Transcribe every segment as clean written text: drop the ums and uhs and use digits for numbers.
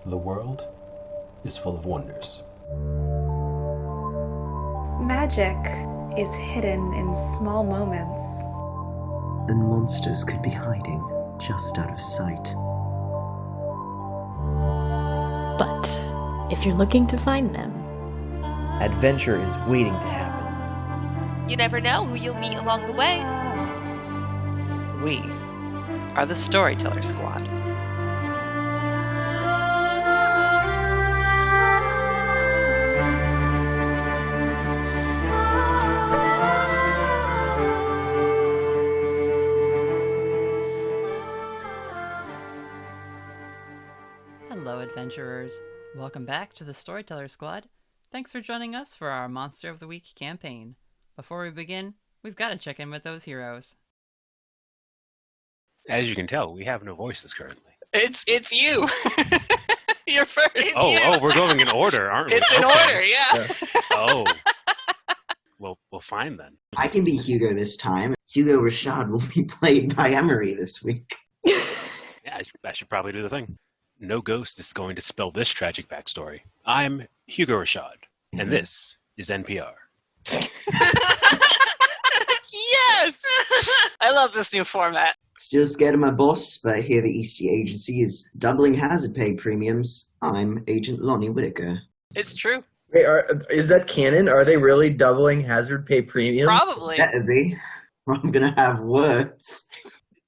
The world is full of wonders. Magic is hidden in small moments. And monsters could be hiding just out of sight. But if you're looking to find them, adventure is waiting to happen. You never know who you'll meet along the way. We are the Storyteller Squad. Hello, adventurers. Welcome back to the Storyteller Squad. Thanks for joining us for our Monster of the Week campaign. Before we begin, we've got to check in with those heroes. As you can tell, we have no voices currently. It's you! You're first! Oh, we're going in order, aren't we? It's in order, yeah! Oh. Well, fine then. I can be Hugo this time. Hugo Rashad will be played by Emery this week. Yeah, I should probably do the thing. No ghost is going to spill this tragic backstory. I'm Hugo Rashad, and this is NPR. Yes! I love this new format. Still scared of my boss, but I hear the Eastey Agency is doubling hazard pay premiums. I'm Agent Lonnie Whittaker. It's true. Wait, is that canon? Are they really doubling hazard pay premium? Probably. Better be. Or I'm gonna have words.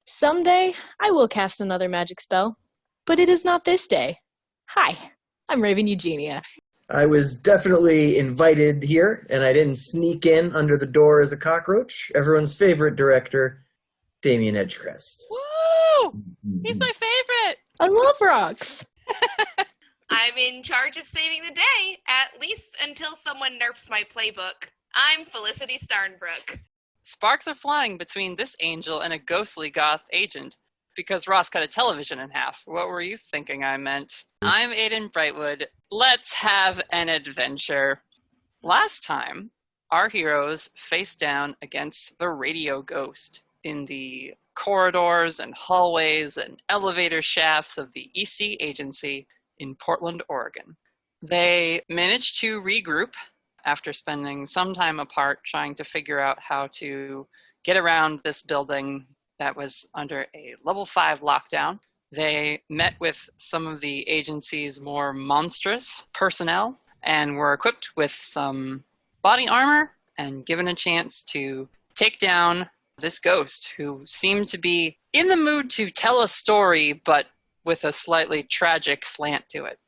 someday I will cast another magic spell. But it is not this day. Hi, I'm Raven Eugenia. I was definitely invited here, and I didn't sneak in under the door as a cockroach. Everyone's favorite director, Damien Edgecrest. Woo! He's my favorite! I love rocks. I'm in charge of saving the day, at least until someone nerfs my playbook. I'm Felicity Starnbrook. Sparks are flying between this angel and a ghostly goth agent. Because Ross cut a television in half. What were you thinking I meant? I'm Aidan Brightwood. Let's have an adventure. Last time, our heroes faced down against the radio ghost in the corridors and hallways and elevator shafts of the Eastey Agency in Portland, Oregon. They managed to regroup after spending some time apart trying to figure out how to get around this building that was under a level 5 lockdown. They met with some of the agency's more monstrous personnel and were equipped with some body armor and given a chance to take down this ghost who seemed to be in the mood to tell a story, but with a slightly tragic slant to it.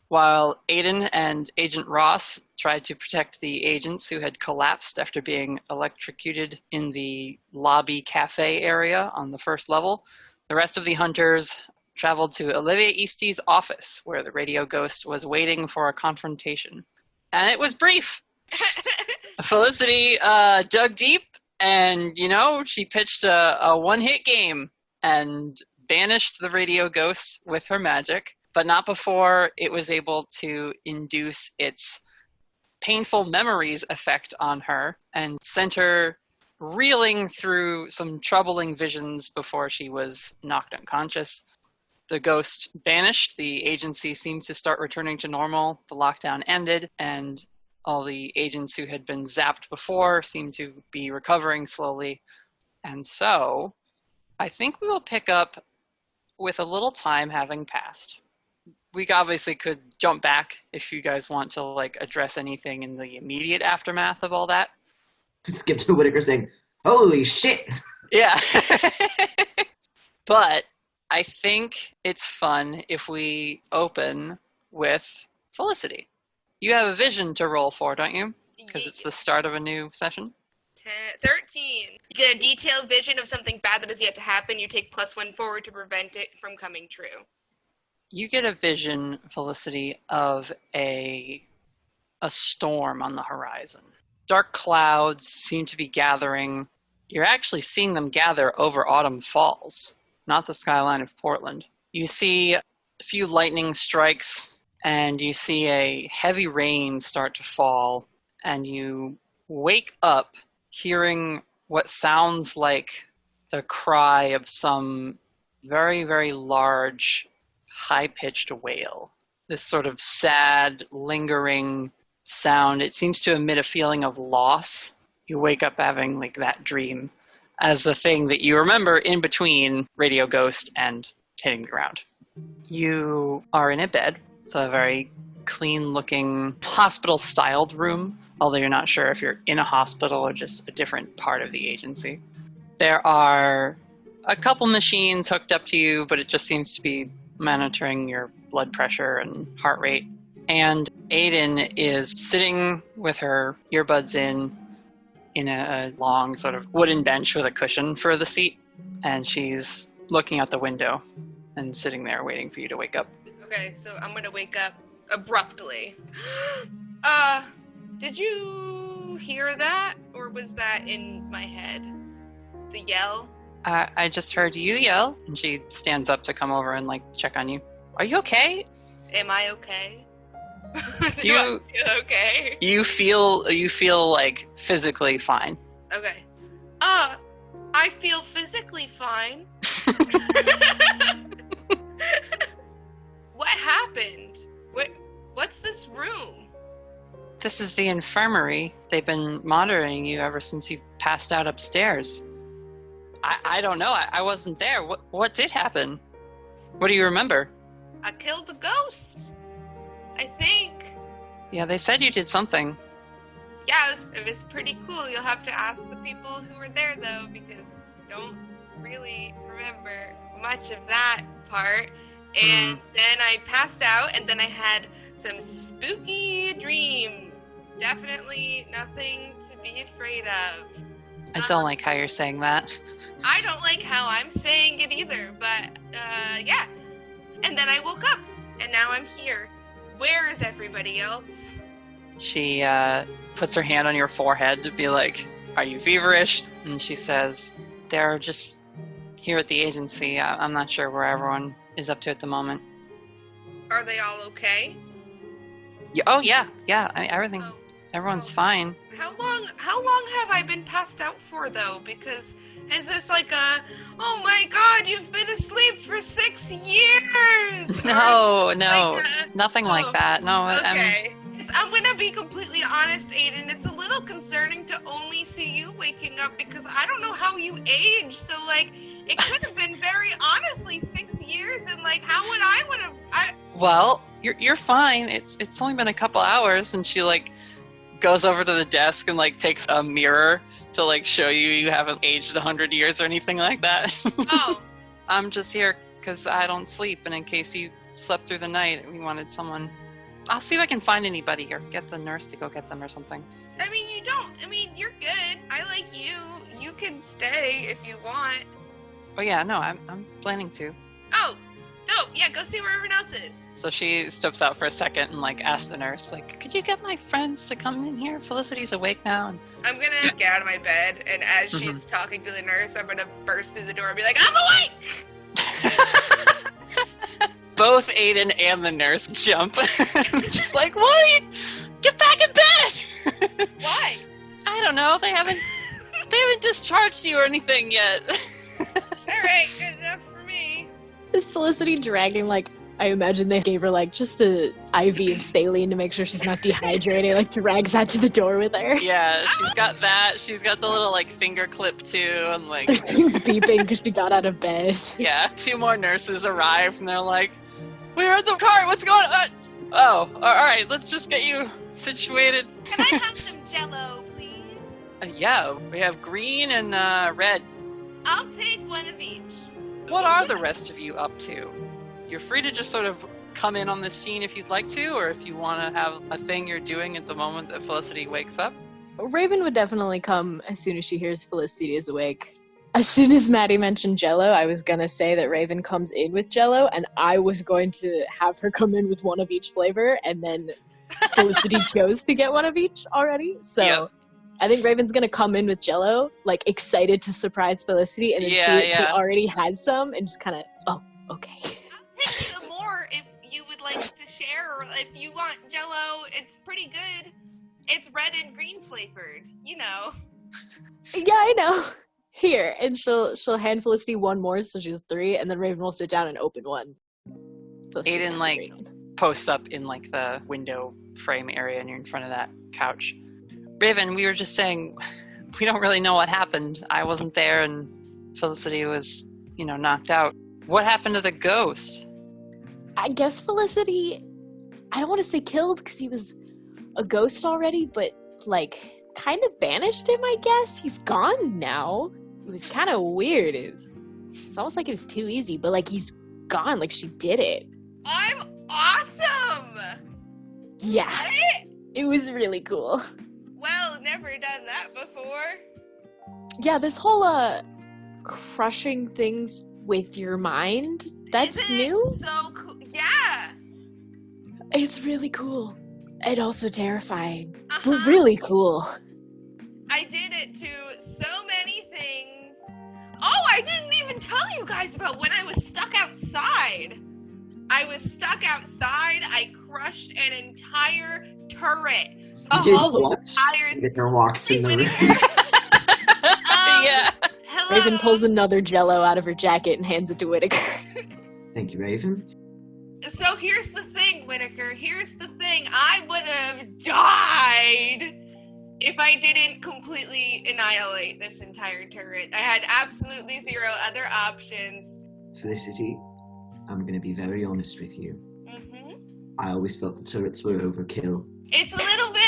While Aidan and Agent Ross tried to protect the agents who had collapsed after being electrocuted in the lobby cafe area on the first level, the rest of the hunters traveled to Olivia Eastey's office, where the radio ghost was waiting for a confrontation. And it was brief. Felicity dug deep, and, she pitched a one-hit game and banished the radio ghost with her magic, but not before it was able to induce its painful memories effect on her and sent her reeling through some troubling visions before she was knocked unconscious. The ghost banished, the agency seemed to start returning to normal, the lockdown ended, and all the agents who had been zapped before seemed to be recovering slowly. And so, I think we will pick up with a little time having passed. We obviously could jump back if you guys want to address anything in the immediate aftermath of all that. Skip to Whittaker saying, "Holy shit!" Yeah. But I think it's fun if we open with Felicity. You have a vision to roll for, don't you? Because it's the start of a new session. 13. You get a detailed vision of something bad that is yet to happen. You take +1 forward to prevent it from coming true. You get a vision, Felicity, of a storm on the horizon. Dark clouds seem to be gathering. You're actually seeing them gather over Autumn Falls, not the skyline of Portland. You see a few lightning strikes, and you see a heavy rain start to fall, and you wake up hearing what sounds like the cry of some very, very large high-pitched wail. This sort of sad, lingering sound. It seems to emit a feeling of loss. You wake up having like that dream as the thing that you remember in between Radio Ghost and hitting the ground. You are in a bed. It's a very clean-looking, hospital-styled room, although you're not sure if you're in a hospital or just a different part of the agency. There are a couple machines hooked up to you, but it just seems to be monitoring your blood pressure and heart rate. And Aidan is sitting with her earbuds in a long sort of wooden bench with a cushion for the seat. And she's looking out the window and sitting there waiting for you to wake up. Okay, so I'm gonna wake up abruptly. Did you hear that? Or was that in my head? The yell? I just heard you yell, and she stands up to come over and like check on you. Are you okay? Am I okay? Do You- I feel okay? You feel like physically fine. Okay. I feel physically fine. What happened? What's this room? This is the infirmary. They've been monitoring you ever since you passed out upstairs. I don't know. I wasn't there. What did happen? What do you remember? I killed a ghost. I think. Yeah, they said you did something. Yeah, it was pretty cool. You'll have to ask the people who were there, though, because I don't really remember much of that part. And then I passed out, and then I had some spooky dreams. Definitely nothing to be afraid of. I don't like how you're saying that. I don't like how I'm saying it either, but, yeah. And then I woke up, and now I'm here. Where is everybody else? She puts her hand on your forehead to be like, are you feverish? And she says, they're just here at the agency. I'm not sure where everyone is up to at the moment. Are they all okay? Yeah. I mean, everyone's fine. How long have I been passed out for, though? Because is this like oh my god, you've been asleep for 6 years? No, like nothing like that. No, Okay. I'm gonna be completely honest, Aidan. It's a little concerning to only see you waking up because I don't know how you age. So, like, it could have been very honestly 6 years, and like, how would I? Well, you're fine. It's only been a couple hours, and she like goes over to the desk and like takes a mirror to like show you haven't aged 100 years or anything like that. Oh. I'm just here because I don't sleep, and in case you slept through the night, we wanted someone. I'll see if I can find anybody or get the nurse to go get them or something. I mean, you don't. I mean, you're good. I like you. You can stay if you want. Oh yeah, no, I'm planning to. Oh, dope. Yeah, go see where everyone else is. So she steps out for a second and like asks the nurse, like, could you get my friends to come in here? Felicity's awake now. And I'm gonna get out of my bed, and as she's talking to the nurse, I'm gonna burst through the door and be like, I'm awake! both Aidan and the nurse jump. Just like, what? Get back in bed! Why? I don't know. They haven't discharged you or anything yet. Alright, good enough for me. Is Felicity dragging, like, I imagine they gave her, like, just a IV of saline to make sure she's not dehydrated, like, drags that to the door with her. Yeah, she's got that. She's got the little, like, finger clip, too, and, like... There's things beeping because she got out of bed. Yeah, 2 more nurses arrive, and they're like, we heard the cart, what's going on? Oh, alright, let's just get you situated. Can I have some Jell-O, please? Yeah, we have green and red. I'll take one of each. What are the rest of you up to? You're free to just sort of come in on this scene if you'd like to, or if you want to have a thing you're doing at the moment that Felicity wakes up. Raven would definitely come as soon as she hears Felicity is awake. As soon as Maddie mentioned Jell-O, I was going to say that Raven comes in with Jell-O, and I was going to have her come in with one of each flavor, and then Felicity chose to get one of each already. So Yep. I think Raven's going to come in with Jell-O, like, excited to surprise Felicity, and then see if he already has some, and just kind of, oh, okay. I'll take some more if you would like to share, or if you want Jell-O, it's pretty good. It's red and green flavored, you know. Yeah, I know. Here, and she'll hand Felicity one more, so she has 3, and then Raven will sit down and open one. Aidan, like, posts up in, like, the window frame area, and you're in front of that couch. Raven, we were just saying, we don't really know what happened. I wasn't there, and Felicity was, knocked out. What happened to the ghost? I guess Felicity, I don't want to say killed because he was a ghost already, but, like, kind of banished him, I guess. He's gone now. It was kind of weird. It's almost like it was too easy, but, like, he's gone. Like, she did it. I'm awesome! Yeah. What? It was really cool. Well, never done that before. Yeah, this whole, crushing things with your mind, that's Isn't new? it so cool? Yeah! It's really cool. And also terrifying. But Uh-huh. really cool. I did it to so many things. Oh, I didn't even tell you guys about when I was stuck outside. I was stuck outside. I crushed an entire turret. A Did whole what? entire Whittaker walks in the room. Yeah. Hello. Raven pulls another Jell-O out of her jacket and hands it to Whittaker. Thank you, Raven. So here's the thing, Whittaker. Here's the thing. I would have died if I didn't completely annihilate this entire turret. I had absolutely zero other options. Felicity, I'm going to be very honest with you. Mm-hmm. I always thought the turrets were overkill. It's a little bit.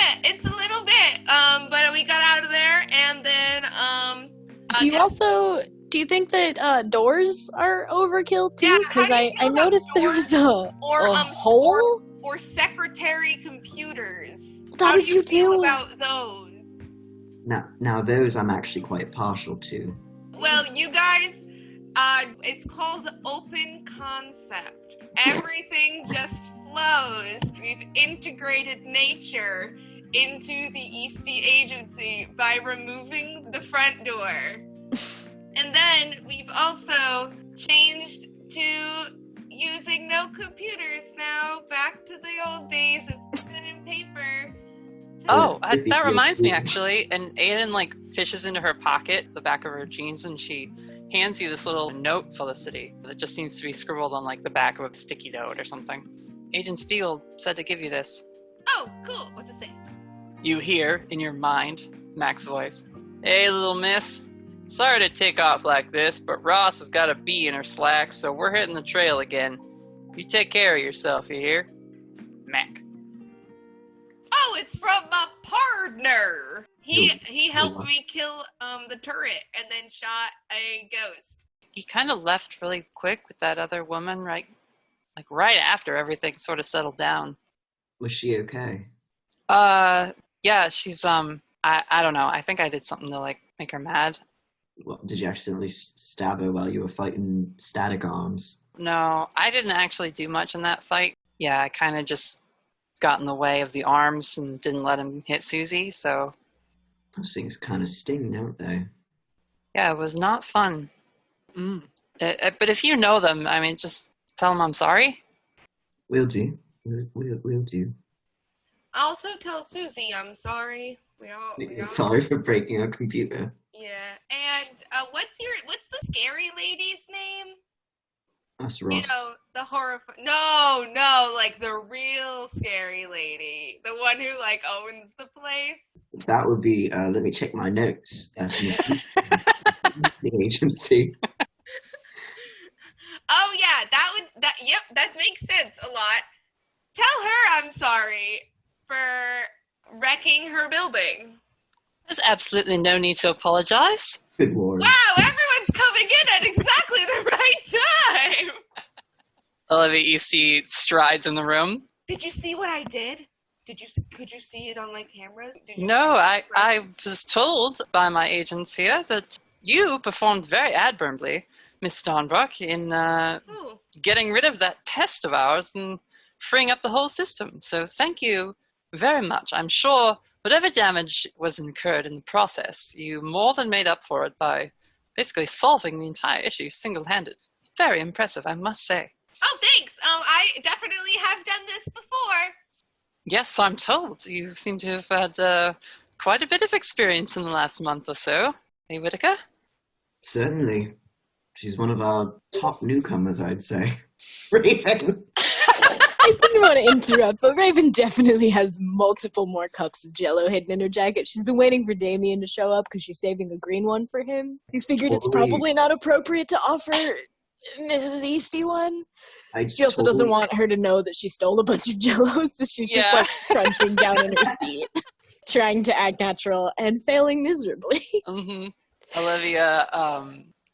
But we got out of there, and then Do you think that doors are overkill too? Yeah, Because how do you I feel about noticed there was a hole. or secretary computers. That How was do you you feel too. about those? Now those I'm actually quite partial to. Well, you guys, it's called open concept. Everything just flows. We've integrated nature into the Eastey Agency by removing the front door. And then we've also changed to using no computers now, back to the old days of pen and paper. Oh, that reminds me, actually. And Aidan, like, fishes into her pocket, the back of her jeans, and she hands you this little note, Felicity, that just seems to be scribbled on, like, the back of a sticky note or something. Agent Spiegel said to give you this. Oh, cool. What's it say? You hear, in your mind, Mac's voice. Hey, little miss. Sorry to take off like this, but Ross has got a bee in her slacks, so we're hitting the trail again. You take care of yourself, you hear? Mac. Oh, it's from my partner. He helped me kill the turret and then shot a ghost. He kind of left really quick with that other woman, right after everything sort of settled down. Was she okay? Yeah, she's, I don't know. I think I did something to, like, make her mad. Well, did you accidentally stab her while you were fighting static arms? No, I didn't actually do much in that fight. Yeah, I kind of just got in the way of the arms and didn't let him hit Susie, so... Those things kind of sting, don't they? Yeah, it was not fun. Mm. But if you know them, I mean, just tell them I'm sorry. We'll do. We'll do. Also tell Susie I'm sorry. We all Sorry for breaking her computer. Yeah. And what's the scary lady's name? That's Ross. You know, the No, like the real scary lady. The one who, like, owns the place. That would be, let me check my notes. That's the agency. Oh yeah, that makes sense a lot. Tell her I'm sorry for wrecking her building. There's absolutely no need to apologize. Good lord. Wow, everyone's coming in at exactly the right time. Olivia Eastey strides in the room. Did you see what I did? Could you see it on, like, cameras? No, I was told by my agents here that you performed very admirably, Miss Starnbrook, in getting rid of that pest of ours and freeing up the whole system. So thank you very much. I'm sure whatever damage was incurred in the process, you more than made up for it by basically solving the entire issue single-handed. It's very impressive, I must say. Oh, thanks. I definitely have done this before. Yes, I'm told. You seem to have had quite a bit of experience in the last month or so. Hey, Whittaker? Certainly. She's one of our top newcomers, I'd say. Raven. I didn't want to interrupt, but Raven definitely has multiple more cups of Jello hidden in her jacket. She's been waiting for Damien to show up because she's saving a green one for him. He figured it's probably not appropriate to offer Mrs. Eastey one. She also doesn't want her to know that she stole a bunch of Jello, so she's just like crunching down in her seat, trying to act natural and failing miserably. Mm-hmm. Olivia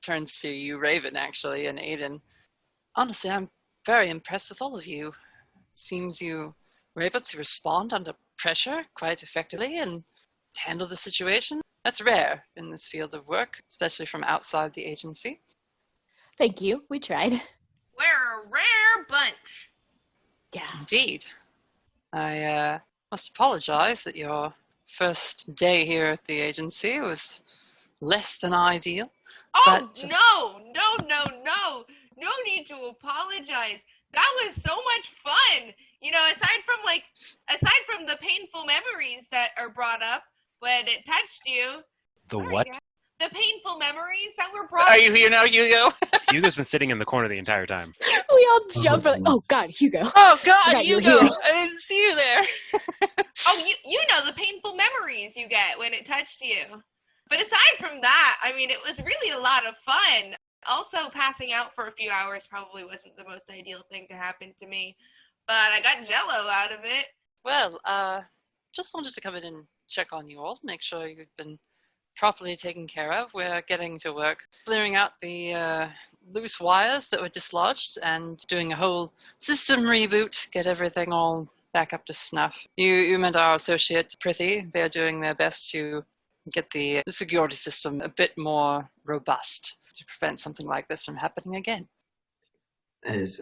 turns to you, Raven, actually, and Aidan. Honestly, I'm very impressed with all of you. Seems you were able to respond under pressure quite effectively and handle the situation. That's rare in this field of work, especially from outside the agency. Thank you. We tried. We're a rare bunch. Yeah. Indeed. I must apologize that your first day here at the agency was less than ideal. Oh, but, no need to apologize. That was so much fun. You know, aside from the painful memories that are brought up when it touched you. The what? The painful memories that were brought up. Are you here now, Hugo? Hugo's been sitting in the corner the entire time. We all jump like, oh God, Hugo. Oh God, Hugo. I didn't see you there. Oh, you know the painful memories you get when it touched you. But aside from that, I mean, it was really a lot of fun. Also, passing out for a few hours probably wasn't the most ideal thing to happen to me. But I got Jello out of it. Well, just wanted to come in and check on you all, make sure you've been properly taken care of. We're getting to work clearing out the loose wires that were dislodged and doing a whole system reboot, get everything all back up to snuff. You met our associate, Prithee. They're doing their best to get the security system a bit more robust to prevent something like this from happening again. As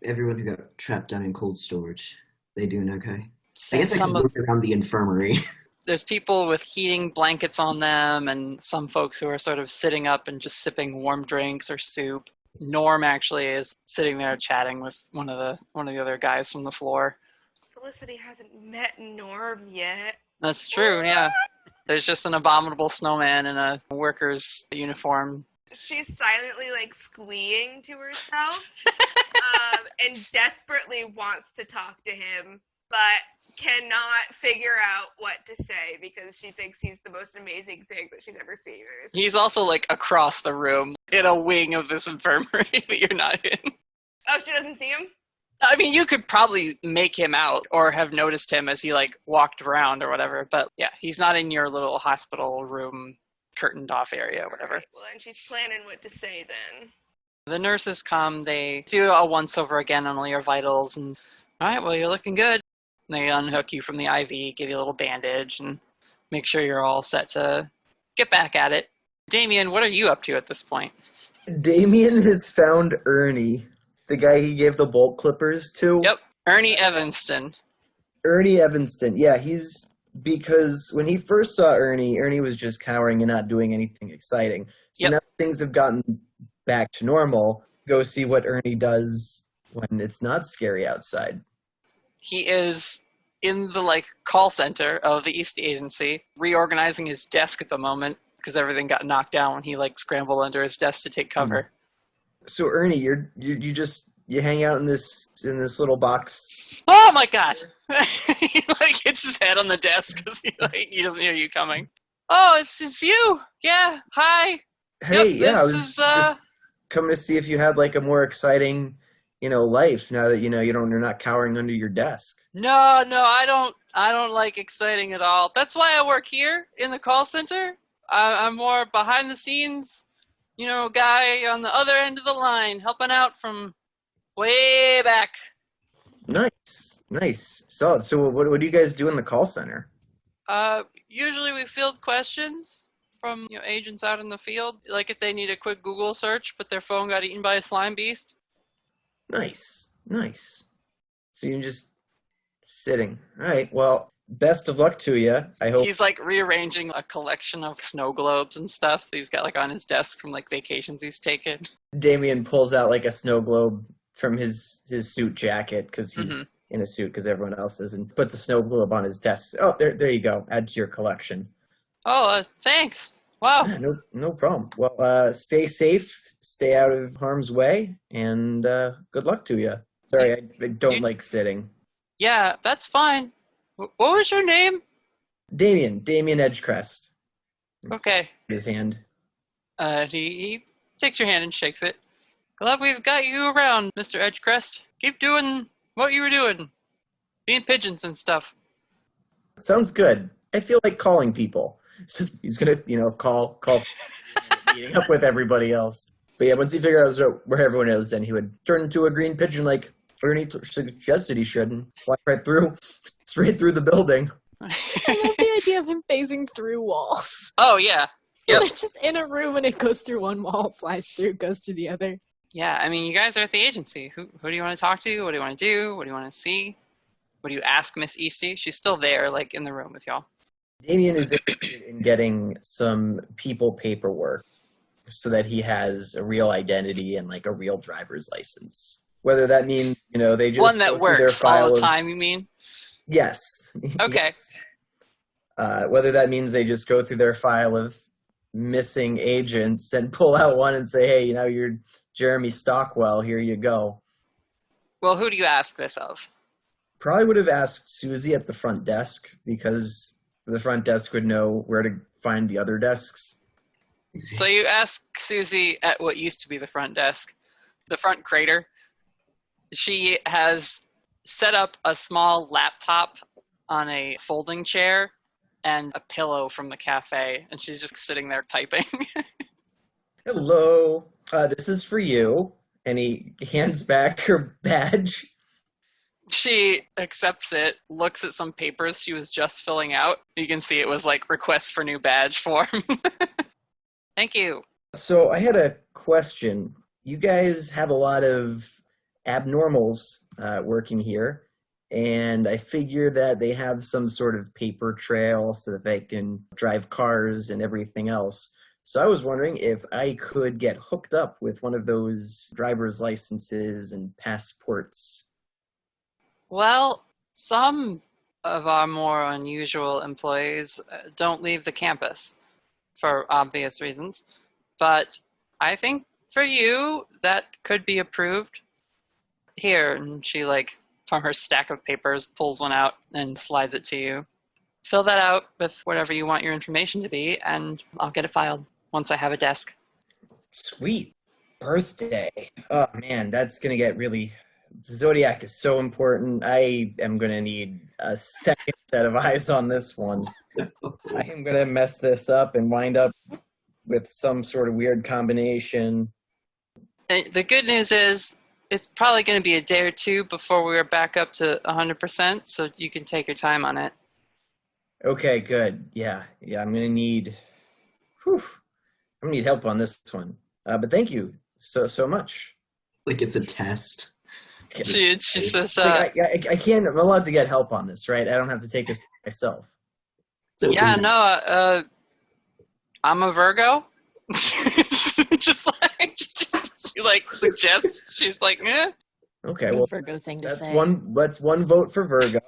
everyone who got trapped down in cold storage, they doing okay? I Since guess I can look around the infirmary. There's people with heating blankets on them and some folks who are sort of sitting up and just sipping warm drinks or soup. Norm actually is sitting there chatting with one of the other guys from the floor. Felicity hasn't met Norm yet. That's true, yeah. There's just an abominable snowman in a worker's uniform. She's silently squeeing to herself and desperately wants to talk to him, but cannot figure out what to say because she thinks he's the most amazing thing that she's ever seen. He's also across the room in a wing of this infirmary that you're not in. Oh, she doesn't see him? I mean, you could probably make him out or have noticed him as he walked around or whatever, but yeah, he's not in your little hospital room curtained off area or whatever. Right, well, and she's planning what to say then. The nurses come, they do a once over again on all your vitals, and all right, well, you're looking good. And they unhook you from the IV, give you a little bandage, and make sure you're all set to get back at it. Damien, what are you up to at this point? Damien has found Ernie, the guy he gave the bolt clippers to. Yep, Ernie Evanston. Ernie Evanston, yeah, because when he first saw Ernie was just cowering and not doing anything exciting. So now things have gotten back to normal. Go see what Ernie does when it's not scary outside. He is in the call center of the Eastey Agency, reorganizing his desk at the moment because everything got knocked down when he scrambled under his desk to take cover. So Ernie, you hang out in this little box. Oh my God! He hits his head on the desk because he doesn't hear you coming. Oh, it's you. Yeah. Hi. Hey, I was just coming to see if you had a more exciting, life now that you're not cowering under your desk. No, I don't like exciting at all. That's why I work here in the call center. I'm more behind the scenes, guy on the other end of the line, helping out from way back. Nice. Solid. So what do you guys do in the call center? Usually we field questions from agents out in the field, if they need a quick Google search, but their phone got eaten by a slime beast. Nice. So you're just sitting. All right. Well, best of luck to you. I hope he's rearranging a collection of snow globes and stuff that he's got on his desk from vacations he's taken. Damien pulls out a snow globe from his suit jacket because he's in a suit because everyone else is, and puts a snow globe on his desk. Oh, there you go. Add to your collection. Oh, thanks. Wow. Yeah, no problem. Well, stay safe, stay out of harm's way, and good luck to you. Sorry, I don't like sitting. Yeah, that's fine. What was your name? Damien Edgecrest. Okay. His hand. He takes your hand and shakes it. Glad we've got you around, Mr. Edgecrest. Keep doing what you were doing. Being pigeons and stuff. Sounds good. I feel like calling people. So he's gonna, call, meeting up with everybody else. But yeah, once he figures out where everyone is, then he would turn into a green pigeon like Ernie suggested he should and fly straight through the building. I love the idea of him phasing through walls. Oh, yeah. Yep. It's just in a room and it goes through one wall, flies through, goes to the other. Yeah, I mean, you guys are at the agency. Who do you want to talk to? What do you want to do? What do you want to see? What do you ask Miss Eastey? She's still there, like, in the room with y'all. Damien is interested in getting some people paperwork so that he has a real identity and, like, a real driver's license. Whether that means, they just one that works all the time, you mean? Yes. Okay. Yes. Whether that means they just go through their file of missing agents and pull out one and say, hey, you're Jeremy Stockwell, here you go. Well, who do you ask this of? Probably would have asked Susie at the front desk because the front desk would know where to find the other desks. So you ask Susie at what used to be the front desk, the front crater. She has set up a small laptop on a folding chair and a pillow from the cafe, and she's just sitting there typing. Hello, this is for you. And he hands back her badge. She accepts it, looks at some papers she was just filling out. You can see it was like request for new badge form. Thank you. So I had a question. You guys have a lot of abnormals working here, and I figure that they have some sort of paper trail so that they can drive cars and everything else. So I was wondering if I could get hooked up with one of those driver's licenses and passports. Well, some of our more unusual employees don't leave the campus for obvious reasons, but I think for you that could be approved. Here, and she, from her stack of papers, pulls one out and slides it to you. Fill that out with whatever you want your information to be, and I'll get it filed once I have a desk. Sweet. Birthday. Oh, man, that's going to get really... Zodiac is so important. I am going to need a second set of eyes on this one. I am going to mess this up and wind up with some sort of weird combination. And the good news is it's probably going to be a day or two before we're back up to 100%, so you can take your time on it. Okay, good. Yeah, I'm going to need help on this one. But thank you so much. Like it's a test. She says, I can't, I'm allowed to get help on this, right? I don't have to take this myself. So yeah, no, I'm a Virgo. just suggests, she's like, eh. Okay, well, Virgo thing to that's say. that's one vote for Virgo.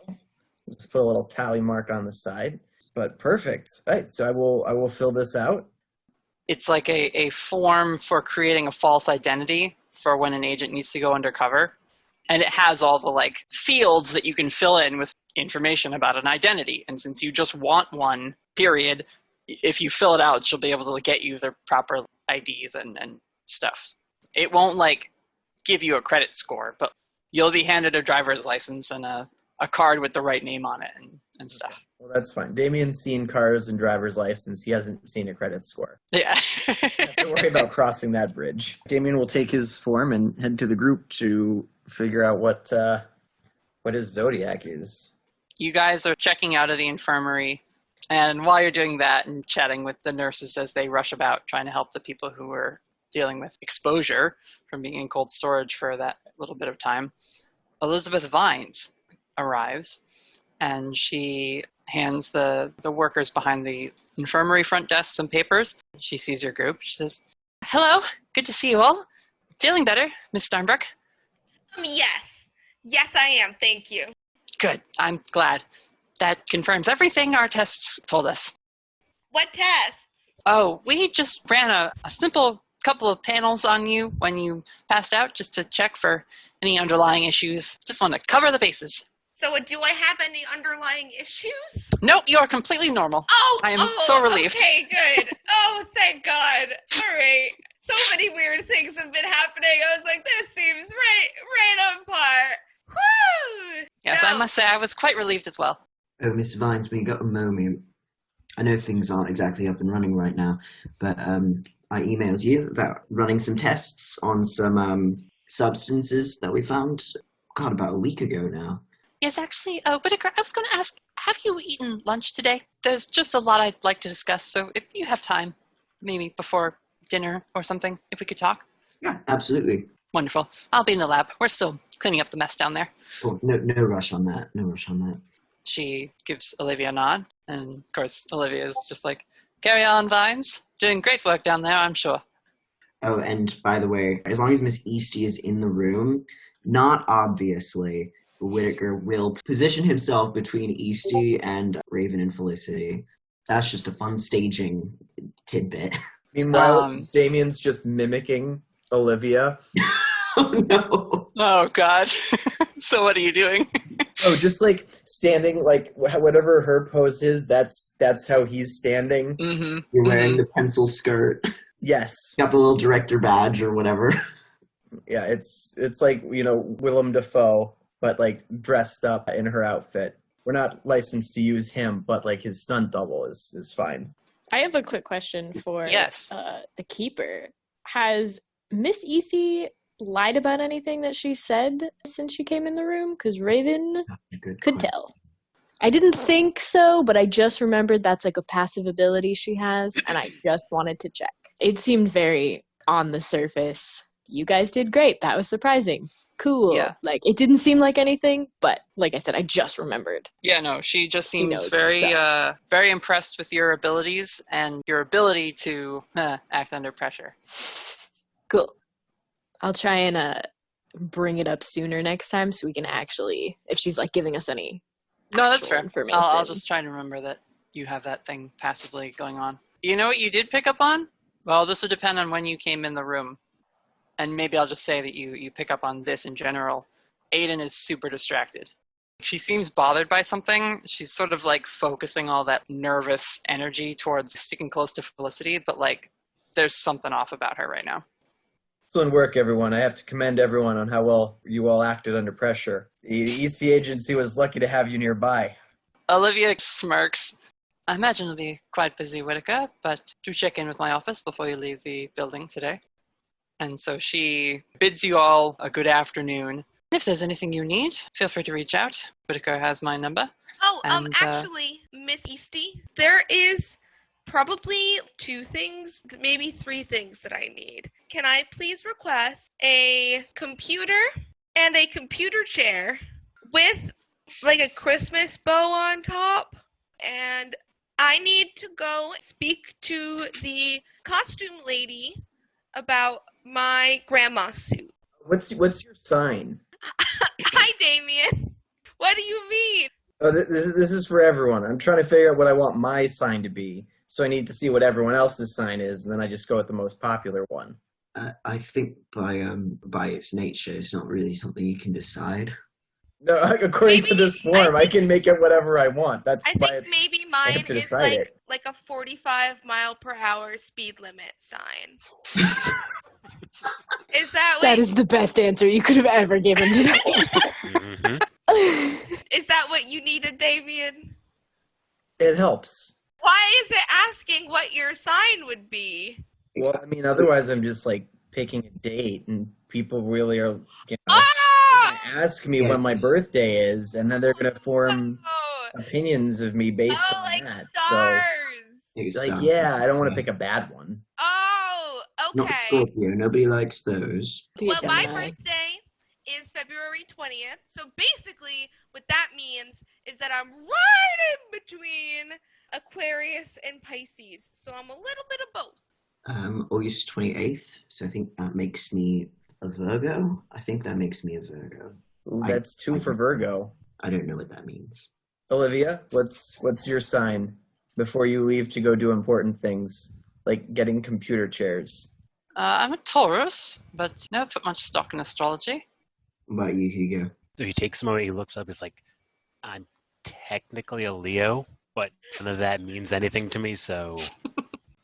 Let's put a little tally mark on the side. But perfect. All right, so I will fill this out. It's like a form for creating a false identity for when an agent needs to go undercover. And it has all the fields that you can fill in with information about an identity. And since you just want one, period, if you fill it out, she'll be able to get you the proper IDs and stuff. It won't give you a credit score, but you'll be handed a driver's license and a card with the right name on it and stuff. Well, that's fine. Damien's seen cars and driver's license. He hasn't seen a credit score. Yeah. Don't worry about crossing that bridge. Damien will take his form and head to the group to figure out what his zodiac is. You guys are checking out of the infirmary, and while you're doing that and chatting with the nurses as they rush about trying to help the people who are dealing with exposure from being in cold storage for that little bit of time, Elizabeth Vines arrives, and she hands the workers behind the infirmary front desk some papers. She sees your group. She says, "Hello, good to see you all. Feeling better, Miss Starnbrook?" Yes. Yes, I am. Thank you. Good. I'm glad. That confirms everything our tests told us. What tests? Oh, we just ran a simple couple of panels on you when you passed out just to check for any underlying issues. Just want to cover the bases. So do I have any underlying issues? Nope, you are completely normal. Oh, I am so relieved. Okay, good. Oh, thank God. All right. So many weird things have been happening. I was like, this seems right on par. Woo! Yes, No. I must say I was quite relieved as well. Oh, Miss Vines, when you got a moment, I know things aren't exactly up and running right now, but I emailed you about running some tests on some substances that we found, God, about a week ago now. Yes, actually, Whittaker, I was going to ask, have you eaten lunch today? There's just a lot I'd like to discuss, so if you have time, maybe before dinner or something, if we could talk. Yeah, absolutely. Wonderful. I'll be in the lab. We're still cleaning up the mess down there. Oh, no rush on that. No rush on that. She gives Olivia a nod, and of course, Olivia is just like, carry on, Vines. Doing great work down there, I'm sure. Oh, and by the way, as long as Miss Eastey is in the room, not obviously, Whittaker will position himself between Eastey and Raven and Felicity. That's just a fun staging tidbit. Meanwhile, Damien's just mimicking Olivia. Oh, no. Oh, God. So what are you doing? Oh, just like standing, like whatever her pose is, that's how he's standing. Mm-hmm. You're wearing the pencil skirt. Yes. Got the little director badge or whatever. Yeah, it's like, Willem Dafoe, but like dressed up in her outfit. We're not licensed to use him, but like his stunt double is fine. I have a quick question for Yes. the keeper. Has Miss Eastey lied about anything that she said since she came in the room? Because Raven could tell. I didn't think so, but I just remembered that's like a passive ability she has, and I just wanted to check. It seemed very on the surface. You guys did great. That was surprising. Cool. Yeah. Like, it didn't seem like anything, but like I said, I just remembered. Yeah, no, she just Who seems knows very, about very impressed with your abilities and your ability to act under pressure. Cool. I'll try and bring it up sooner next time so we can actually, if she's like giving us any No, that's actual fair. information. I'll just try to remember that you have that thing passively going on. You know what you did pick up on? Well, this would depend on when you came in the room. And maybe I'll just say that you pick up on this in general. Aidan is super distracted. She seems bothered by something. She's sort of like focusing all that nervous energy towards sticking close to Felicity, but like there's something off about her right now. Excellent work, everyone. I have to commend everyone on how well you all acted under pressure. The Eastey Agency was lucky to have you nearby. Olivia smirks. I imagine it'll be quite busy, Whittaker, but do check in with my office before you leave the building today. And so she bids you all a good afternoon. If there's anything you need, feel free to reach out. Whittaker has my number. Oh, And, actually, Miss Eastey, there is probably 2 things, maybe 3 things that I need. Can I please request a computer and a computer chair with like a Christmas bow on top? And I need to go speak to the costume lady about my grandma's suit. What's your sign? Hi, Damien. What do you mean? Oh, this is for everyone. I'm trying to figure out what I want my sign to be. So I need to see what everyone else's sign is, and then I just go with the most popular one. I think by its nature, it's not really something you can decide. No, according to this form, I can make it whatever I want. That's I why think it's, maybe I mine have to is decide like a 45 mile per hour speed limit sign. Is that what That is the best answer you could have ever given to that. Mm-hmm. is that what you needed, Damien? It helps. Why is it asking what your sign would be? Well, I mean, otherwise I'm just like picking a date, and people really are, Ah! gonna ask me when my birthday is, and then they're gonna form Oh, opinions of me based on like that. stars. So, it's like, yeah, I don't want to pick a bad one. Oh, Not okay. Scorpio. Nobody likes those. Be a Well, my Gemini. birthday is February 20th. So basically, what that means is that I'm right in between Aquarius and Pisces. So I'm a little bit of both. August 28th. So I think that makes me a Virgo. I think that makes me a Virgo. Ooh, that's 2 for Virgo. I don't know what that means. Olivia, what's your sign before you leave to go do important things, like getting computer chairs? I'm a Taurus, but never put much stock in astrology. What about you, Hugo? So he takes a moment, he looks up, he's like, I'm technically a Leo, but none of that means anything to me, so...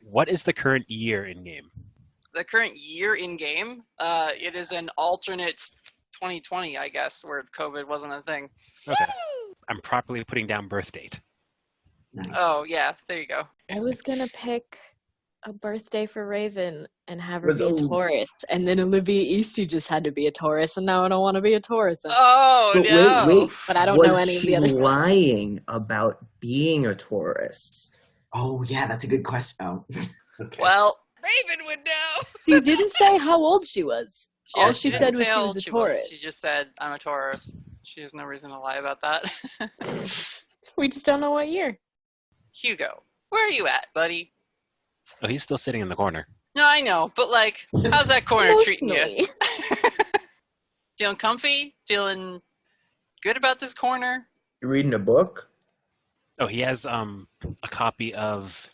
What is the current year in game? The current year in game, it is an alternate 2020, I guess, where COVID wasn't a thing. Okay. I'm properly putting down birth date. Nice. Oh, yeah, there you go. I was gonna pick a birthday for Raven and have her Was be a a- Taurus, and then Olivia Eastey just had to be a Taurus, and now I don't want to be a Taurus. Oh, But no. wait. But I don't Was know any of she the other stuff. lying about being a Taurus? Oh, yeah, that's a good question. Oh. Okay. Well, Raven would know. She didn't say how old she was. All she didn't said was say she how was old a she Taurus. She just said, I'm a Taurus. She has no reason to lie about that. We just don't know what year. Hugo, where are you at, buddy? Oh, he's still sitting in the corner. No, I know, but like, how's that corner treating you? Emotionally. Feeling comfy? Feeling good about this corner? You reading a book? Oh, he has a copy of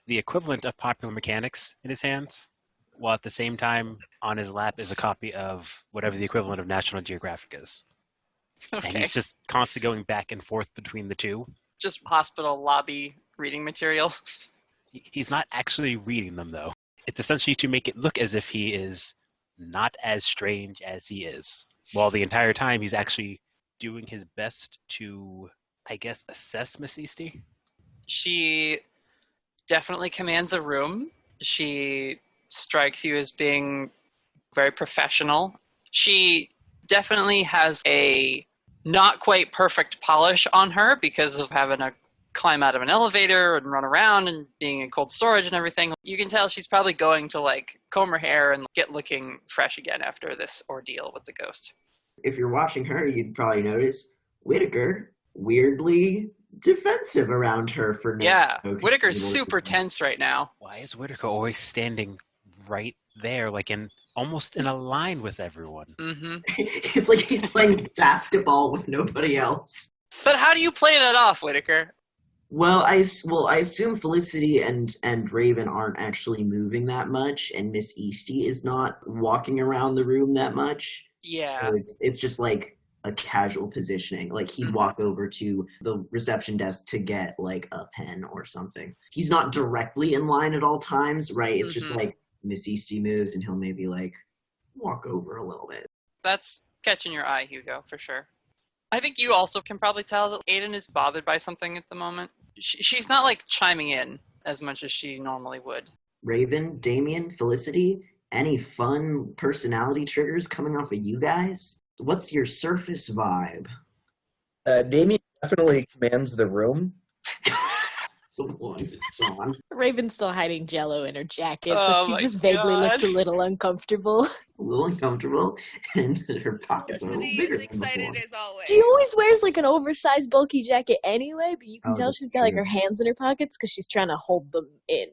the equivalent of Popular Mechanics in his hands, while at the same time on his lap is a copy of whatever the equivalent of National Geographic is. And Okay. he's just constantly going back and forth between the two. Just hospital lobby reading material. He's not actually reading them, though. It's essentially to make it look as if he is not as strange as he is, while the entire time he's actually doing his best to, I guess, assess Miss Eastey. She definitely commands a room. She strikes you as being very professional. She definitely has a not quite perfect polish on her because of having to climb out of an elevator and run around and being in cold storage and everything. You can tell she's probably going to like comb her hair and get looking fresh again after this ordeal with the ghost. If you're watching her, you'd probably notice Whittaker weirdly defensive around her for now. Yeah, Okay. Whittaker's super tense right now. Why is Whittaker always standing right there, like almost in a line with everyone? Mm-hmm. It's like he's playing basketball with nobody else. But how do you play that off, Whittaker? Well, I assume Felicity and Raven aren't actually moving that much, and Miss Eastey is not walking around the room that much. Yeah. So it's just like a casual positioning. Like he'd walk over to the reception desk to get like a pen or something. He's not directly in line at all times, right? It's just like Miss Eastey moves and he'll maybe like walk over a little bit. That's catching your eye, Hugo, for sure. I think you also can probably tell that Aidan is bothered by something at the moment. She's not like chiming in as much as she normally would. Raven, Damien, Felicity, any fun personality triggers coming off of you guys? What's your surface vibe? Damien definitely commands the room. Sean. Raven's still hiding Jello in her jacket, Oh so she my just vaguely looks God. a little uncomfortable. A little uncomfortable, and her pockets are a little Felicity bigger is than excited before. as always. She always wears like an oversized, bulky jacket anyway, but you can Oh, tell that's she's got like true. her hands in her pockets because she's trying to hold them in.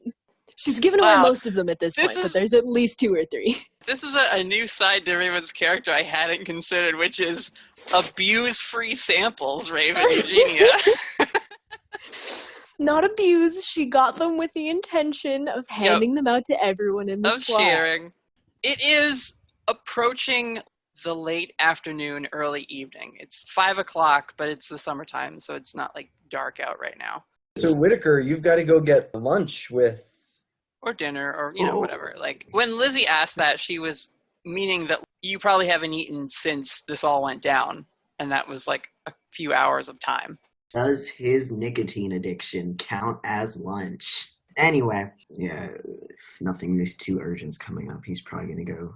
She's given away Wow. most of them at this This point, is- but there's at least 2 or 3. This is a new side to Raven's character I hadn't considered, which is abuse-free samples, Raven Eugenia. Not abused. She got them with the intention of handing them out to everyone in the Of squad. sharing. It is approaching the late afternoon, early evening. It's 5 o'clock, but it's the summertime, so it's not like dark out right now. So Whittaker, you've got to go get lunch with. Or dinner, or, whatever. Like, when Lizzie asked that, she was meaning that you probably haven't eaten since this all went down. And that was like a few hours of time. Does his nicotine addiction count as lunch? Anyway, yeah, if nothing too urgent's coming up, he's probably going to go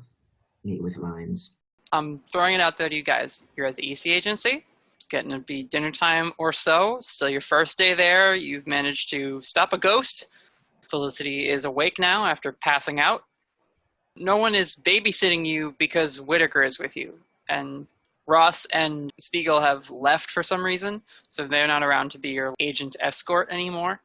meet with Vines. I'm throwing it out there to you guys. You're at the Eastey Agency. It's getting to be dinner time or so. Still your first day there. You've managed to stop a ghost. Felicity is awake now after passing out. No one is babysitting you because Whittaker is with you. And Ross and Spiegel have left for some reason, so they're not around to be your agent escort anymore.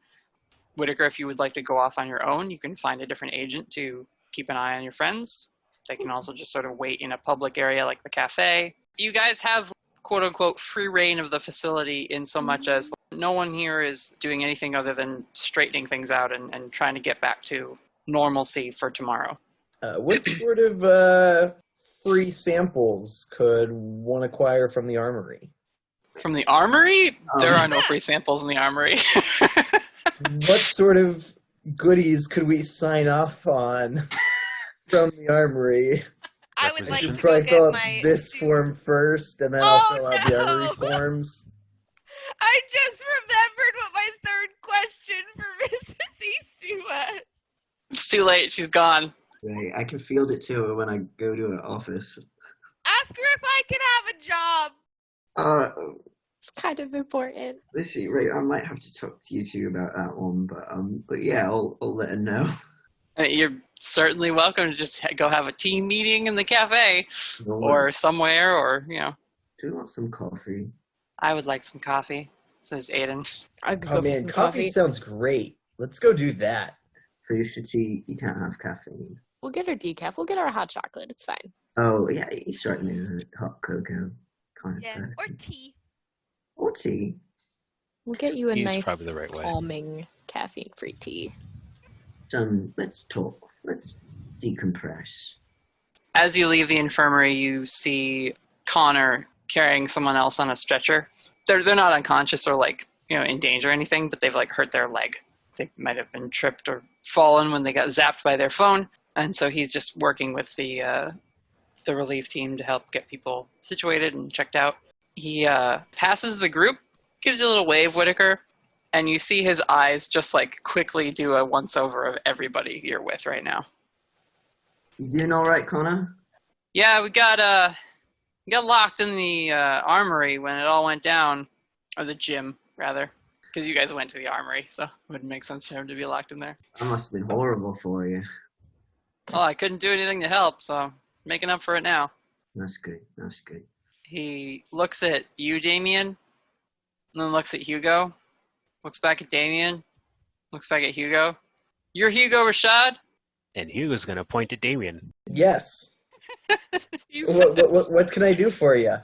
Whittaker, if you would like to go off on your own, you can find a different agent to keep an eye on your friends. They can also just sort of wait in a public area like the cafe. You guys have quote-unquote free reign of the facility in so much as no one here is doing anything other than straightening things out and trying to get back to normalcy for tomorrow. What sort of free samples could one acquire from the armory? From the armory? There are no free samples in the armory. What sort of goodies could we sign off on from the armory? I would like You to should go probably get fill out my this suit. form first, and then I'll Oh, fill out the armory no. forms. I just remembered what my third question for Mrs. Eastey was. It's too late. She's gone. Right, I can field it to her when I go to her office. Ask her if I can have a job. It's kind of important. Let's see, right, I might have to talk to you two about that one, but yeah, I'll let her know. You're certainly welcome to just go have a team meeting in the cafe or somewhere, or, you know. Do you want some coffee? I would like some coffee, says Aidan. I could Oh go for man, some coffee sounds great. Let's go do that. Felicity, you can't have caffeine. We'll get her decaf. We'll get her a hot chocolate. It's fine. Oh, yeah, you strike me as a hot cocoa kind of Yes, person. or tea. Or tea. We'll get you a He's nice, probably the right way. calming, caffeine-free tea. Let's talk. Let's decompress. As you leave the infirmary, you see Connor carrying someone else on a stretcher. They're not unconscious or in danger or anything, but they've hurt their leg. They might have been tripped or fallen when they got zapped by their phone, and so he's just working with the relief team to help get people situated and checked out. He passes the group, gives you a little wave, Whittaker, and you see his eyes just quickly do a once-over of everybody you're with right now. You doing all right, Connor? Yeah, we got locked in the armory when it all went down, or the gym rather, because you guys went to the armory, so it wouldn't make sense for him to be locked in there. That must have been horrible for you. Well, I couldn't do anything to help, so making up for it now. That's good. That's good. He looks at you, Damien, and then looks at Hugo, looks back at Damien, looks back at Hugo. You're Hugo Rashad? And Hugo's going to point at Damien. Yes. He says, What can I do for you?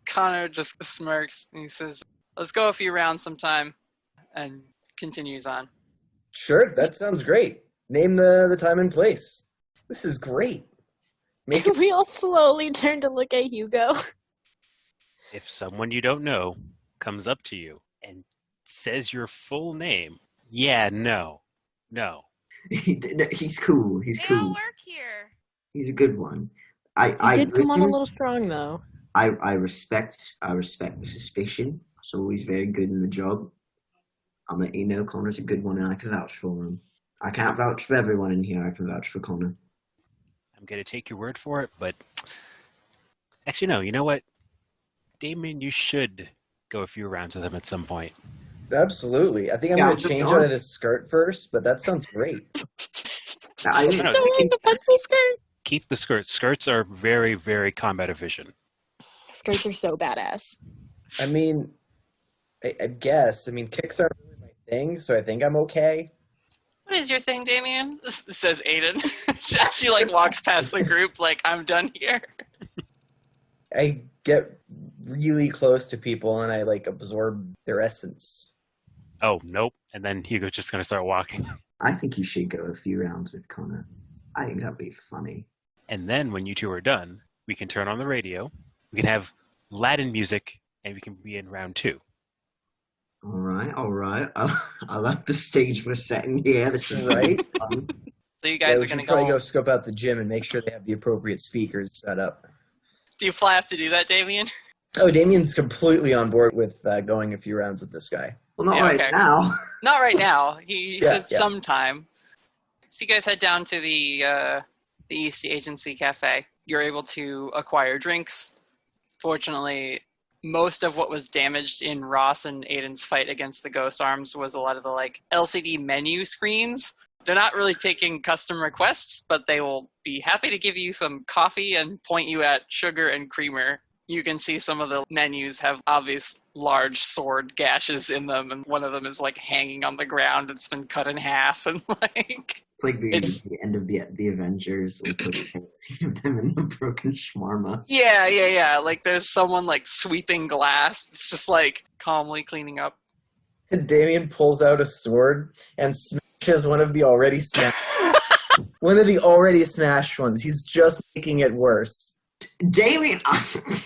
Connor just smirks, and he says, let's go a few rounds sometime, and continues on. Sure, that sounds great. Name the time and place. This is great. Make it We all slowly turn to look at Hugo. If someone you don't know comes up to you and says your full name, no. He's cool. He's They all cool. work here. He's a good one. He did come on a little strong, though. I respect the suspicion. He's always very good in the job. I'll let you know Connor's a good one, and I can vouch for him. I can't vouch for everyone in here. I can vouch for Connor. I'm going to take your word for it, but actually, no. You know what? Damien, you should go a few rounds with him at some point. Absolutely. I think I'm Yeah, going to change out of this skirt first, but that sounds great. I, No, Don't like the pencil skirt. Keep the skirts. Skirts are very, very combat efficient. Skirts are so badass. I mean, I guess. I mean, kicks aren't really my thing, so I think I'm okay. What is your thing, Damien? Says Aidan. She walks past the group I'm done here. I get really close to people and I absorb their essence. Oh, nope. And then Hugo's just going to start walking. I think you should go a few rounds with Connor. I think that'd be funny. And then when you two are done, we can turn on the radio. We can have Latin music, and we can be in round 2. All right. I like the stage we're setting here. This is Right? fun. So you Yeah, guys we are going should to probably go. go scope out the gym and make sure they have the appropriate speakers set up. Do you have to do that, Damien? Oh, Damien's completely on board with going a few rounds with this guy. Well, not Yeah, right okay. now. Not right now. He Yeah, said yeah. sometime. So you guys head down to the Eastey Agency cafe. You're able to acquire drinks. Fortunately, most of what was damaged in Ross and Aidan's fight against the Ghost Arms was a lot of the LCD menu screens. They're not really taking custom requests, but they will be happy to give you some coffee and point you at sugar and creamer. You can see some of the menus have obvious large sword gashes in them, and one of them is hanging on the ground. It's been cut in half, and It's like the end of the Avengers. We put a scene of them in the broken shawarma. yeah. There's someone sweeping glass. It's just calmly cleaning up. And Damien pulls out a sword and smashes one of the already smashed One of the already smashed ones. He's just making it worse. Damien,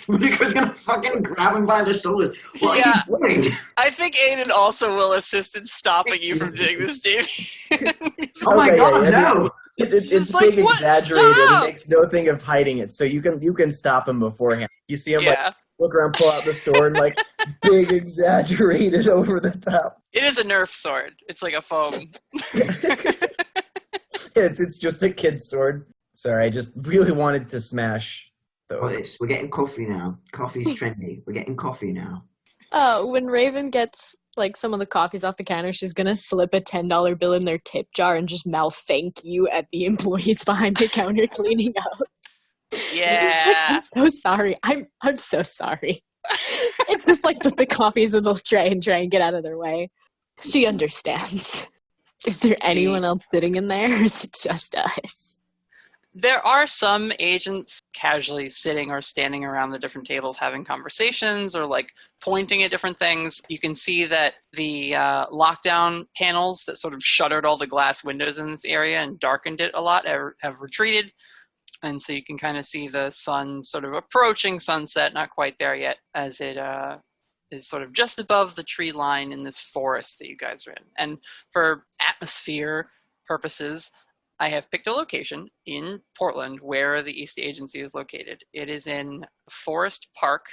Whittaker's gonna fucking grab him by the shoulders. What are you doing? I think Aidan also will assist in stopping you from doing this, Damien. Oh my god, yeah, no! It's like, big, what? exaggerated. Stop! He makes no thing of hiding it, so you can stop him beforehand. You see him like look around, pull out the sword, like big, exaggerated, over the top. It is a Nerf sword. It's like a foam. It's just a kid's sword. Sorry, I just really wanted to smash those. We're getting coffee now. Coffee's trendy. We're getting coffee now. When Raven gets like some of the coffees off the counter, she's gonna slip a $10 bill in their tip jar and just mouth thank you at the employees behind the counter cleaning up. Yeah. I'm so sorry. I'm so sorry. It's just like put the coffees in the tray and try and get out of their way. She understands. Is there anyone else sitting in there, or is it just us? There are some agents casually sitting or standing around the different tables having conversations or like pointing at different things. You can see that the lockdown panels that sort of shuttered all the glass windows in this area and darkened it a lot have retreated. And so you can kind of see the sun sort of approaching sunset, not quite there yet, as it is sort of just above the tree line in this forest that you guys are in. And for atmosphere purposes, I have picked a location in Portland where the Eastey Agency is located. It is in Forest Park,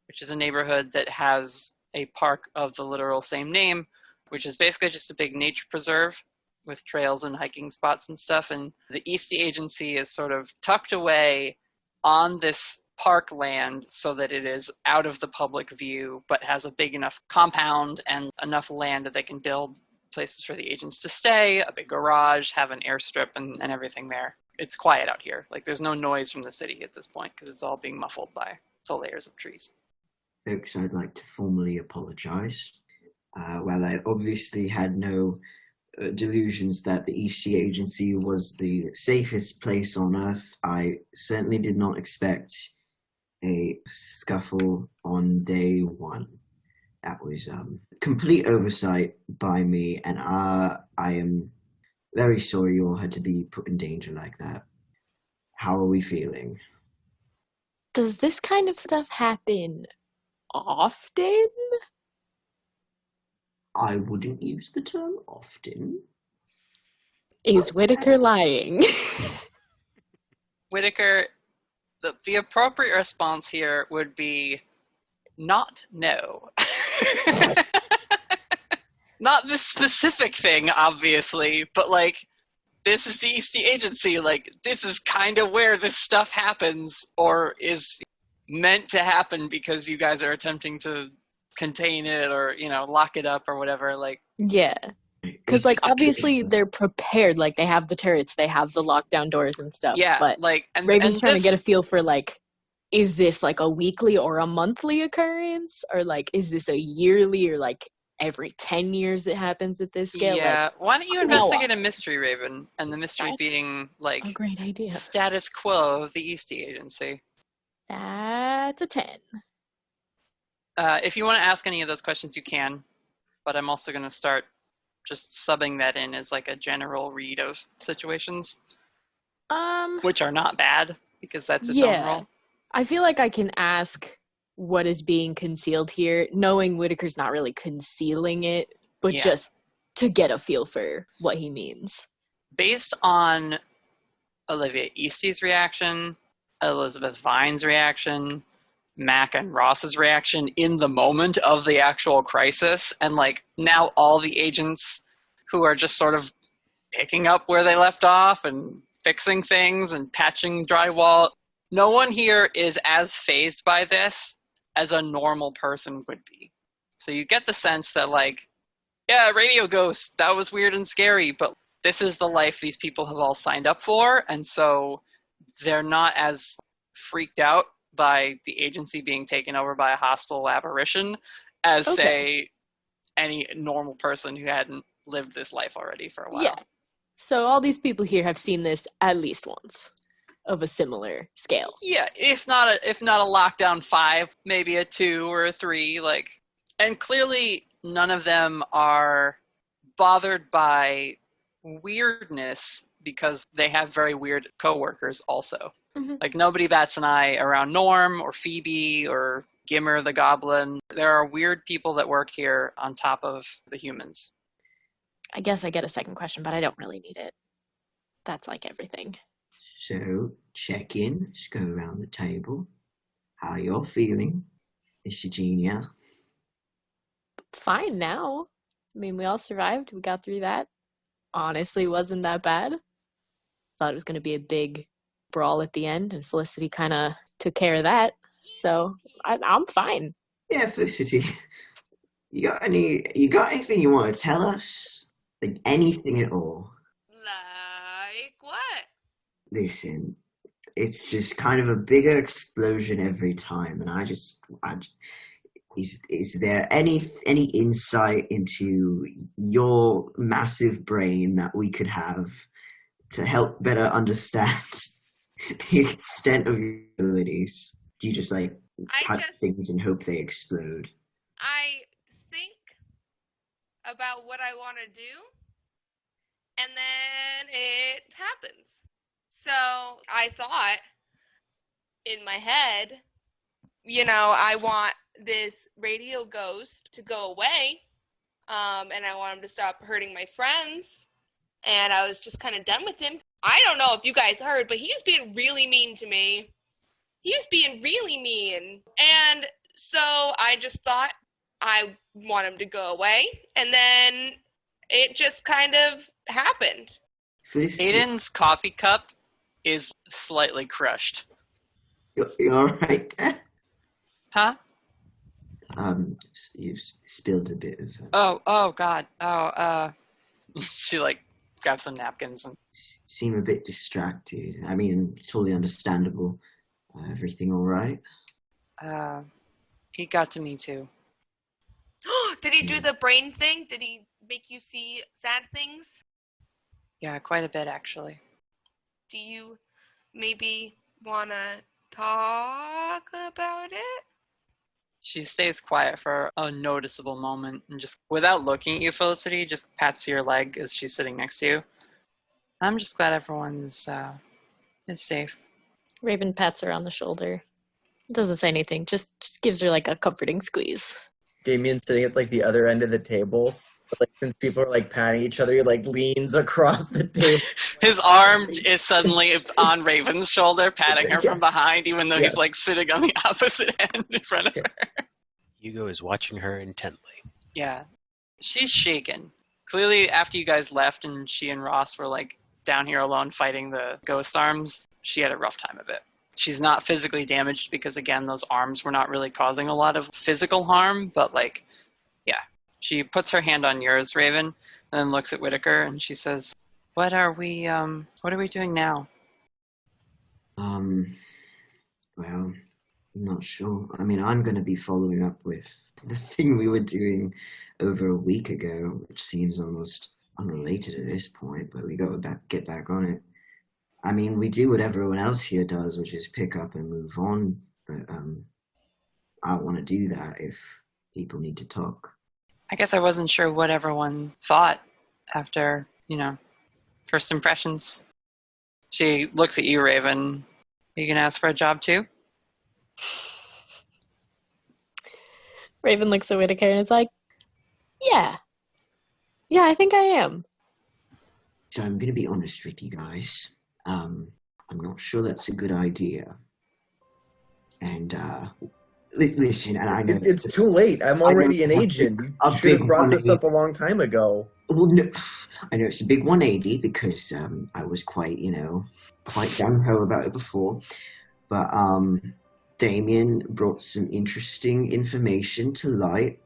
which is a neighborhood that has a park of the literal same name, which is basically just a big nature preserve with trails and hiking spots and stuff. And the Eastey Agency is sort of tucked away on this parkland so that it is out of the public view, but has a big enough compound and enough land that they can build places for the agents to stay, a big garage, have an airstrip, and everything there. It's quiet out here. Like, there's no noise from the city at this point because it's all being muffled by the layers of trees. Folks, I'd like to formally apologize. While I obviously had no delusions that the Eastey Agency was the safest place on Earth, I certainly did not expect a scuffle on day one. That was complete oversight by me, and I am very sorry you all had to be put in danger like that. How are we feeling? Does this kind of stuff happen often? I wouldn't use the term often. Is Whittaker lying? Whittaker, the appropriate response here would be not no. Not this specific thing, obviously, but like, this is the Eastey Agency. Like, this is kind of where this stuff happens, or is meant to happen because you guys are attempting to contain it or, you know, lock it up or whatever. Like, Yeah. Because, like, obviously they're prepared. Like, they have the turrets, they have the lockdown doors and stuff. yeah, But like, Raven's and trying this, to get a feel for, like, is this, like, a weekly or a monthly occurrence? Or, like, is this a yearly or, like, every 10 years it happens at this scale? yeah. Like, Why don't you I don't know. investigate a mystery, Raven? And the mystery That's being, like, a great idea. status quo of the Eastey Agency. That's a 10. If you want to ask any of those questions, you can. But I'm also going to start just subbing that in as like a general read of situations, which are not bad because that's its own role. I feel like I can ask what is being concealed here, knowing Whittaker's not really concealing it, but just to get a feel for what he means. Based on Olivia Eastey's reaction, Elizabeth Vine's reaction, Mac and Ross's reaction in the moment of the actual crisis, and like now all the agents who are just sort of picking up where they left off and fixing things and patching drywall, no one here is as fazed by this as a normal person would be. So you get the sense that like, yeah, radio ghosts, that was weird and scary, but this is the life these people have all signed up for, and so they're not as freaked out by the agency being taken over by a hostile apparition as, say, any normal person who hadn't lived this life already for a while. Yeah. So all these people here have seen this at least once of a similar scale. Yeah, if not a lockdown 5, maybe a 2 or a 3, like, and clearly none of them are bothered by weirdness. because they have very weird coworkers also. Mhm. Like, nobody bats an eye around Norm or Phoebe or Gimmer the Goblin. There are weird people that work here on top of the humans. I guess I get a second question, but I don't really need it. That's like everything. So, check in. Just go around the table. How you're feeling, Miss Eugenia? Fine now. I mean, we all survived. We got through that. Honestly, wasn't that bad. Thought it was going to be a big brawl at the end, and Felicity kind of took care of that. So I'm fine. Yeah, Felicity. You got anything you want to tell us? Like anything at all? Like what? Listen, it's just kind of a bigger explosion every time, and is there any insight into your massive brain that we could have to help better understand the extent of your abilities? Do you just like touch things and hope they explode? I think about what I want to do, and then it happens. So I thought in my head, I want this radio ghost to go away, and I want him to stop hurting my friends, and I was just kind of done with him. I don't know if you guys heard, but he was being really mean to me. He was being really mean, and so I just thought I want him to go away, and then it just kind of happened. Aidan's coffee cup is slightly crushed. You all right there? Huh? You spilled a bit of... Oh, God. She, grabs some napkins and... Seem a bit distracted. I mean, totally understandable. Everything all right? He got to me, too. Did he do the brain thing? Did he make you see sad things? Yeah, quite a bit, actually. Do you maybe want to talk about it? She stays quiet for a noticeable moment and just, without looking at you, Felicity, just pats your leg as she's sitting next to you. I'm just glad everyone's is safe. Raven pats her on the shoulder. Doesn't say anything, just gives her a comforting squeeze. Damien's sitting at the other end of the table. But, since people are patting each other, he leans across the table. His arm is suddenly on Raven's shoulder, patting her from behind, even though he's sitting on the opposite end in front of her. Hugo is watching her intently. Yeah. She's shaken. Clearly, after you guys left and she and Ross were down here alone fighting the ghost arms, she had a rough time of it. She's not physically damaged because, again, those arms were not really causing a lot of physical harm, but yeah. She puts her hand on yours, Raven, and then looks at Whittaker, and she says, what are we doing now? Well, I'm not sure. I mean, I'm going to be following up with the thing we were doing over a week ago, which seems almost unrelated at this point, but we got to get back on it. I mean, we do what everyone else here does, which is pick up and move on, but I want to do that if people need to talk. I guess I wasn't sure what everyone thought after, first impressions. She looks at you, Raven. You can ask for a job too? Raven looks at Whittaker and is like, yeah. Yeah, I think I am. So I'm going to be honest with you guys. I'm not sure that's a good idea. And, listen, and I know... It's too late. I'm already an agent. You should have brought this up a long time ago. Well, no, I know it's a big 180 because I was quite gung-ho about it before. But Damien brought some interesting information to light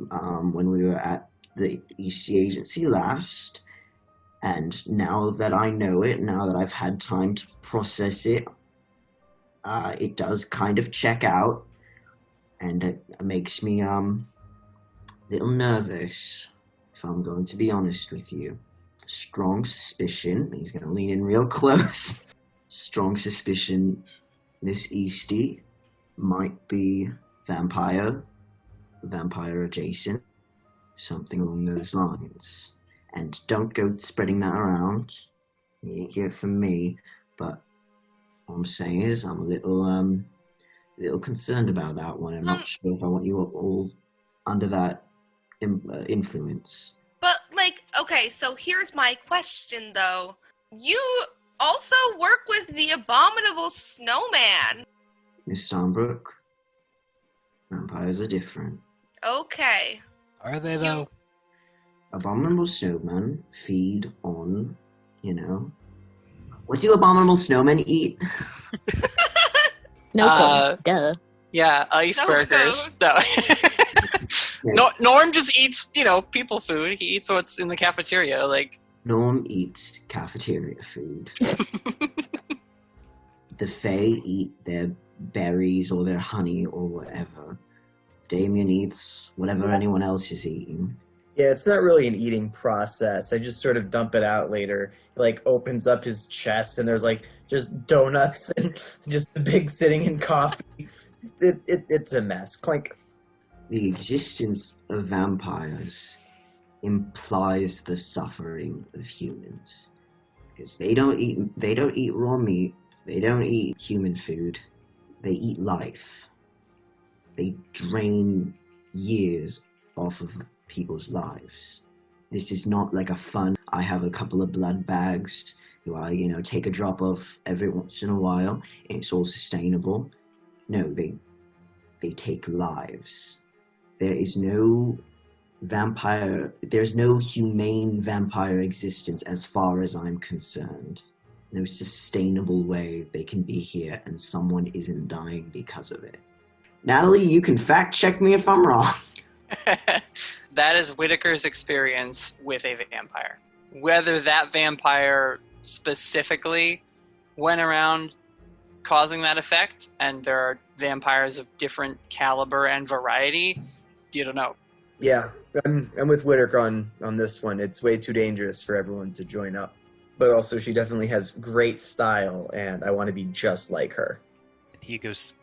when we were at the Eastey Agency last. And now that I know it, now that I've had time to process it, it does kind of check out. And it makes me a little nervous, if I'm going to be honest with you. Strong suspicion, he's going to lean in real close. Strong suspicion Miss Eastey might be vampire adjacent, something along those lines. And don't go spreading that around. You get from me, but what I'm saying is I'm a little concerned about that one. I'm not sure if I want you all under that influence. But, like, okay, so here's my question, though. You also work with the abominable snowman. Miss Stormbrook, vampires are different. Okay. Are they, though? Abominable snowmen feed on, what do abominable snowmen eat? No codes, duh. Yeah, ice burgers. No. No, Norm just eats, people food. He eats what's in the cafeteria, like. Norm eats cafeteria food. The Fae eat their berries or their honey or whatever. Damien eats whatever anyone else is eating. Yeah, it's not really an eating process. I just sort of dump it out later. He, opens up his chest and there's, just donuts and just a big sitting in coffee. It's a mess. Clink. The existence of vampires implies the suffering of humans. Because they don't eat raw meat. They don't eat human food. They eat life. They drain years off of people's lives. This is not like a fun, I have a couple of blood bags who I, take a drop of every once in a while, and it's all sustainable. No, they take lives. There is no there's no humane vampire existence as far as I'm concerned. No sustainable way they can be here and someone isn't dying because of it. Natalie, you can fact check me if I'm wrong. That is Whittaker's experience with a vampire. Whether that vampire specifically went around causing that effect, and there are vampires of different caliber and variety, you don't know. Yeah, I'm with Whittaker on this one. It's way too dangerous for everyone to join up. But also, she definitely has great style, and I want to be just like her. Hugo's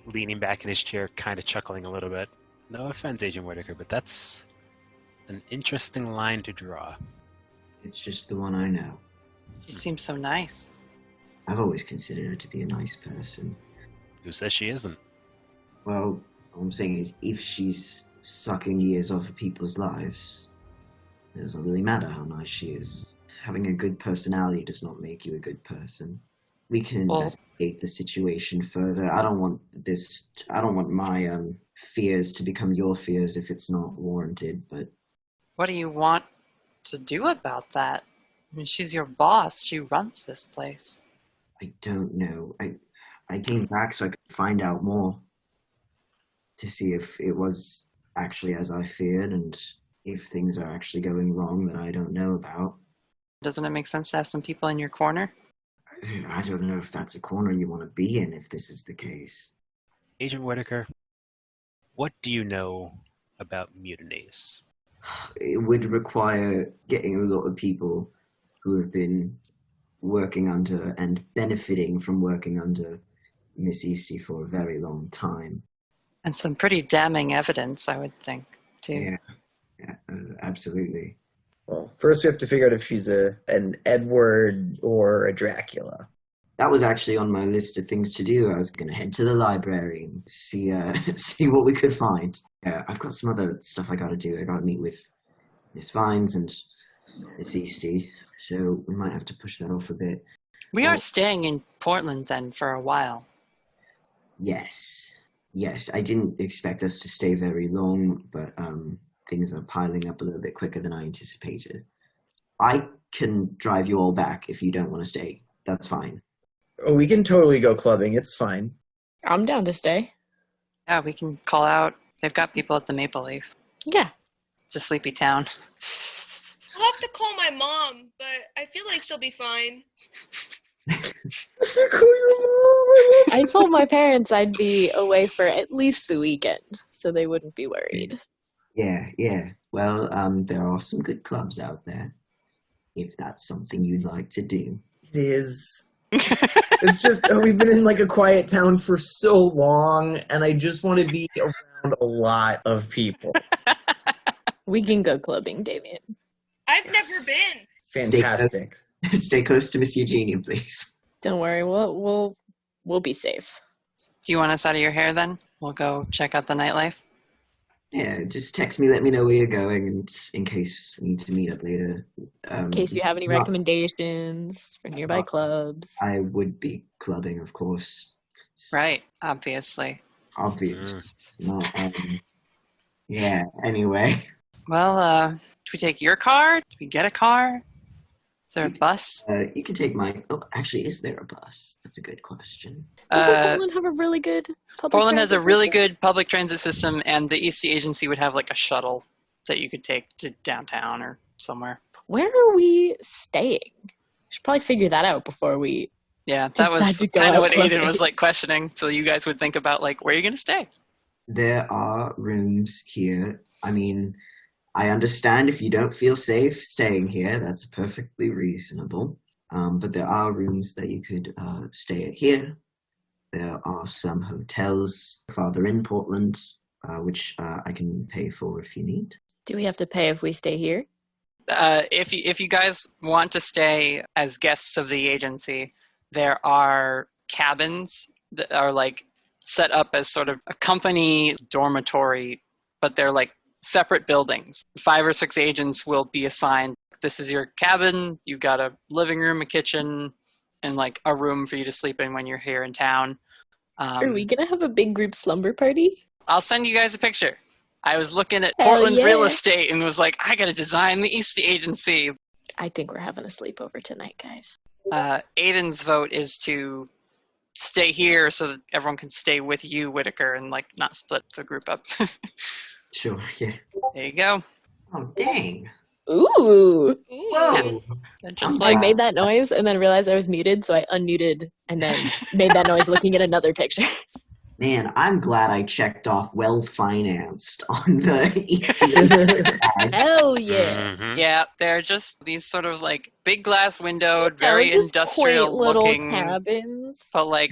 leaning back in his chair, kind of chuckling a little bit. No offense, Agent Whittaker, but that's an interesting line to draw. It's just the one I know. She seems so nice. I've always considered her to be a nice person. Who says she isn't? Well, what I'm saying is, if she's sucking years off of people's lives, it doesn't really matter how nice she is. Having a good personality does not make you a good person. We can investigate the situation further. I don't want my fears to become your fears if it's not warranted, but... What do you want to do about that? I mean, she's your boss. She runs this place. I don't know. I came back so I could find out more. To see if it was actually as I feared and if things are actually going wrong that I don't know about. Doesn't it make sense to have some people in your corner? I don't know if that's a corner you want to be in if this is the case. Agent Whittaker, what do you know about mutinies? It would require getting a lot of people who have been working under and benefiting from working under Miss Eastey for a very long time. And some pretty damning evidence, I would think, too. Yeah, absolutely. Well, first we have to figure out if she's an Edward or a Dracula. That was actually on my list of things to do. I was going to head to the library and see what we could find. I've got some other stuff I got to do. I got to meet with Miss Vines and Miss Eastey, so we might have to push that off a bit. We are staying in Portland then for a while. Yes. I didn't expect us to stay very long, but things are piling up a little bit quicker than I anticipated. I can drive you all back if you don't want to stay. That's fine. Oh, we can totally go clubbing. It's fine. I'm down to stay. Yeah, we can call out. They've got people at the Maple Leaf. Yeah. It's a sleepy town. I'll have to call my mom, but I feel like she'll be fine. I told my parents I'd be away for at least the weekend, so they wouldn't be worried. Yeah. Well, there are some good clubs out there, if that's something you'd like to do. It is. It's just, we've been in like a quiet town for so long, and I just want to be around a lot of people. We can go clubbing, Damien. I've never been. Fantastic. Stay close to Miss Eugenia, please. Don't worry, we'll be safe. Do you want us out of your hair then? We'll go check out the nightlife. Yeah, just text me, let me know where you're going, and in case we need to meet up later. In case you have any recommendations for nearby clubs. I would be clubbing, of course. Right, obviously. Obvious. Yeah, anyway. Well, do we take your car? Do we get a car? Is there a bus? You can take my... Oh, actually, is there a bus? That's a good question. Doesn't Portland have a really good public Portland has a really system? good public transit system, and the Eastey Agency would have like a shuttle that you could take to downtown or somewhere. Where are we staying? We should probably figure that out before we... Yeah, that was decide to go kind of out what clubbing. Aidan was like questioning, so you guys would think about like, where are you going to stay? There are rooms here. I mean, I understand if you don't feel safe staying here. That's perfectly reasonable. But there are rooms that you could stay at here. There are some hotels farther in Portland, which I can pay for if you need. Do we have to pay if we stay here? If you guys want to stay as guests of the agency, there are cabins that are like set up as sort of a company dormitory, but they're like separate buildings. 5 or 6 agents will be assigned. This is your cabin. You've got a living room, a kitchen, and like a room for you to sleep in when you're here in town. Are we gonna have a big group slumber party? I'll send you guys a picture. I was looking at Hell Portland yeah. real estate and was like, I gotta design the Eastey Agency. I think we're having a sleepover tonight, guys. Aidan's vote is to stay here so that everyone can stay with you, Whittaker, and like not split the group up. Sure, yeah. There you go. Oh, dang. Ooh! Whoa! Just I like made that noise and then realized I was muted, so I unmuted and then made that noise looking at another picture. Man, I'm glad I checked off well-financed on the Eastern bag. Hell yeah! Mhm. yeah, they're just these sort of like big glass windowed, Yeah, very just industrial quaint little looking, cabins. but like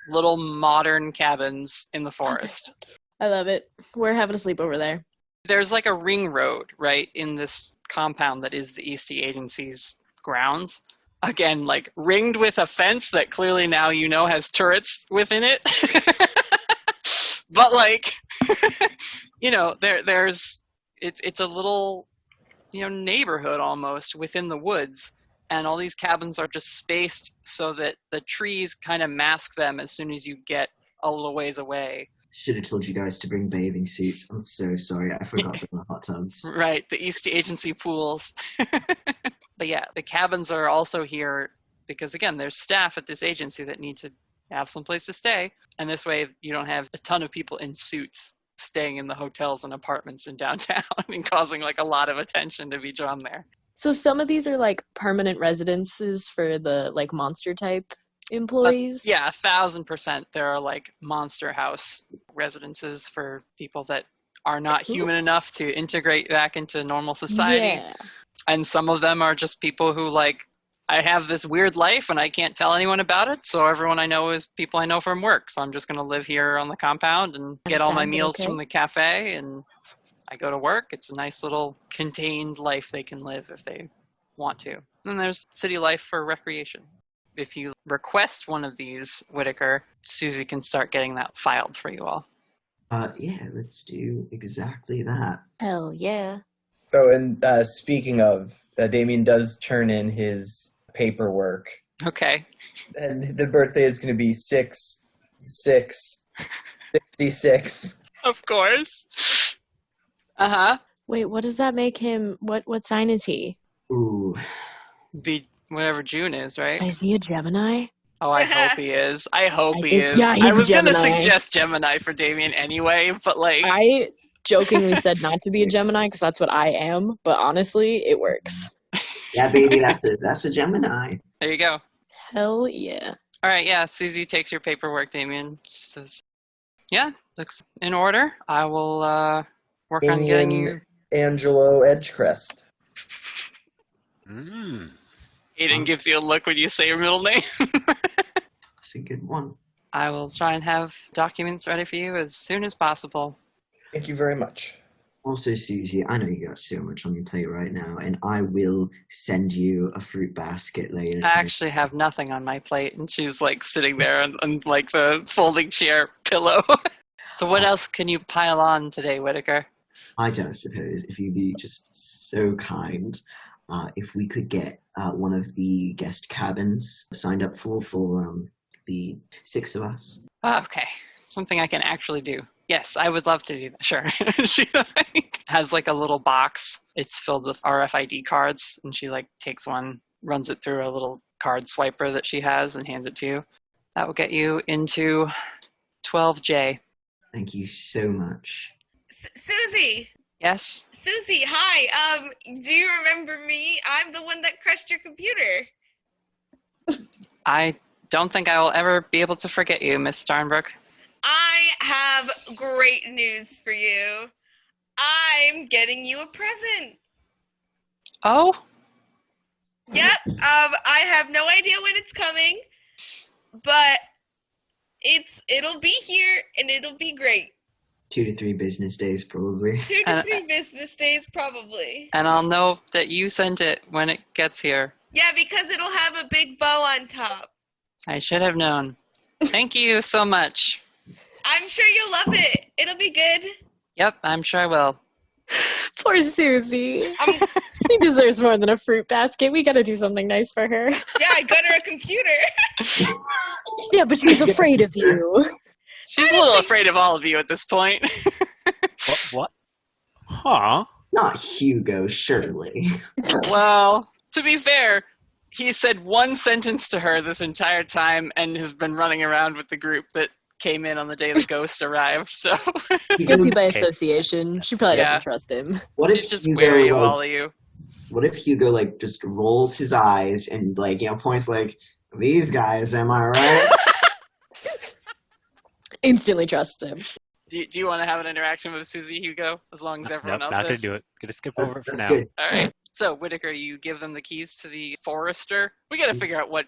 little modern cabins in the forest. I love it. We're having a sleepover there. There's like a ring road, right, in this compound that is the Eastey Agency's grounds. Again, like ringed with a fence that clearly now you know has turrets within it. But like, you know, there's it's a little, you know, neighborhood almost within the woods, and all these cabins are just spaced so that the trees kind of mask them as soon as you get a little ways away. Should have told you guys to bring bathing suits. I'm so sorry. I forgot to bring the hot tubs. Right, the Eastey Agency pools. But yeah, the cabins are also here because, again, there's staff at this agency that need to have some place to stay. And this way you don't have a ton of people in suits staying in the hotels and apartments in downtown and causing like a lot of attention to be drawn there. So some of these are like permanent residences for the like monster type employees. Yeah, 1,000%. There are like monster house residences for people that are not human enough to integrate back into normal society. Yeah. And some of them are just people who like, I have this weird life and I can't tell anyone about it, so everyone I know is people I know from work. So I'm just going to live here on the compound and get all my meals from the cafe, and I go to work. It's a nice little contained life they can live if they want to. And there's city life for recreation. If you request one of these, Whittaker, Susie can start getting that filed for you all. Yeah, let's do exactly that. Hell yeah. Oh, and speaking of, Damien does turn in his paperwork. Okay. And the birthday is going to be 6/6/66. Of course. Uh-huh. Wait, what does that make him? What sign is he? Ooh. Be whatever June is, right? Is he a Gemini? Oh, I hope he is. I hope I he think- is. yeah, he's I was going to Gemini. suggest Gemini for Damien anyway, but like... I jokingly said not to be a Gemini because that's what I am, but honestly, it works. Yeah, baby, that's a Gemini. There you go. Hell yeah. All right, yeah, Susie takes your paperwork, Damien. She says, yeah, looks in order. I will work on getting you... Damien Angelo Edgecrest. Aidan gives you a look when you say your middle name. That's a good one. I will try and have documents ready for you as soon as possible. Thank you very much. Also, Susie, I know you got so much on your plate right now, and I will send you a fruit basket later. I actually have nothing on my plate, and she's like sitting there on like the folding chair pillow. So what else can you pile on today, Whittaker? I don't suppose, if you'd be just so kind, if we could get one of the guest cabins signed up for the 6 of us. Okay, something I can actually do. Yes, I would love to do that. Sure. She like has like a little box. It's filled with RFID cards, and she like takes one, runs it through a little card swiper that she has, and hands it to you. That will get you into 12J. Thank you so much. Susie! Yes? Susie, hi! Do you remember me? I'm the one that crushed your computer. I don't think I will ever be able to forget you, Miss Starnbrook. I have great news for you. I'm getting you a present. Oh? Yep. I have no idea when it's coming, but it'll be here and it'll be great. 2 to 3 business days, probably. 2 to 3 business days, probably. And I'll know that you sent it when it gets here. Yeah, because it'll have a big bow on top. I should have known. Thank you so much. I'm sure you'll love it. It'll be good. Yep, I'm sure I will. Poor Susie. She deserves more than a fruit basket. We gotta do something nice for her. Yeah, I got her a computer. Yeah, but she's afraid of you. She's a little afraid of all of you at this point. What? Huh? Not Hugo, surely. Well, to be fair, he said one sentence to her this entire time and has been running around with the group that came in on the day the ghost arrived, so... Guilty by association. She probably doesn't trust him. What if She's just Hugo, wary of like, all of you. What if Hugo, like, just rolls his eyes and, like, points like, these guys, am I right? Instantly trusts him. Do you want to have an interaction with Susie, Hugo? As long as everyone else not is? gonna do it. Gonna skip over it for now. Good. All right. So, Whittaker, you give them the keys to the Forester. We got to figure out what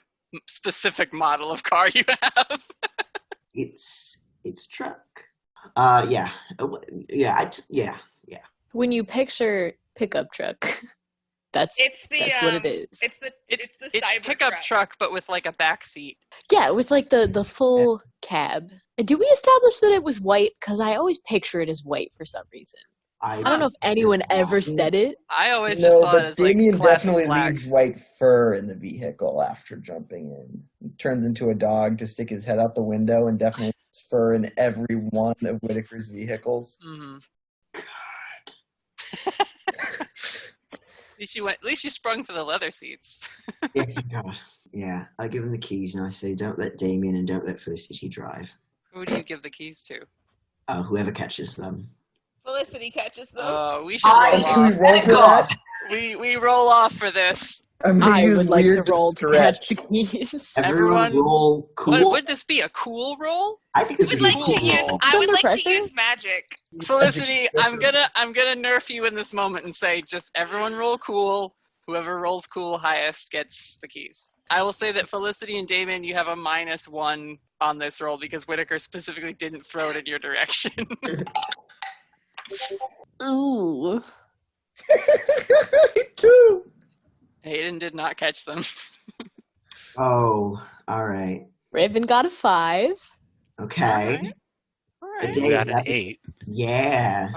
specific model of car you have. It's truck. Yeah. Yeah. When you picture pickup truck, that's what it is. It's the It's cyber pickup truck, but with like a back seat. Yeah, with like the full cab. Did we establish that it was white? Because I always picture it as white for some reason. I don't know if anyone ever said it. I always just saw it as Damien like classic definitely black. leaves white fur in the vehicle after jumping in. He turns into a dog to stick his head out the window, and definitely leaves fur in every one of Whittaker's vehicles. Mm-hmm. At least you sprung for the leather seats. Yeah, I give him the keys and I say, don't let Damien and don't let Felicity drive. Who do you give the keys to? Whoever catches them. Felicity catches them. We should roll Can we off. roll for that? We roll off for this. I'm going to I use would like weird to roll to stretch. catch the keys. Everyone roll cool. What would this be? A cool roll? I think this I would would be like a to cool use. roll. I would Under like pressure? to use magic. Felicity, I'm gonna nerf you in this moment and say just everyone roll cool. Whoever rolls cool highest gets the keys. I will say that Felicity and Damien, you have a -1 on this roll because Whittaker specifically didn't throw it in your direction. Ooh. Two. Aidan did not catch them. Oh, all right. Raven got a 5. Okay. All The right. day You is got an up. 8,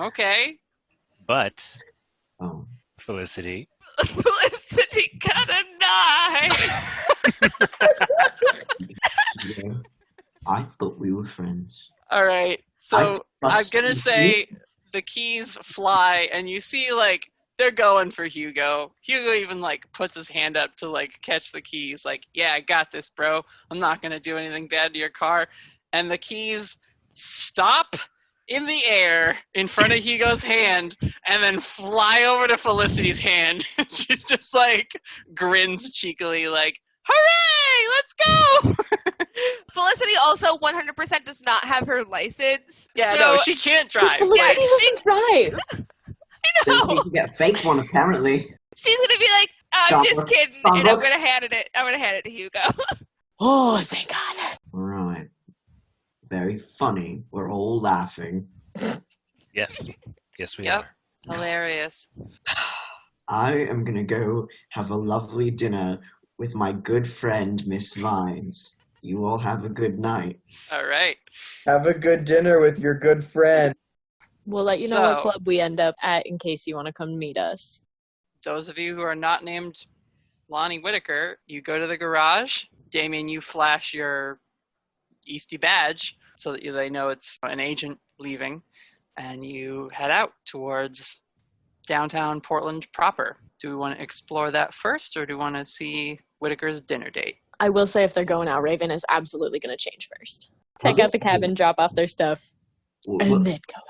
Okay. but Oh. Felicity. Felicity got a 9. Yeah. I thought we were friends. All right. So I'm trust gonna you. say the keys fly, and you see like they're going for Hugo. Hugo even like puts his hand up to like catch the keys. Like, yeah, I got this, bro. I'm not gonna do anything bad to your car. And the keys stop in the air in front of Hugo's hand, and then fly over to Felicity's hand. She's just like grins cheekily, like, "Hooray! Let's go!" Felicity also 100% does not have her license. Yeah, so no, she can't drive. Felicity Yeah, doesn't drive. I So know. you can get a fake one, apparently. She's gonna be like, I'm Stop just it. kidding, Stop and I'm it. gonna hand it to Hugo. Oh, thank God. Right. Very funny. We're all laughing. Yes. Yes, we Yep. are. Hilarious. I am gonna go have a lovely dinner with my good friend, Miss Vines. You all have a good night. All right. Have a good dinner with your good friend. We'll let you know what So- club we end up at in case you want to come meet us. Those of you who are not named Lonnie Whittaker, you go to the garage. Damien, you flash your Eastey badge so that they know it's an agent leaving, and you head out towards downtown Portland proper. Do we want to explore that first, or do we want to see Whittaker's dinner date? I will say if they're going out, Raven is absolutely going to change first. Check Okay. out the cabin, drop off their stuff, and then go out.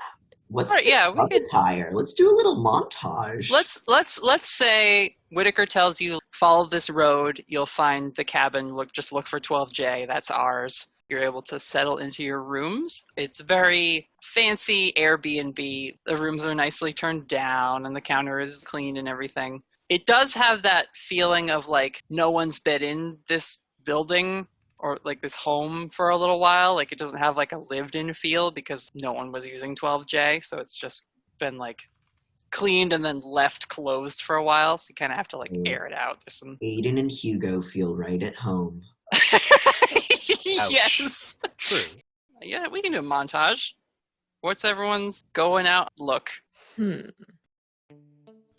What's All right, yeah, we could. attire? Let's do a little montage. Let's say Whittaker tells you follow this road. You'll find the cabin. Just look for 12J. That's ours. You're able to settle into your rooms. It's very fancy Airbnb. The rooms are nicely turned down, and the counter is clean and everything. It does have that feeling of like no one's been in this building or like this home for a little while. Like it doesn't have like a lived-in feel because no one was using 12J, so it's just been like cleaned and then left closed for a while. So you kind of have to like air it out. There's some Aidan and Hugo feel right at home. Yes. True. Yeah, we can do a montage. What's everyone's going out look?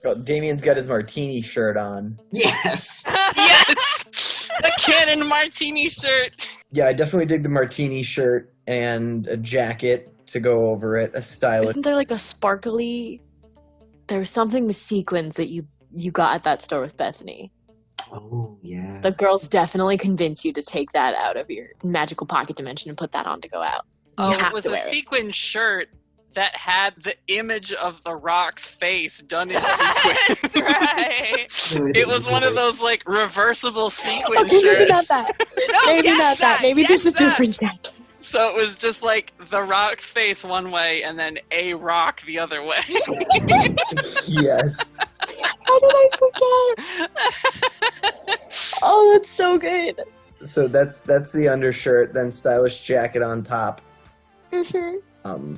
Oh, Damien's got his martini shirt on. Yes! Yes! The Cannon Martini shirt! Yeah, I definitely dig the martini shirt and a jacket to go over it. A stylish. Isn't there like a sparkly... There was something with sequins that you got at that store with Bethany. Oh, yeah. The girls definitely convince you to take that out of your magical pocket dimension and put that on to go out. You Oh, have it was to a wear it. sequin shirt that had the image of the Rock's face done in sequins. Right. It was one of those like reversible sequin Okay, shirts. maybe not that. No, Maybe yes, not that. Maybe yes, just a that. different jacket. So it was just like the Rock's face one way and then a rock the other way. Yes. How did I forget? Oh, that's so good. So that's the undershirt, then stylish jacket on top. Mm-hmm.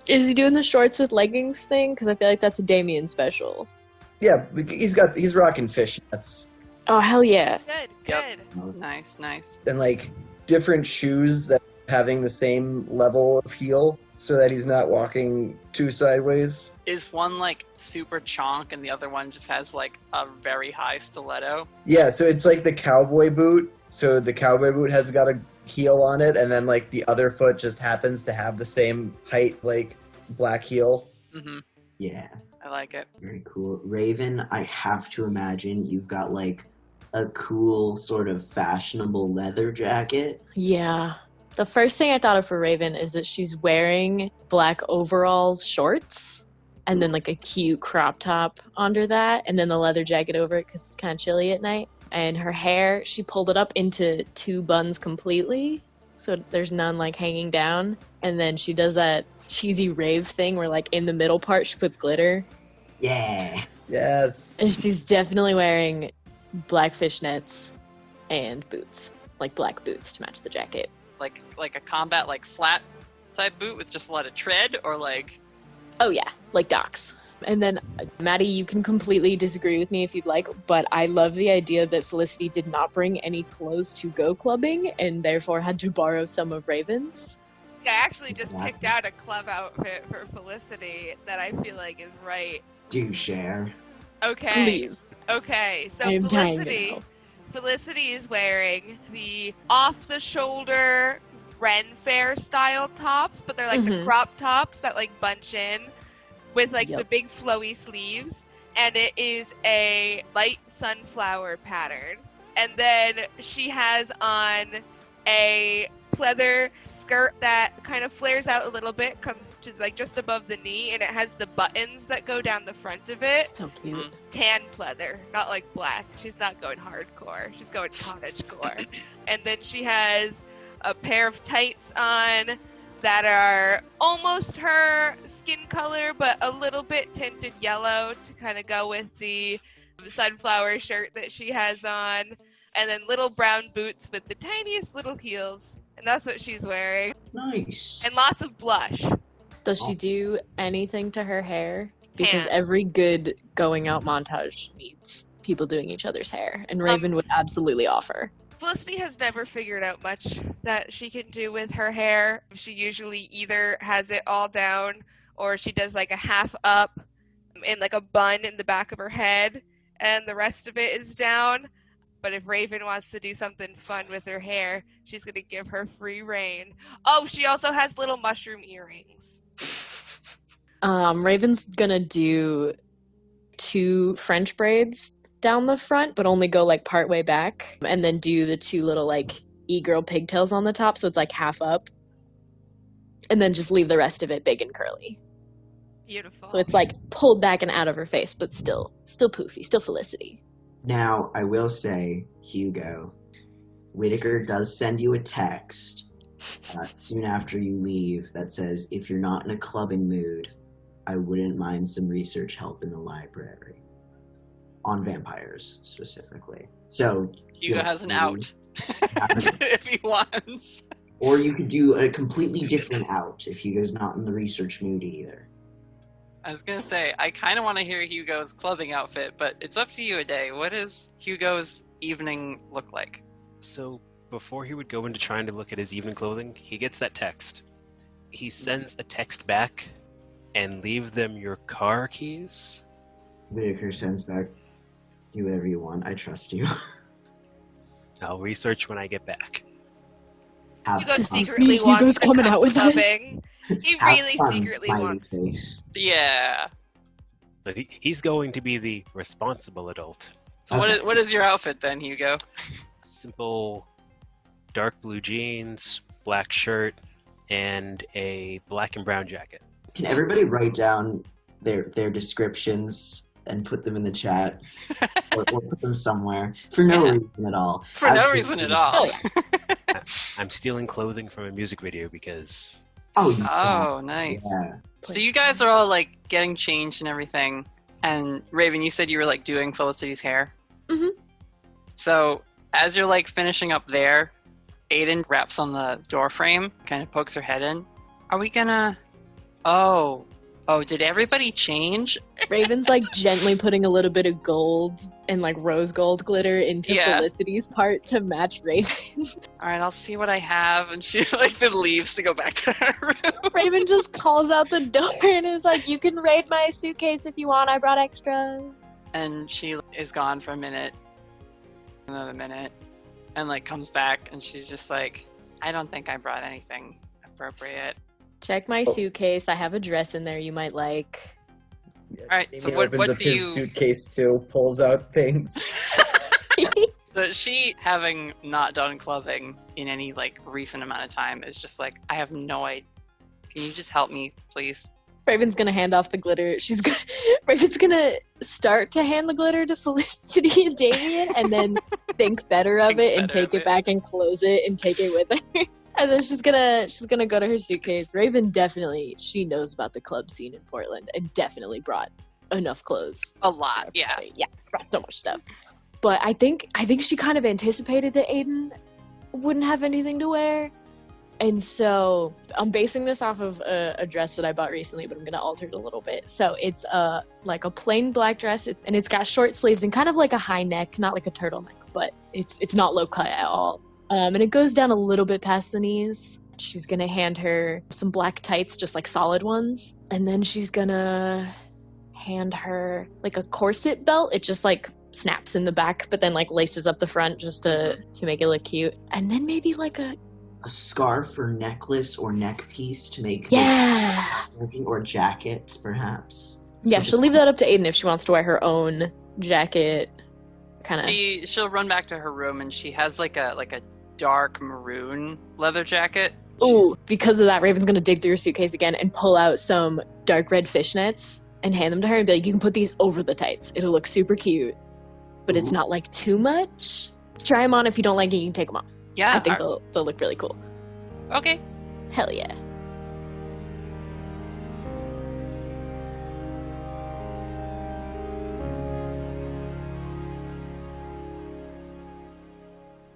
Is he doing the shorts with leggings thing? Because I feel like that's a Damien special. Yeah, he's rocking fishnets Oh, hell yeah. Good, Yep. good. Nice, nice. and like different shoes that having the same level of heel so that he's not walking too sideways. Is one like super chonk and the other one just has like a very high stiletto? Yeah, so it's like the cowboy boot. So the cowboy boot has got a heel on it, and then like the other foot just happens to have the same height, like black heel. Mm-hmm. Yeah, I like it. very cool. Raven, I have to imagine you've got like a cool sort of fashionable leather jacket. Yeah. The first thing I thought of for Raven is that she's wearing black overalls shorts and then like a cute crop top under that and then the leather jacket over it because it's kind of chilly at night. And her hair, she pulled it up into two buns completely so there's none like hanging down. And then she does that cheesy rave thing where like in the middle part she puts glitter. Yeah. Yes. And she's definitely wearing black fishnets and boots, like black boots to match the jacket. Like a combat like flat type boot with just a lot of tread, or like Oh yeah, like Docs. And then, Maddie, you can completely disagree with me if you'd like, but I love the idea that Felicity did not bring any clothes to go clubbing and therefore had to borrow some of Raven's. I actually just picked out a club outfit for Felicity that I feel like is right. Do share. Okay. Please. Okay, so I am dying to know. Felicity is wearing the off-the-shoulder Ren Fair style tops, but they're like the Mhm. crop tops that like bunch in with like the Yep. big flowy sleeves, and it is a light sunflower pattern. And then she has on a pleather skirt that kind of flares out a little bit, comes to like just above the knee, and it has the buttons that go down the front of it. So cute. Tan pleather, not like black. She's not going hardcore. She's going cottagecore. And then she has a pair of tights on that are almost her skin color, but a little bit tinted yellow to kind of go with the sunflower shirt that she has on. And then little brown boots with the tiniest little heels. And that's what she's wearing. Nice. And lots of blush. Does she do anything to her hair? Because And every good going out montage needs people doing each other's hair, and Raven would absolutely offer. Felicity has never figured out much that she can do with her hair. She usually either has it all down or she does like a half up and like a bun in the back of her head and the rest of it is down. But if Raven wants to do something fun with her hair, she's going to give her free reign. Oh, she also has little mushroom earrings. Raven's gonna do 2 French braids down the front, but only go like part way back, and then do the 2 little like e-girl pigtails on the top, so it's like half up, and then just leave the rest of it big and curly. Beautiful. So it's like pulled back and out of her face, but still poofy, still Felicity. Now, I will say, Hugo, Whittaker does send you a text soon after you leave that says, if you're not in a clubbing mood, I wouldn't mind some research help in the library. On vampires, specifically. So, Hugo has an out. If he wants. Or you could do a completely different out if Hugo's not in the research mood either. I was going to say, I kind of want to hear Hugo's clubbing outfit, but it's up to you, Ade. What does Hugo's evening look like? So before he would go into trying to look at his evening clothing, he gets that text. He sends a text back and leave them your car keys. Whittaker sends back, do whatever you want, I trust you. I'll research when I get back. Have Hugo fun. secretly Hugo's wants to coming come out with us. clubbing. He Have really fun, secretly smiley wants. face. Yeah. But he's going to be the responsible adult. So what is your outfit then, Hugo? Simple dark blue jeans, black shirt, and a black and brown jacket. Can everybody write down their descriptions and put them in the chat? or put them somewhere. For no reason at all. For no reason at all. I'm stealing clothing from a music video because... Oh, nice. Yeah. So you guys are all like getting changed and everything. And Raven, you said you were like doing Felicity's hair. Mhm. So as you're like finishing up there, Aidan raps on the door frame, kind of pokes her head in. Are we gonna... Oh, did everybody change? Raven's like gently putting a little bit of gold and like rose gold glitter into Felicity's part to match Raven. All right, I'll see what I have. And she like then leaves to go back to her room. Raven just calls out the door and is like, you can raid my suitcase if you want, I brought extra. And she is gone for a minute, another minute, and like comes back and she's just like, I don't think I brought anything appropriate. Check my suitcase. I have a dress in there you might like. All right, so Damien what opens up do his you... suitcase too, pulls out things. So she, having not done clubbing in any like recent amount of time, is just like, I have no idea. Can you just help me, please? Raven's gonna hand off the glitter. Raven's gonna start to hand the glitter to Felicity and Damien, and then think better of it and take it back and close it and take it with her. And then she's gonna go to her suitcase. Raven definitely, she knows about the club scene in Portland and definitely brought enough clothes. A lot, yeah. Yeah, brought so much stuff. But I think she kind of anticipated that Aidan wouldn't have anything to wear. And so I'm basing this off of a dress that I bought recently, but I'm going to alter it a little bit. So it's like a plain black dress, and it's got short sleeves and kind of like a high neck, not like a turtleneck, but it's not low cut at all. And it goes down a little bit past the knees. She's going to hand her some black tights, just like solid ones. And then she's going to hand her like a corset belt. It just like snaps in the back, but then like laces up the front just to make it look cute. And then maybe like a scarf or necklace or neck piece to make this, or jackets perhaps. Yeah, she'll leave that up to Aidan if she wants to wear her own jacket. She'll run back to her room and she has like a dark maroon leather jacket. Ooh, because of that, Raven's gonna dig through her suitcase again and pull out some dark red fishnets and hand them to her and be like, you can put these over the tights. It'll look super cute, but it's not like too much. Try them on. If you don't like it, you can take them off. Yeah, I think they'll look really cool. Okay. Hell yeah.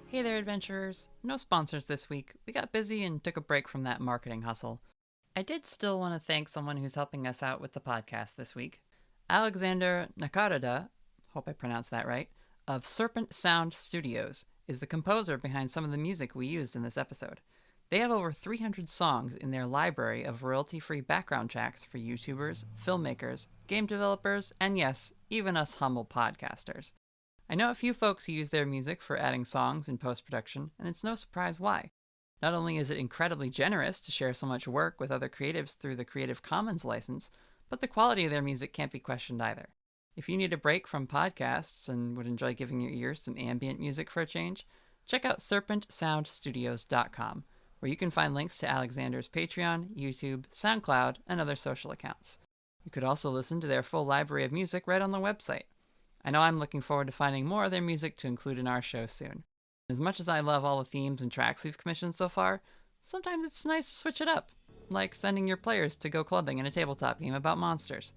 Hey there, adventurers. No sponsors this week. We got busy and took a break from that marketing hustle. I did still want to thank someone who's helping us out with the podcast this week. Alexander Nakarada, hope I pronounced that right, of Serpent Sound Studios, is the composer behind some of the music we used in this episode. They have over 300 songs in their library of royalty-free background tracks for YouTubers, filmmakers, game developers, and yes, even us humble podcasters. I know a few folks who use their music for adding songs in post-production, and it's no surprise why. Not only is it incredibly generous to share so much work with other creatives through the Creative Commons license, but the quality of their music can't be questioned either. If you need a break from podcasts and would enjoy giving your ears some ambient music for a change, check out serpentsoundstudios.com, where you can find links to Alexander's Patreon, YouTube, SoundCloud, and other social accounts. You could also listen to their full library of music right on the website. I know I'm looking forward to finding more of their music to include in our show soon. As much as I love all the themes and tracks we've commissioned so far, sometimes it's nice to switch it up, like sending your players to go clubbing in a tabletop game about monsters.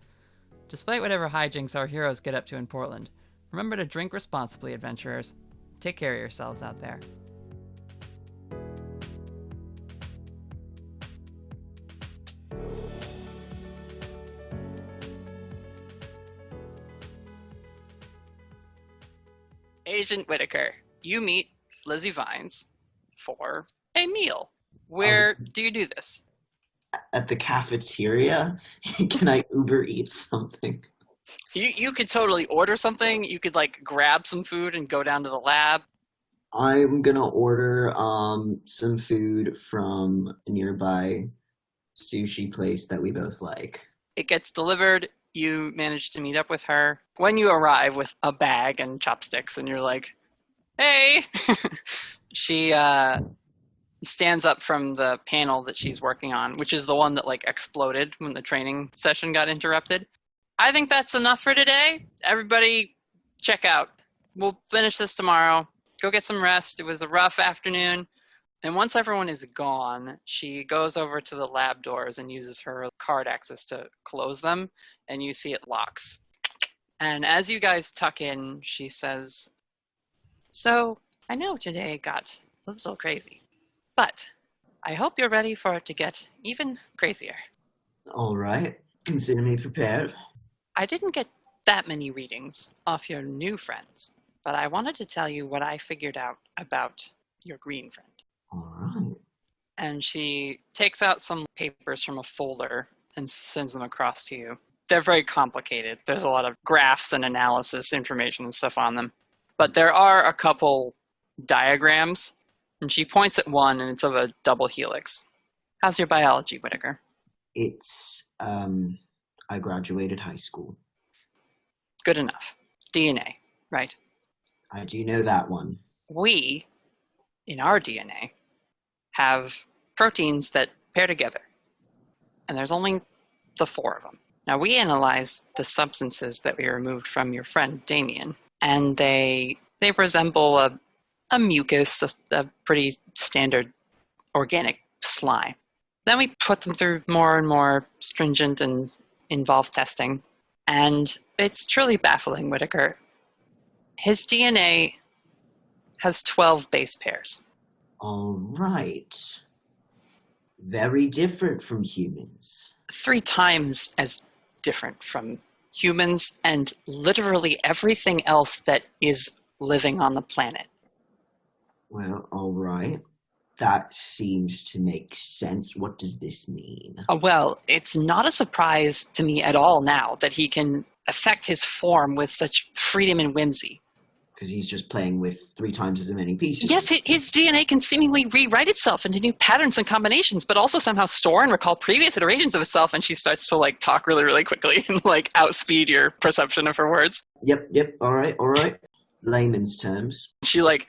Despite whatever hijinks our heroes get up to in Portland, remember to drink responsibly, adventurers. Take care of yourselves out there. Agent Whittaker, you meet Lizzie Vines for a meal. Where do you do this? At the cafeteria? Can I Uber eat something? You could totally order something. You could like grab some food and go down to the lab. I'm gonna order some food from a nearby sushi place that we both like. It gets delivered. You manage to meet up with her. When you arrive with a bag and chopsticks and you're like, hey, she stands up from the panel that she's working on, which is the one that like exploded when the training session got interrupted. I think that's enough for today. Everybody check out. We'll finish this tomorrow. Go get some rest. It was a rough afternoon. And once everyone is gone, she goes over to the lab doors and uses her card access to close them, and you see it locks. And as you guys tuck in, she says, so I know today got a little crazy, but I hope you're ready for it to get even crazier. All right. Consider me prepared. I didn't get that many readings off your new friends, but I wanted to tell you what I figured out about your green friend. All right. And she takes out some papers from a folder and sends them across to you. They're very complicated. There's a lot of graphs and analysis information and stuff on them. But there are a couple diagrams, and she points at one, and it's of a double helix. How's your biology, Whittaker? It's, I graduated high school. Good enough. DNA, right? I do know that one. We, in our DNA, have proteins that pair together. And there's only the 4 of them. Now, we analyzed the substances that we removed from your friend Damien, and they resemble a mucus, a pretty standard organic slime. Then we put them through more and more stringent and involved testing, and it's truly baffling, Whittaker. His DNA has 12 base pairs. All right. Very different from humans. 3 times as different from humans and literally everything else that is living on the planet. Well, all right. That seems to make sense. What does this mean? Well, it's not a surprise to me at all now that he can affect his form with such freedom and whimsy. Because he's just playing with 3 times as many pieces. Yes, his DNA can seemingly rewrite itself into new patterns and combinations, but also somehow store and recall previous iterations of itself, and she starts to like talk really, really quickly and like outspeed your perception of her words. Yep, all right. Layman's terms. She like,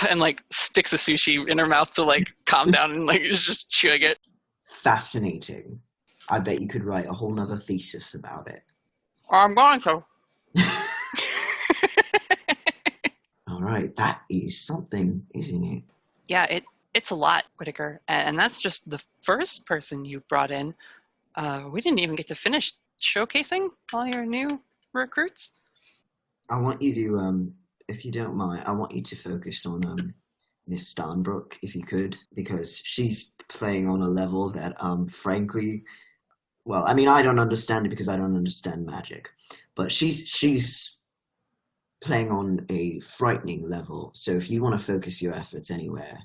and like sticks a sushi in her mouth to like calm down and like is just chewing it. Fascinating. I bet you could write a whole nother thesis about it. I'm going to. All right, that is something, isn't it? Yeah, it's a lot, Whittaker, and that's just the first person you brought in. We didn't even get to finish showcasing all your new recruits. I want you to, if you don't mind, I want you to focus on Miss Starnbrook, if you could, because she's playing on a level that, frankly, Well, I mean, I don't understand it because I don't understand magic, but she's playing on a frightening level. So if you want to focus your efforts anywhere,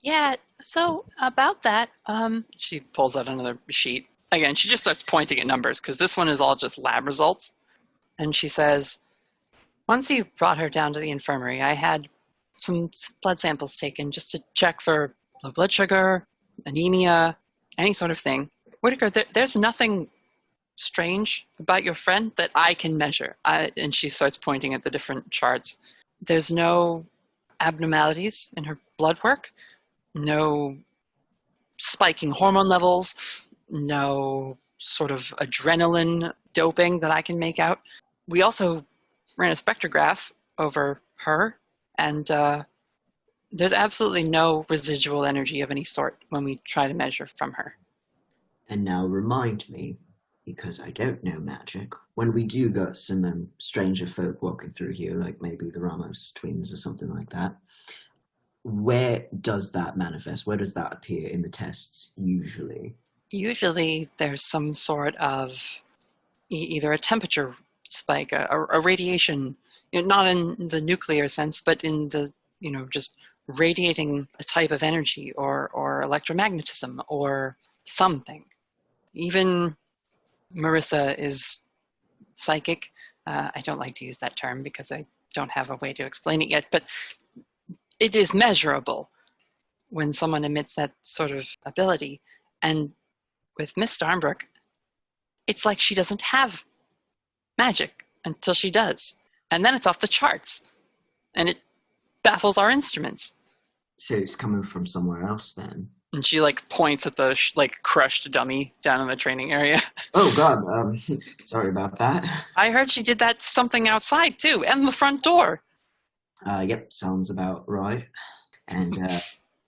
Yeah, so about that, she pulls out another sheet. Again, she just starts pointing at numbers because this one is all just lab results. And she says, once you brought her down to the infirmary, I had some blood samples taken just to check for low blood sugar, anemia, any sort of thing. Whittaker, there's nothing strange about your friend that I can measure. And she starts pointing at the different charts. There's no abnormalities in her blood work, no spiking hormone levels, no sort of adrenaline doping that I can make out. We also ran a spectrograph over her, and there's absolutely no residual energy of any sort when we try to measure from her. and now remind me, because I don't know magic, when we do got some stranger folk walking through here, like maybe the Ramos twins or something like that, where does that manifest? Where does that appear in the tests usually? Usually there's some sort of either a temperature spike, a radiation, not in the nuclear sense, but in the, just radiating a type of energy or electromagnetism or something. Even Marissa is psychic. I don't like to use that term because I don't have a way to explain it yet, but it is measurable when someone emits that sort of ability. And with Miss Starnbrook, it's like she doesn't have magic until she does. And then it's off the charts. And it baffles our instruments. So it's coming from somewhere else then? And she points at the crushed dummy down in the training area. Oh God, sorry about that. I heard she did that something outside too, and the front door. Yep, sounds about right. And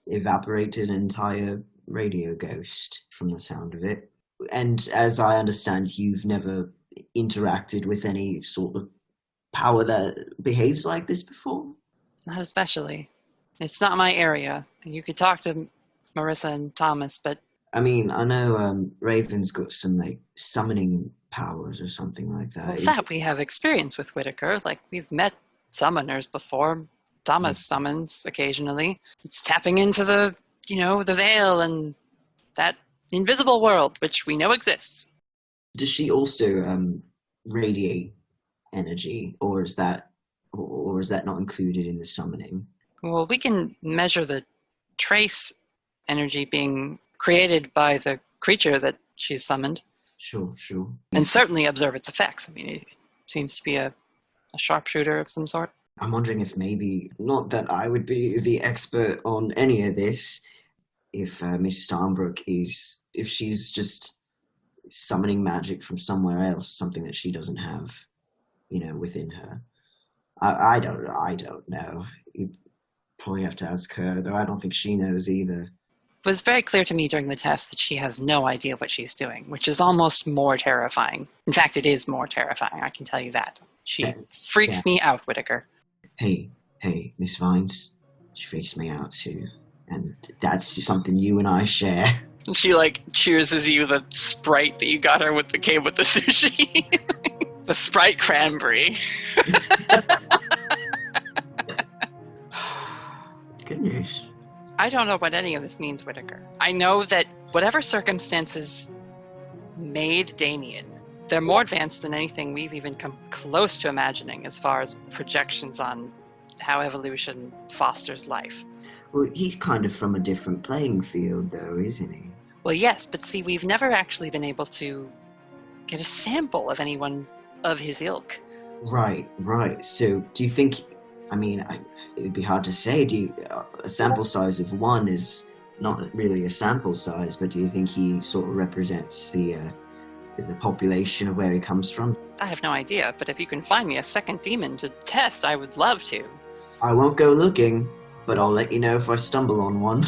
evaporated an entire radio ghost from the sound of it. And as I understand, you've never interacted with any sort of power that behaves like this before? Not especially. It's not my area. You could talk to Marissa and Thomas, but... I mean, I know Raven's got some, summoning powers or something like that. Well, that we have experience with, Whittaker. We've met summoners before. Thomas summons occasionally. It's tapping into the, the veil and that invisible world, which we know exists. Does she also radiate energy, or is that not included in the summoning? Well, we can measure the trace energy being created by the creature that she's summoned. Sure. And certainly observe its effects. I mean, it seems to be a sharpshooter of some sort. I'm wondering if maybe, not that I would be the expert on any of this, if Miss Starnbrook if she's just summoning magic from somewhere else, something that she doesn't have, within her. I don't know. You probably have to ask her, though I don't think she knows either. It was very clear to me during the test that she has no idea what she's doing, which is almost more terrifying. In fact, it is more terrifying, I can tell you that. She freaks me out, Whittaker. Hey, Miss Vines. She freaks me out too. And that's something you and I share. She cheerses you the Sprite that you got her with the sushi. The Sprite cranberry. Goodness. I don't know what any of this means, Whittaker. I know that whatever circumstances made Damien, they're more advanced than anything we've even come close to imagining as far as projections on how evolution fosters life. Well, he's kind of from a different playing field, though, isn't he? Well, yes, but see, we've never actually been able to get a sample of anyone of his ilk. Right. So, do you think, it would be hard to say, a sample size of one is not really a sample size, but do you think he sort of represents the population of where he comes from? I have no idea, but if you can find me a second demon to test, I would love to. I won't go looking, but I'll let you know if I stumble on one.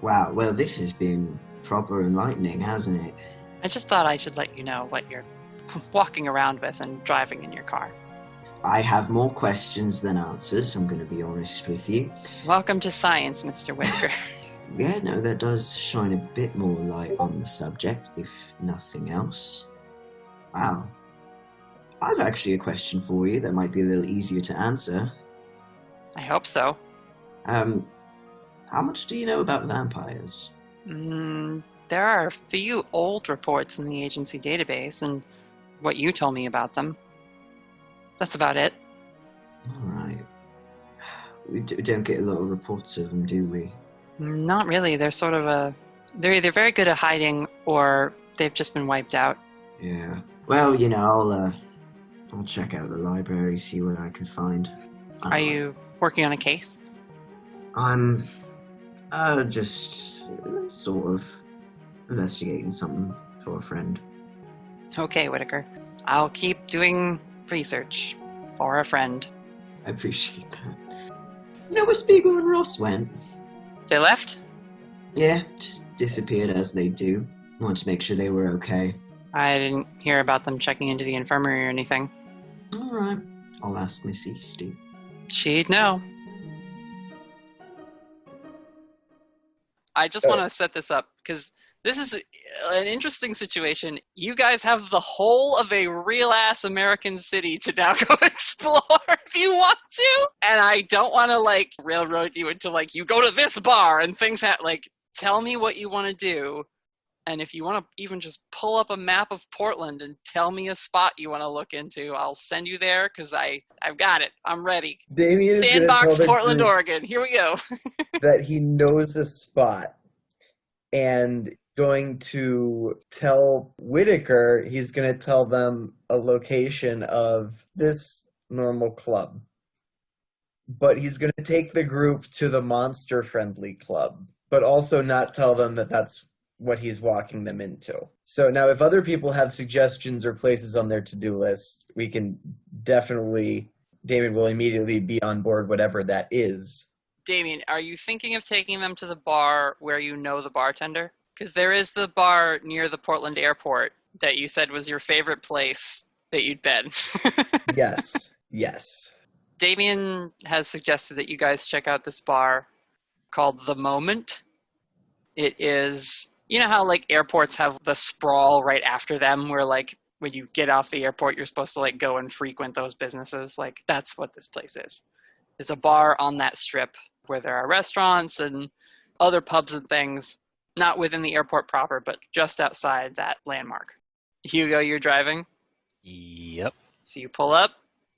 Wow, well, this has been proper enlightening, hasn't it? I just thought I should let you know what you're walking around with and driving in your car. I have more questions than answers, I'm going to be honest with you. Welcome to science, Mr. Whittaker. Yeah, no, that does shine a bit more light on the subject, if nothing else. Wow. I've actually a question for you that might be a little easier to answer. I hope so. How much do you know about vampires? There are a few old reports in the agency database, and what you told me about them. That's about it. Alright. We don't get a lot of reports of them, do we? Not really. They're sort of they're either very good at hiding, or they've just been wiped out. Yeah. Well, you know, I'll check out the library, see what I can find. Are you working on a case? I'm just sort of investigating something for a friend. Okay, Whittaker. I'll keep doing research for a friend. I appreciate that. You know where Spiegel and Ross went? They left? Yeah, just disappeared as they do. Wanted to make sure they were okay. I didn't hear about them checking into the infirmary or anything. Alright, I'll ask Miss Eastey. She'd know. I just want to set this up, because this is an interesting situation. You guys have the whole of a real-ass American city to now go explore if you want to. And I don't want to, like, railroad you into, like, you go to this bar and things happen. Like, tell me what you want to do. And if you want to even just pull up a map of Portland and tell me a spot you want to look into, I'll send you there, because I've got it. I'm ready. Damien is Sandbox, tell Portland, group Oregon. Here we go. that he knows a spot and going to tell Whittaker, he's going to tell them a location of this normal club. But he's going to take the group to the monster-friendly club, but also not tell them that that's what he's walking them into. So now if other people have suggestions or places on their to-do list, we can definitely, Damien will immediately be on board whatever that is. Damien, are you thinking of taking them to the bar where you know the bartender? Because there is the bar near the Portland airport that you said was your favorite place that you'd been. Yes. Damien has suggested that you guys check out this bar called The Moment. It is, you know how like airports have the sprawl right after them where like when you get off the airport you're supposed to like go and frequent those businesses? Like that's what this place is. It's a bar on that strip where there are restaurants and other pubs and things, not within the airport proper, but just outside that landmark. Hugo, you're driving? Yep. So you pull up,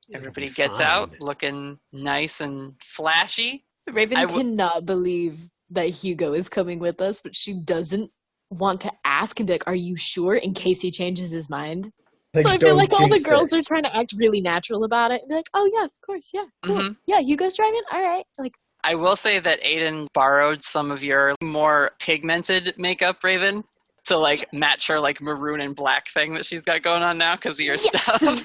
It'll everybody be gets fine. out looking nice and flashy. Raven cannot believe that Hugo is coming with us, but she doesn't want to ask and be like, are you sure, in case he changes his mind? Like, So I feel don't like all the jinx girls it. are trying to act really natural about it and be like, oh yeah, of course, yeah, cool. Mhm. Yeah, Hugo's driving? All right. Like, I will say that Aidan borrowed some of your more pigmented makeup, Raven, to like match her like maroon and black thing that she's got going on now because of your stuff.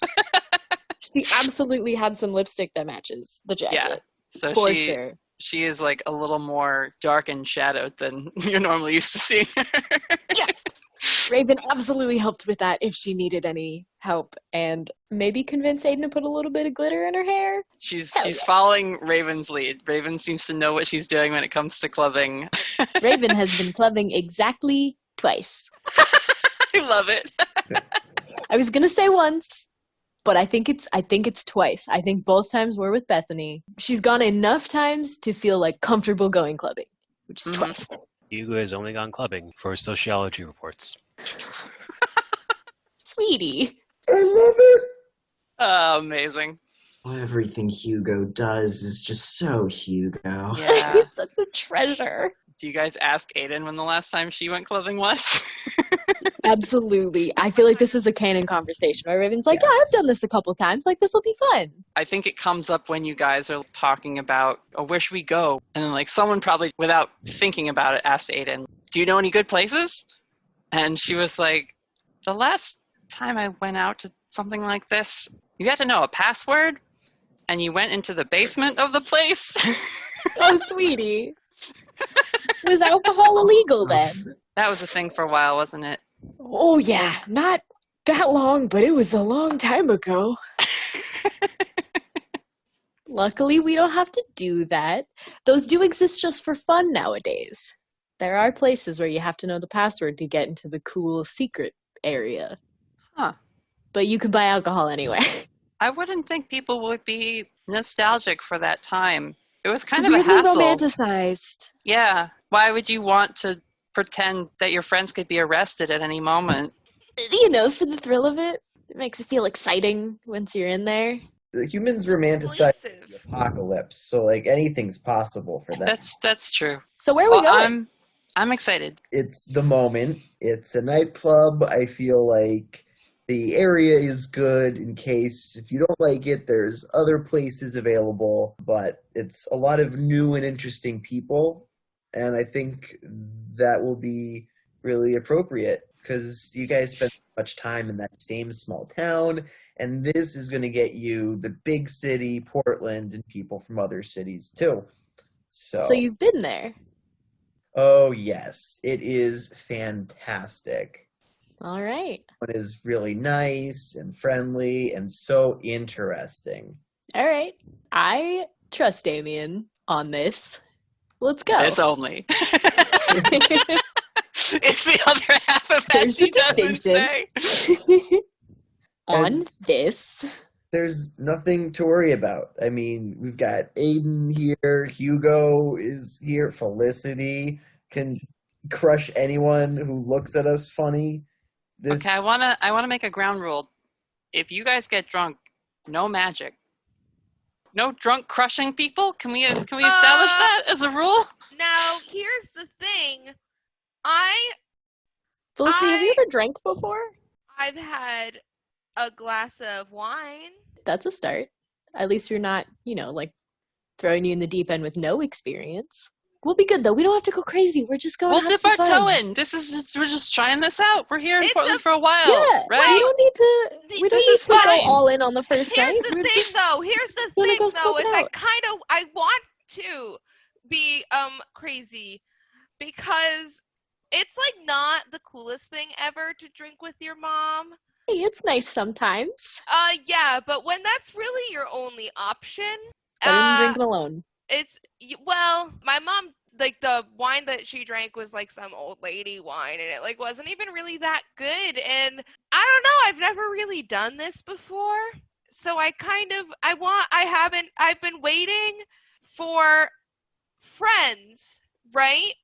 she absolutely had some lipstick that matches the jacket. Yeah. So For sure. she is like a little more dark and shadowed than you're normally used to seeing her. Yes! Raven absolutely helped with that if she needed any help, and maybe convince Aidan to put a little bit of glitter in her hair. She's Hell yeah. following Raven's lead. Raven seems to know what she's doing when it comes to clubbing. Raven has been clubbing exactly twice. I love it. I was gonna say once, but I think it's twice. I think both times were with Bethany. She's gone enough times to feel like comfortable going clubbing, which is twice. Hugo has only gone clubbing for sociology reports. Sweetie. I love it. Oh, amazing. Everything Hugo does is just so Hugo. Yeah. He's such a treasure. Do you guys ask Aidan when the last time she went clubbing was? Absolutely. I feel like this is a canon conversation where Raven's like, yeah, I've done this a couple times. Like, this will be fun. I think it comes up when you guys are talking about, oh, where should we go? And then like someone probably, without thinking about it, asked Aidan, do you know any good places? And she was like, the last time I went out to something like this, you had to know a password and you went into the basement of the place. Oh, sweetie. Was alcohol illegal then? That was a thing for a while, wasn't it? Oh, yeah. Not that long, but it was a long time ago. Luckily, we don't have to do that. Those do exist just for fun nowadays. There are places where you have to know the password to get into the cool secret area. Huh. But you can buy alcohol anyway. I wouldn't think people would be nostalgic for that time. It was kind It's of a weirdly hassle. romanticized. Yeah. Why would you want to pretend that your friends could be arrested at any moment? You know, for the thrill of it. It makes it feel exciting once you're in there. The humans romanticize Exclusive. the apocalypse, so like anything's possible for them. That's true. So where are we going? I'm excited. It's the moment. It's a nightclub. I feel like the area is good in case if you don't like it, there's other places available, but it's a lot of new and interesting people, and I think that will be really appropriate because you guys spend so much time in that same small town, and this is going to get you the big city, Portland, and people from other cities too. So you've been there. Oh, yes. It is fantastic. All right. It is really nice and friendly and so interesting. All right. I trust Damien on this. Let's go. This only. It's the other half of that There's she the doesn't say. On this. There's nothing to worry about. I mean, we've got Aidan here, Hugo is here, Felicity can crush anyone who looks at us funny. Okay, I wanna make a ground rule. If you guys get drunk, no magic. No drunk crushing people? Can we establish that as a rule? Now, here's the thing. Felicity, have you ever drank before? I've had a glass of wine. That's a start. At least you're not, like throwing you in the deep end with no experience. We'll be good though. We don't have to go crazy. We're just going. We'll to have dip some our fun. toe in. We're just trying this out. We're here in It's Portland for a while, Yeah, right? We don't need to. We don't need to go all in on the first night. Here's the thing, though. Here's the gonna thing, go though. scope it Is out. I want to be crazy because it's like not the coolest thing ever to drink with your mom. Hey, it's nice sometimes. Yeah, but when that's really your only option, Better than drinking alone. My mom, like, the wine that she drank was like some old lady wine, and it like wasn't even really that good. And I don't know, I've never really done this before, so I've been waiting for friends, right,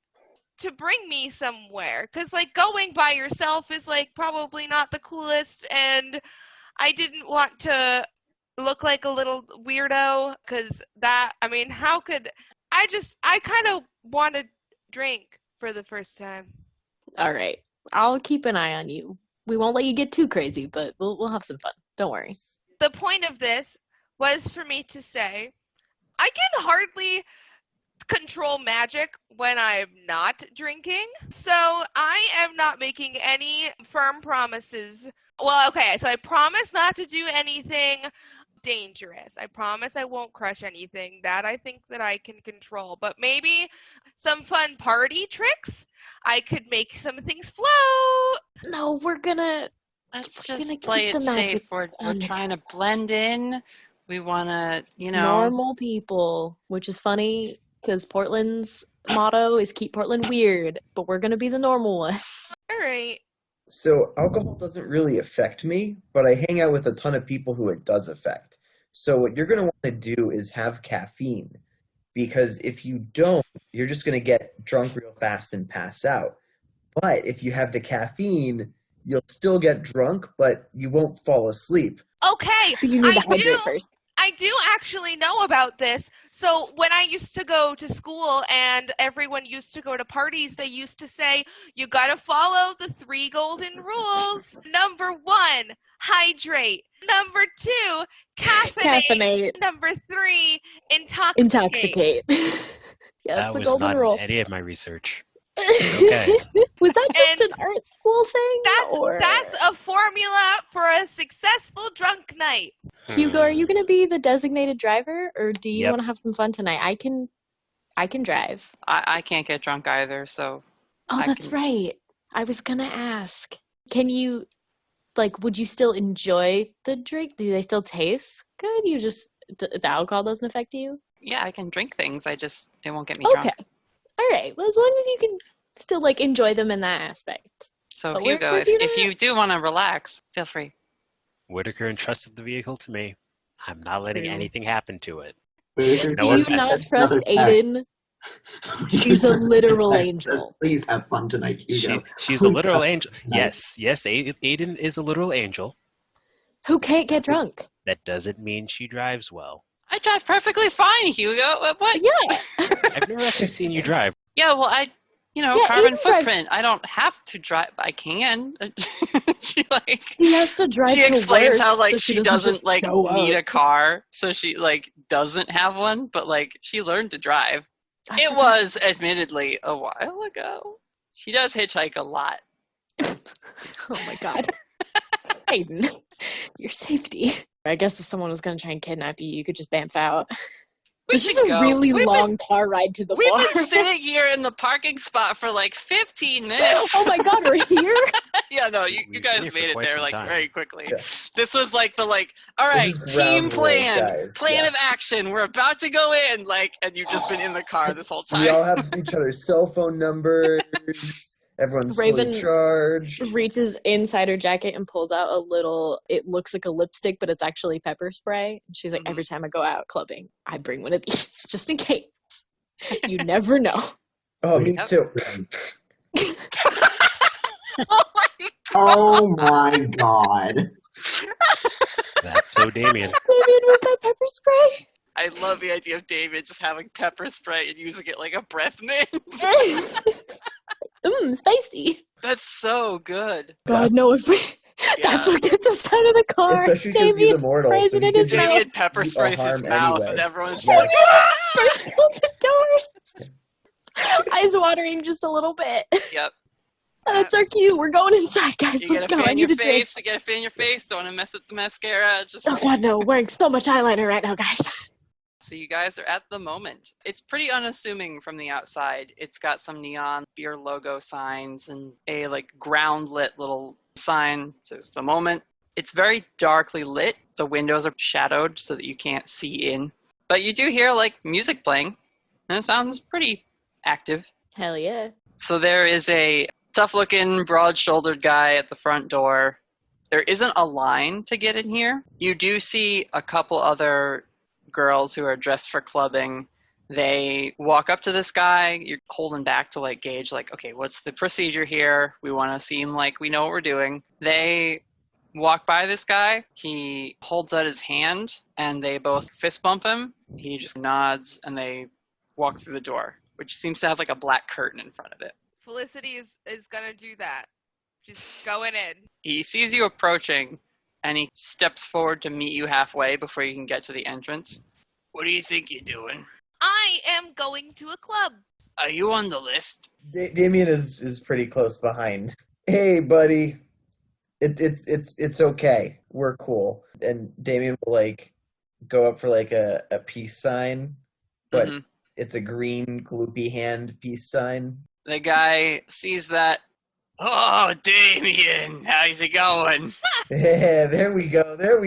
to bring me somewhere, because like going by yourself is like probably not the coolest, and I didn't want to look like a little weirdo, because how could I kind of want to drink for the first time. All right, I'll keep an eye on you. We won't let you get too crazy, but we'll have some fun. Don't worry. The point of this was for me to say I can hardly control magic when I'm not drinking, so I am not making any firm promises. Well, okay, so I promise not to do anything dangerous. I promise I won't crush anything. That I think that I can control, but maybe some fun party tricks. I could make some things float. No, Let's just play it safe. We're trying to blend in. We want to, normal people, which is funny because Portland's motto is keep Portland weird, but we're going to be the normal ones. All right. So alcohol doesn't really affect me, but I hang out with a ton of people who it does affect. So what you're going to want to do is have caffeine, because if you don't, you're just going to get drunk real fast and pass out. But if you have the caffeine, you'll still get drunk, but you won't fall asleep. Okay. So you need to hydrate first. I do actually know about this. So when I used to go to school and everyone used to go to parties, they used to say, you got to follow the 3 golden rules. Number 1, hydrate. Number 2, caffeinate. Number 3, intoxicate. Yeah, that's that the was golden not rule. in any of my research. Okay. Was that just an art school thing? That's a formula for a successful drunk night. Hugo, are you going to be the designated driver, or do you Yep. want to have some fun tonight? I can drive. I can't get drunk either, so. Oh, that's right. I was going to ask. Can you, would you still enjoy the drink? Do they still taste good? The alcohol doesn't affect you? Yeah, I can drink things. It won't get me Okay. drunk. All right. Well, as long as you can still like enjoy them in that aspect. So But Hugo, we're if you do want to relax, feel free. Whittaker entrusted the vehicle to me. I'm not letting anything happen to it. Whittaker, No Do you offense. not that's trust another Aiden? She's a literal Says, angel. Please have fun tonight, Hugo. She's a literal angel. Nice. Yes, Aidan is a literal angel. Who can't get drunk? That doesn't mean she drives well. I drive perfectly fine, Hugo. What? Yeah. I've never actually seen you drive. Yeah, well, Yeah, carbon Aiden drives- footprint. I don't have to drive. I can. She He has to drive she to explains work, how so she doesn't just show need up. a car, so she doesn't have one, but she learned to drive. I It forgot. was admittedly a while ago. She does hitchhike a lot. Oh my god. Aiden, your safety. I guess if someone was going to try and kidnap you, you could just bamf out. We This is should a go. really We've long car ride to the We've bar. been sitting here in the parking spot for 15 minutes. Oh my god, we're here? Yeah, no, you We've guys been here for made it quite there some time. very quickly. Yeah. This was all right, This is team ground rules, plan, guys. plan Yeah. of action. We're about to go in, and you've just been in the car this whole time. We all have each other's cell phone numbers. Everyone's Raven- fully charged. Reaches inside her jacket and pulls out a little, it looks like a lipstick, but it's actually pepper spray. And she's like, Mhm. every time I go out clubbing, I bring one of these just in case. You never know. Oh, me Yep. too. Oh my Oh my god. That's so Damien. Damien, was that pepper spray? I love the idea of David just having pepper spray and using it like a breath mint. Spicy. That's so good. God, no, if we, that's what gets us out of the car. Especially because he's Damien immortal. sprays So it he in can his just mouth. Damien pepper do sprays his harm mouth, anyway. and everyone's Yes. Burst out the doors. Eyes watering just a little bit. Yep. That's our cue. We're going inside, guys. You Let's get a go. I fan need your a drink. face. You get a fan your face. Don't want to mess with the mascara. Just Oh god, no. Wearing so much eyeliner right now, guys. So you guys are at the moment. It's pretty unassuming from the outside. It's got some neon beer logo signs and a ground lit little sign says the moment. It's very darkly lit. The windows are shadowed so that you can't see in. But you do hear music playing, and it sounds pretty active. Hell yeah. So there is a tough-looking, broad-shouldered guy at the front door. There isn't a line to get in here. You do see a couple other girls who are dressed for clubbing. They walk up to this guy. You're holding back to gauge okay, what's the procedure here? We want to seem like we know what we're doing. They walk by this guy. He holds out his hand, and they both fist bump him. He just nods, and they walk through the door, which seems to have a black curtain in front of it. Felicity is gonna do that. She's going in. He sees you approaching, and he steps forward to meet you halfway before you can get to the entrance. What do you think you're doing? I am going to a club. Are you on the list? Damien is pretty close behind. Hey, buddy. It's okay. We're cool. And Damien will go up for a peace sign, but Mhm. it's a green gloopy hand peace sign. The guy sees that. Oh, Damien, how's it going? Yeah, there we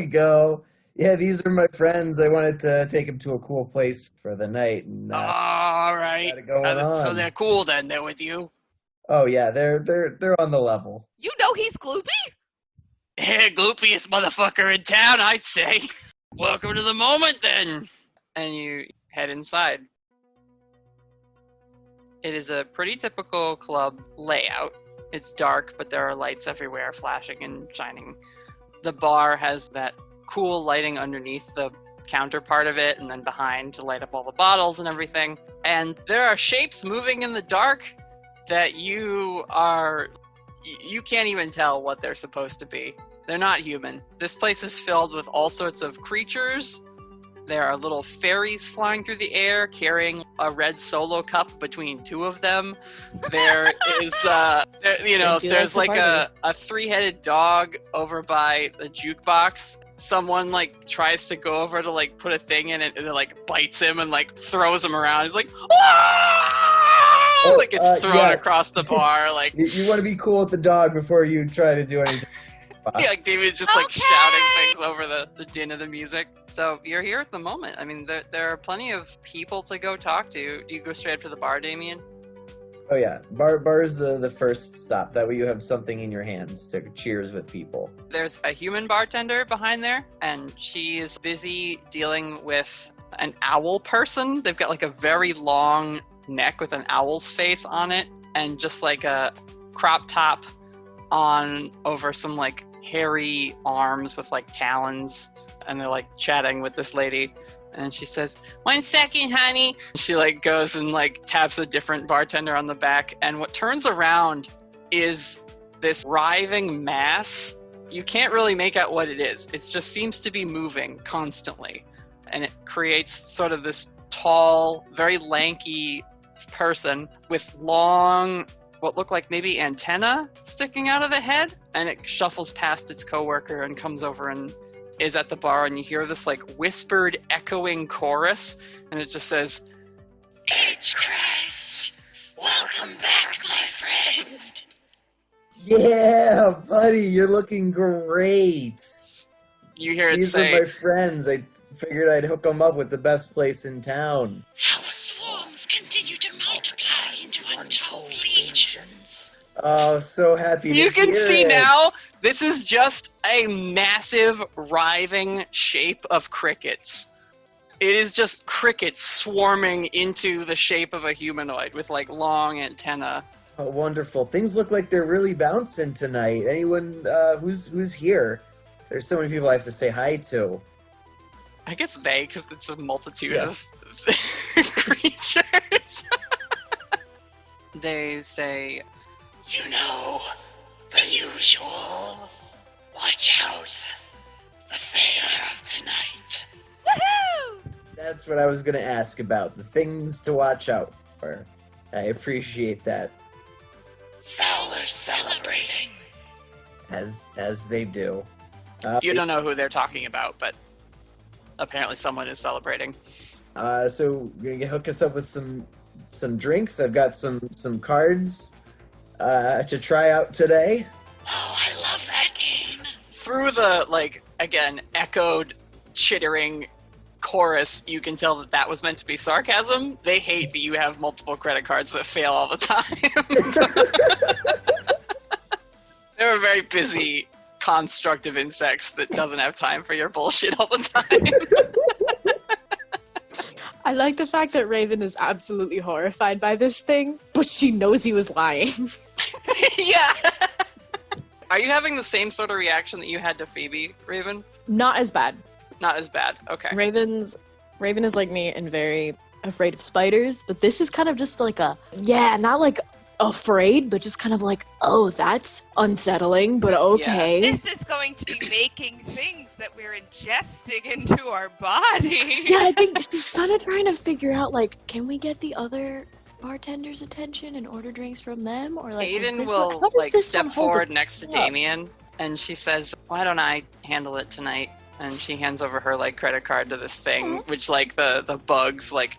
go. Yeah, these are my friends. I wanted to take them to a cool place for the night. And, All right. got it going So on. they're cool then. They're with you. Oh yeah, they're on the level. You know he's gloopy? Yeah, gloopiest motherfucker in town, I'd say. Welcome to the moment then. And you head inside. It is a pretty typical club layout. It's dark, but there are lights everywhere flashing and shining. The bar has that cool lighting underneath the counter part of it and then behind to light up all the bottles and everything. And there are shapes moving in the dark that you can't even tell what they're supposed to be. They're not human. This place is filled with all sorts of creatures. There are little fairies flying through the air, carrying a red Solo cup between two of them. There is, there's a three-headed dog over by the jukebox. Someone tries to go over to put a thing in it, and it bites him and throws him around. He's like, "Ah!" It's thrown yeah. across the bar. You want to be cool with the dog before you try to do anything. Yeah, David's just Okay. shouting things over the din of the music. So you're here at the moment. I mean, there are plenty of people to go talk to. Do you go straight up to the bar, Damien? Oh yeah, bar is the first stop. That way you have something in your hands to cheers with people. There's a human bartender behind there, and she's busy dealing with an owl person. They've got like a very long neck with an owl's face on it, and just like a crop top on over some like hairy arms with like talons, and they're like chatting with this lady. And she says, "1 second, honey." She like goes and like taps a different bartender on the back. And what turns around is this writhing mass. You can't really make out what it is. It just seems to be moving constantly. And it creates sort of this tall, very lanky person with long, what look like maybe antenna sticking out of the head. And it shuffles past its coworker and comes over and is at the bar, and you hear this like whispered echoing chorus, and it just says, "Edgecrest, welcome back, my friend." Yeah, buddy, you're looking great. You hear it These say, are my friends. I figured I'd hook them up with the best place in town. Our swarms continue to multiply into untold legions. Oh, so happy to you can hear see it. now, this is just a massive writhing shape of crickets. It is just crickets swarming into the shape of a humanoid with like long antenna. Oh, wonderful. Things look like they're really bouncing tonight. Anyone who's here? There's so many people I have to say hi to. I guess they, because it's a multitude Yeah. of creatures. They say, You know, the usual. Watch out. The fair of tonight. Woohoo! That's what I was going to ask about. The things to watch out for. I appreciate that. Fowler's celebrating. As they do. you don't know who they're talking about, but apparently someone is celebrating. So you're gonna hook us up with some drinks. I've got some cards to try out today. Oh, I love that game. Through the, like, again, echoed, chittering chorus, you can tell that that was meant to be sarcasm. They hate that you have multiple credit cards that fail all the time. They're a very busy construct of insects that doesn't have time for your bullshit all the time. I like the fact that Raven is absolutely horrified by this thing, but she knows he was lying. Yeah. Are you having the same sort of reaction that you had to Phoebe, Raven? Not as bad. Not as bad. Okay. Raven is like me and very afraid of spiders, but this is kind of just like not like afraid, but just kind of like, oh, that's unsettling, but okay. This is going to be making things that we're ingesting into our body. Yeah, I think she's kind of trying to figure out, like, can we get the other bartenders' attention and order drinks from them? Or like, Aidan will like step forward next to Damien, and she says, "Why don't I handle it tonight?" And she hands over her like credit card to this thing, which like the bugs like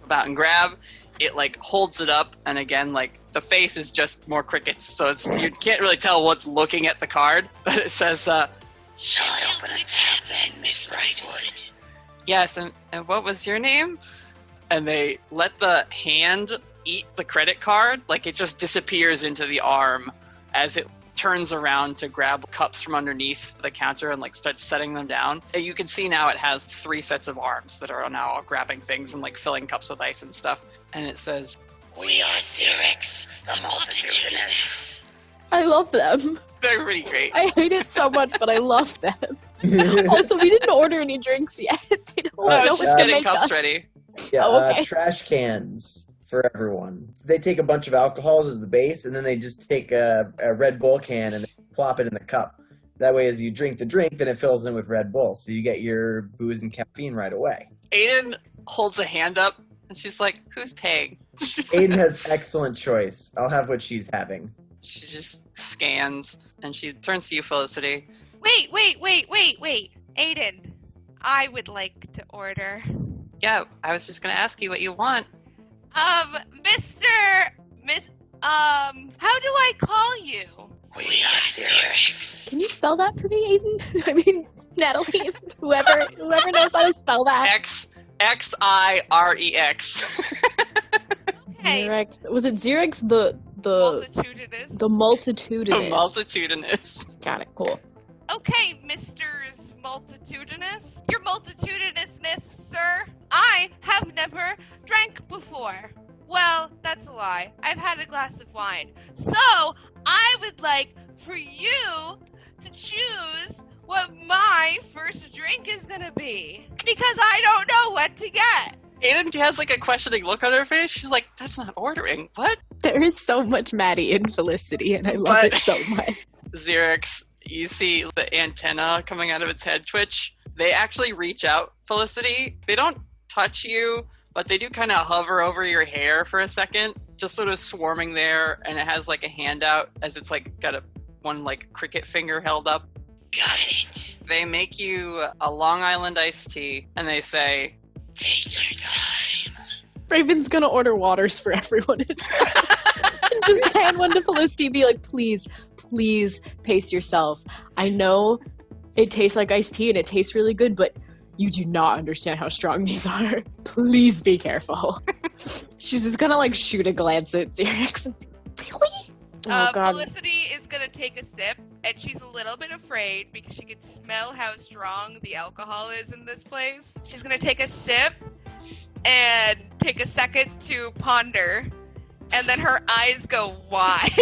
about and grab. It like holds it up, and again, like the face is just more crickets, so it's you can't really tell what's looking at the card. But it says, "Shall I open a tab then, Miss Brightwood?" Yes, and what was your name? And they let the hand eat the credit card, like it just disappears into the arm as it turns around to grab cups from underneath the counter and like starts setting them down. And you can see now it has 3 sets of arms that are now all grabbing things and like filling cups with ice and stuff. And it says, "We are Xerix, the multitudinous." I love them. They're pretty great. I hate it so much, but I love them. Also, we didn't order any drinks yet. They don't I know was what just to getting make cups us. ready. Yeah, Oh, okay. trash cans for everyone. They take a bunch of alcohols as the base, and then they just take a Red Bull can and they plop it in the cup. That way, as you drink the drink, then it fills in with Red Bull, so you get your booze and caffeine right away. Aidan holds a hand up, and she's like, "Who's paying?" Aiden has excellent choice. I'll have what she's having. She just scans, and she turns to you, Felicity. Wait. Aidan, I would like to order. Yeah, I was just gonna ask you what you want. How do I call you? We are Xerix. Can you spell that for me, Aiden? I mean, Natalie, whoever knows how to spell that. Xirex. Hey, Xerix. Was it Xerix the multitudinous. the multitudinous? The multitudinous. Got it. Cool. Okay, Mr. Multitudinous. Your multitudinousness, sir. I have never drank before. Well, that's a lie. I've had a glass of wine. So, I would like for you to choose what my first drink is gonna be. Because I don't know what to get. Aidan has like a questioning look on her face. She's like, that's not ordering. What? There is so much Maddie in Felicity, and I love it so much. Xerix, you see the antenna coming out of its head twitch. They actually reach out, Felicity. They don't touch you, but they do kind of hover over your hair for a second, just sort of swarming there, and it has like a hand out as it's like got one like cricket finger held up. Got it. They make you a Long Island iced tea, and they say, Take your time. Raven's gonna order waters for everyone. And just hand one to Felicity, be like, please pace yourself. I know it tastes like iced tea and it tastes really good, but you do not understand how strong these are. Please be careful. She's just gonna like shoot a glance at Xerix. Really? Oh, God. Felicity is gonna take a sip, and she's a little bit afraid because she can smell how strong the alcohol is in this place. She's gonna take a sip and take a second to ponder, and then her eyes go wide.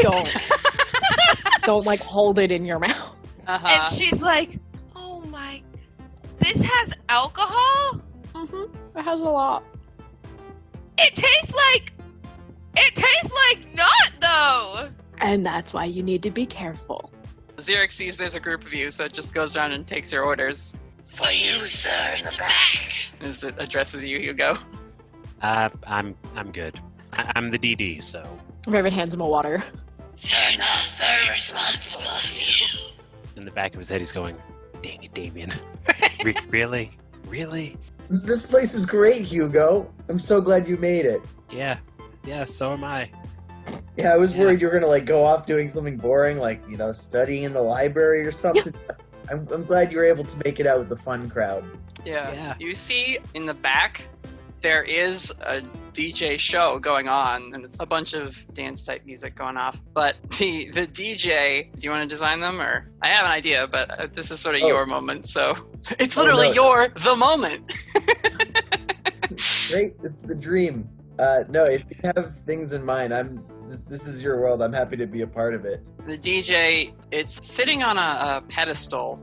Don't like hold it in your mouth. And she's like, oh my, this has alcohol? Mm-hmm. It has a lot. It tastes like not though. And that's why you need to be careful. Xerix sees there's a group of you, so it just goes around and takes your orders. For you, sir, in the back. As it addresses you, Hugo. I'm good. I'm the DD, so. Raven hands him a water. They're not very responsible of you. In the back of his head, he's going, dang it, Damien. Really? Really? This place is great, Hugo. I'm so glad you made it. Yeah, so am I. Yeah, I was worried you were gonna like go off doing something boring, like studying in the library or something. I'm glad you were able to make it out with the fun crowd. Yeah. You see in the back, there is a DJ show going on, and it's a bunch of dance type music going off. But the DJ, do you want to design them, or I have an idea, but this is sort of your moment, so it's literally the moment. Great, it's the dream. No, if you have things in mind, this is your world. I'm happy to be a part of it. The DJ, it's sitting on a pedestal,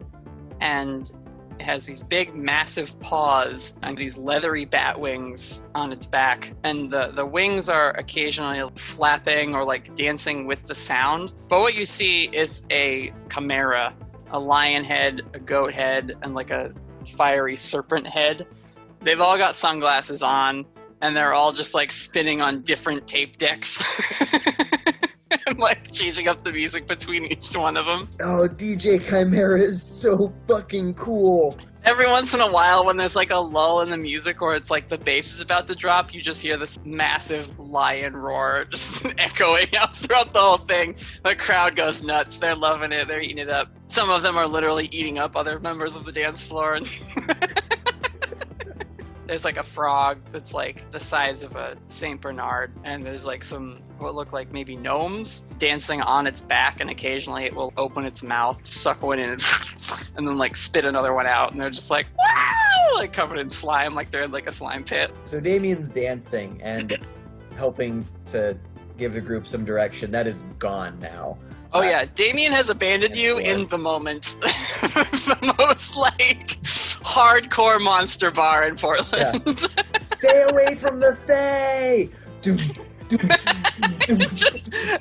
and it has these big, massive paws and these leathery bat wings on its back. And the wings are occasionally flapping or like dancing with the sound. But what you see is a chimera, a lion head, a goat head, and like a fiery serpent head. They've all got sunglasses on, and they're all just like spinning on different tape decks. And like changing up the music between each one of them. Oh, DJ Chimera is so fucking cool. Every once in a while, when there's like a lull in the music or it's like the bass is about to drop, you just hear this massive lion roar just echoing out throughout the whole thing. The crowd goes nuts. They're loving it. They're eating it up. Some of them are literally eating up other members of the dance floor. And there's like a frog that's like the size of a Saint Bernard, and there's like some what look like maybe gnomes dancing on its back, and occasionally it will open its mouth, suck one in, and then like spit another one out, and they're just like, wow! Like covered in slime, like they're in like a slime pit. So Damien's dancing and helping to give the group some direction. That is gone now. Oh yeah, Damien has abandoned you in the moment. The most like hardcore monster bar in Portland. Yeah. Stay away from the Fae!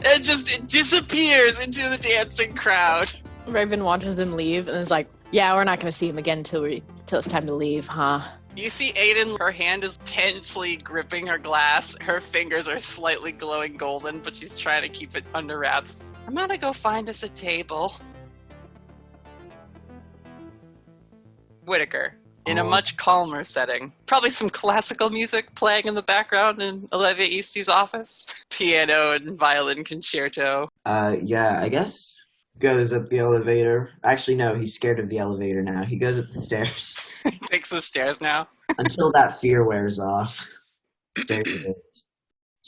It disappears into the dancing crowd. Raven watches him leave and is like, yeah, we're not going to see him again till it's time to leave, huh? You see Aidan, her hand is tensely gripping her glass. Her fingers are slightly glowing golden, but she's trying to keep it under wraps. I'm gonna go find us a table. Whittaker, in a much calmer setting. Probably some classical music playing in the background in Olivia Eastey's office. Piano and violin concerto. Yeah, I guess goes up the elevator. Actually, no, he's scared of the elevator now. He goes up the stairs. He takes the stairs now. Until that fear wears off. Stairs it is.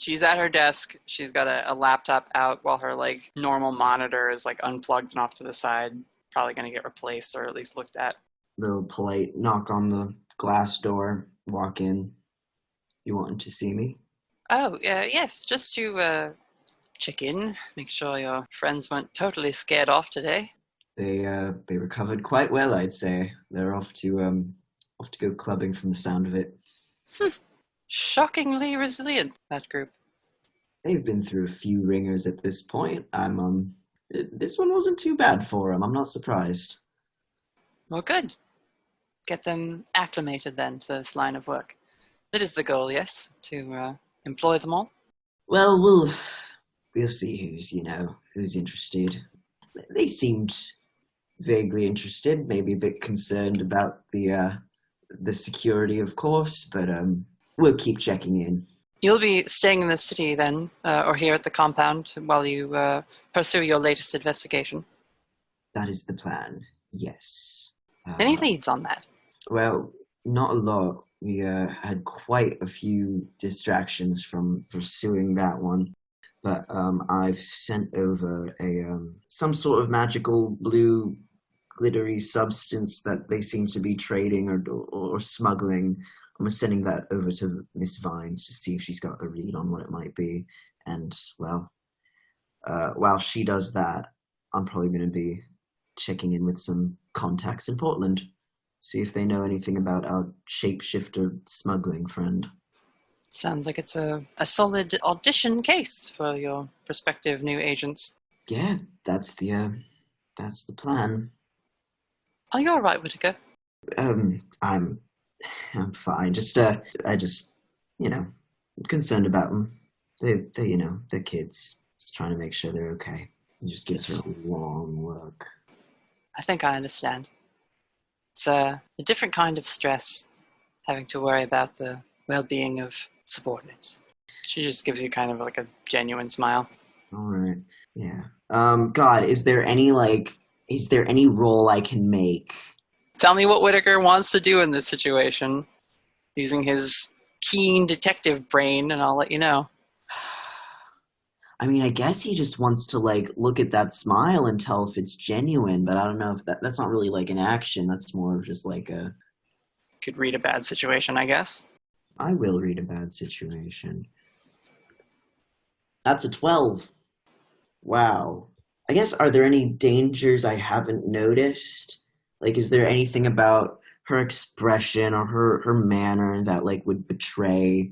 She's at her desk. She's got a laptop out while her like normal monitor is like unplugged and off to the side. Probably going to get replaced or at least looked at. Little polite knock on the glass door. Walk in. You wanted to see me? Oh, yes, just to check in, make sure your friends weren't totally scared off today. They recovered quite well, I'd say. They're off to go clubbing from the sound of it. Shockingly resilient, that group. They've been through a few ringers at this point. This one wasn't too bad for them. I'm not surprised. Well, good. Get them acclimated then to this line of work. That is the goal, yes, to employ them all. Well, we'll see who's interested. They seemed vaguely interested, maybe a bit concerned about the security, of course, but we'll keep checking in. You'll be staying in the city then, or here at the compound, while you pursue your latest investigation? That is the plan, yes. Any leads on that? Well, not a lot. We had quite a few distractions from pursuing that one. But I've sent over some sort of magical blue glittery substance that they seem to be trading or smuggling. I'm sending that over to Miss Vines to see if she's got a read on what it might be. And, well, while she does that, I'm probably going to be checking in with some contacts in Portland. See if they know anything about our shapeshifter smuggling friend. Sounds like it's a solid audition case for your prospective new agents. Yeah, that's the plan. Are you all right, Whittaker? I'm fine. I just, concerned about them. They're kids. Just trying to make sure they're okay. It just gives her a long look. I think I understand. It's a different kind of stress, having to worry about the well-being of subordinates. She just gives you kind of like a genuine smile. All right. Yeah. God, is there any role I can make? Tell me what Whittaker wants to do in this situation, using his keen detective brain, and I'll let you know. I mean, I guess he just wants to look at that smile and tell if it's genuine, but I don't know if that's not really like an action. That's more of just like a... Could read a bad situation, I guess. I will read a bad situation. That's a 12. Wow. I guess, are there any dangers I haven't noticed? Is there anything about her expression or her manner that, would betray?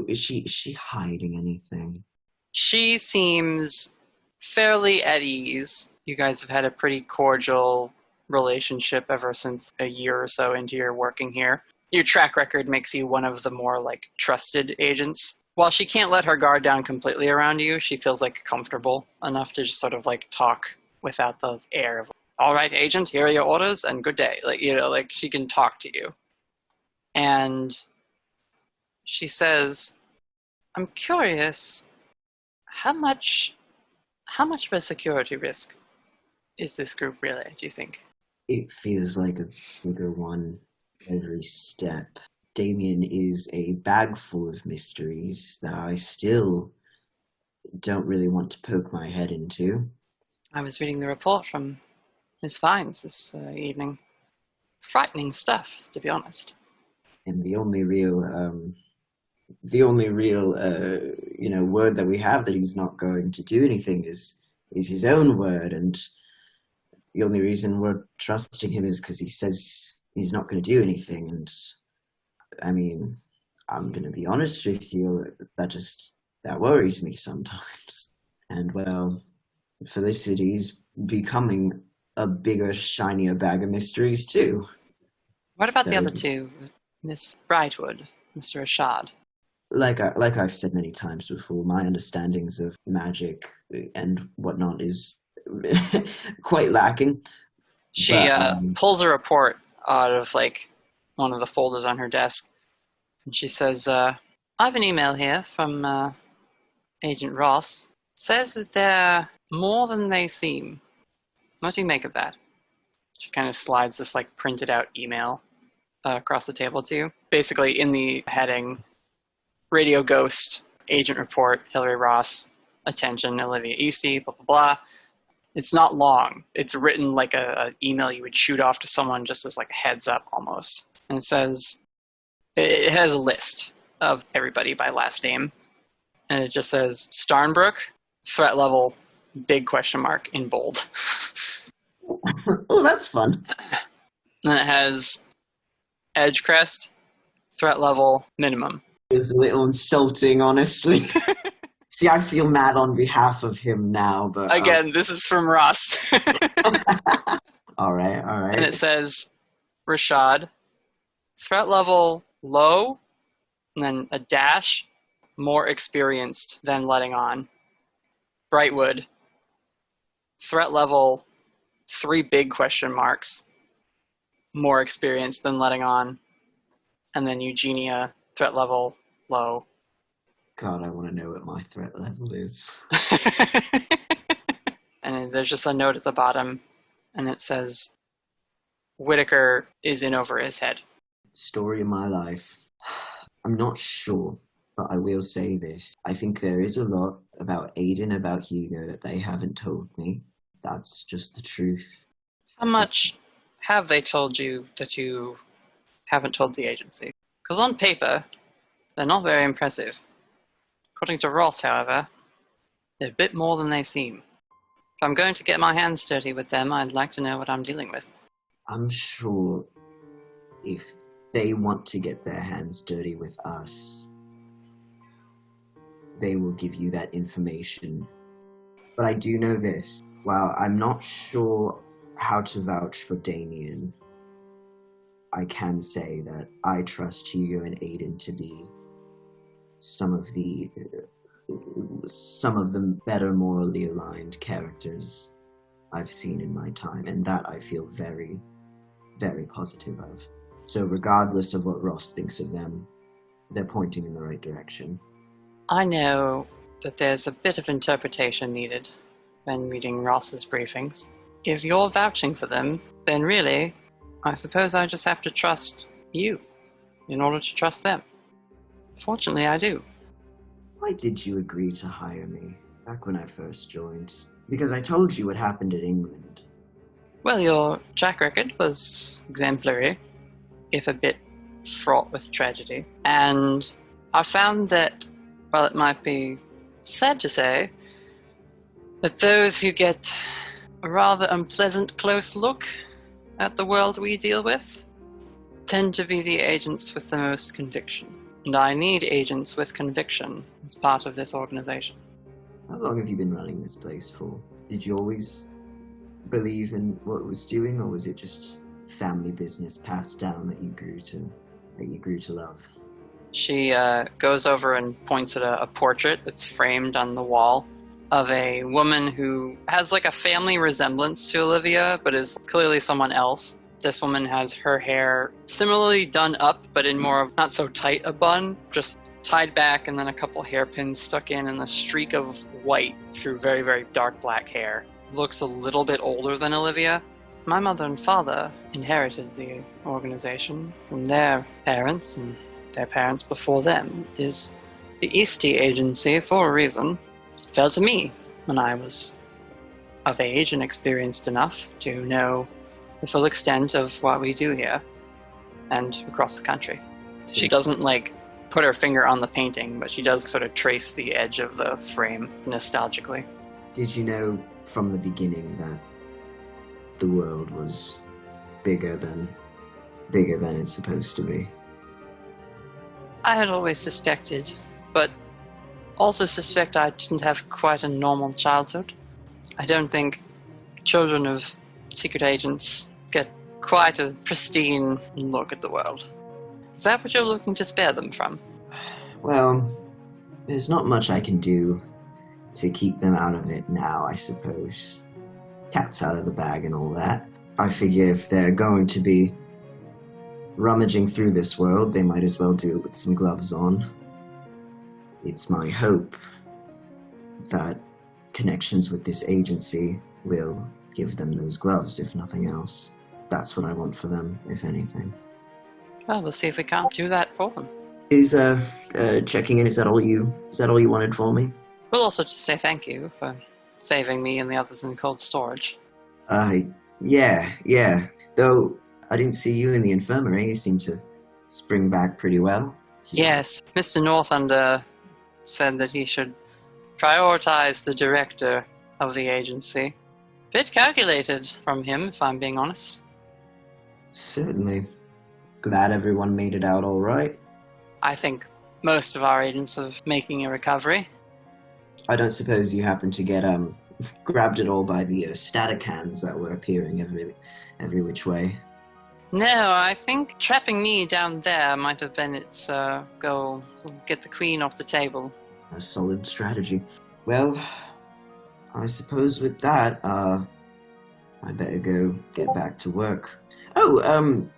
Is she hiding anything? She seems fairly at ease. You guys have had a pretty cordial relationship ever since a year or so into your working here. Your track record makes you one of the more, trusted agents. While she can't let her guard down completely around you, she feels, comfortable enough to just sort of, talk without the air of, all right, agent, here are your orders, and good day. She can talk to you. And she says, I'm curious, how much of a security risk is this group really, do you think? It feels like a bigger one every step. Damien is a bag full of mysteries that I still don't really want to poke my head into. I was reading the report from Miss Vines this evening. Frightening stuff, to be honest. And the only real word that we have that he's not going to do anything is his own word, and the only reason we're trusting him is because he says he's not going to do anything. And I mean, I'm going to be honest with you, that worries me sometimes. And well, Felicity's becoming a bigger, shinier bag of mysteries too. What about the other two? Miss Brightwood, Mr. Ashad? Like I've said many times before, my understandings of magic and whatnot is quite lacking. She pulls a report out of one of the folders on her desk, and she says, I have an email here from Agent Ross. It says that they're more than they seem. What do you make of that? She kind of slides this printed out email across the table to you. Basically, in the heading, Radio Ghost agent report, Hillary Ross, attention, Olivia Eastey, blah, blah, blah. It's not long. It's written like an email you would shoot off to someone just as like a heads up almost. And it says, it has a list of everybody by last name. And it just says, Starnbrook, threat level, big question mark in bold. Oh, that's fun. And it has Edgecrest, threat level, minimum. It's a little insulting, honestly. See, I feel mad on behalf of him now, but... Again, this is from Ross. All right. And it says, Rashad, threat level, low, and then a dash, more experienced than letting on. Brightwood, threat level, 3 big question marks, more experienced than letting on. And then Eugenia, threat level, low. God, I want to know what my threat level is. And then there's just a note at the bottom, and it says, Whittaker is in over his head. Story of my life. I'm not sure, but I will say this. I think there is a lot about Aidan, about Hugo, that they haven't told me. That's just the truth. How much have they told you that you haven't told the agency? Because on paper, they're not very impressive. According to Ross, however, they're a bit more than they seem. If I'm going to get my hands dirty with them, I'd like to know what I'm dealing with. I'm sure if they want to get their hands dirty with us, they will give you that information. But I do know this. While I'm not sure how to vouch for Damien, I can say that I trust Hugo and Aidan to be some of the better morally aligned characters I've seen in my time, and that I feel very, very positive of. So regardless of what Ross thinks of them, they're pointing in the right direction. I know that there's a bit of interpretation needed when reading Ross's briefings. If you're vouching for them, then really, I suppose I just have to trust you in order to trust them. Fortunately, I do. Why did you agree to hire me back when I first joined? Because I told you what happened in England. Well, your track record was exemplary, if a bit fraught with tragedy. And I found that, while it might be sad to say, that those who get a rather unpleasant close look at the world we deal with tend to be the agents with the most conviction. And I need agents with conviction as part of this organization. How long have you been running this place for? Did you always believe in what it was doing, or was it just family business passed down that you grew to love? She goes over and points at a portrait that's framed on the wall of a woman who has like a family resemblance to Olivia, but is clearly someone else. This woman has her hair similarly done up, but in more of not so tight a bun, just tied back and then a couple hairpins stuck in and a streak of white through very, very dark black hair. Looks a little bit older than Olivia. My mother and father inherited the organization from their parents and their parents before them. It is the Eastey Agency for a reason. It fell to me when I was of age and experienced enough to know the full extent of what we do here and across the country. She doesn't put her finger on the painting, but she does sort of trace the edge of the frame nostalgically. Did you know from the beginning that the world was bigger than it's supposed to be? I had always suspected, but also suspect I didn't have quite a normal childhood. I don't think children of secret agents get quite a pristine look at the world. Is that what you're looking to spare them from? Well, there's not much I can do to keep them out of it now, I suppose. Cat's out of the bag and all that. I figure if they're going to be rummaging through this world, they might as well do it with some gloves on. It's my hope that connections with this agency will give them those gloves, if nothing else. That's what I want for them, if anything. Well, we'll see if we can't do that for them. Is checking in. Is that all you wanted for me? We'll also just say thank you for saving me and the others in cold storage. Yeah. Though I didn't see you in the infirmary. You seem to spring back pretty well. Yes, Mr. Northunder said that he should prioritize the director of the agency. Bit calculated from him, if I'm being honest. Certainly. Glad everyone made it out all right. I think most of our agents are making a recovery. I don't suppose you happened to get grabbed at all by the staticans that were appearing every which way. No, I think trapping me down there might have been its goal. To get the queen off the table. A solid strategy. Well, I suppose with that, I better go get back to work. Oh,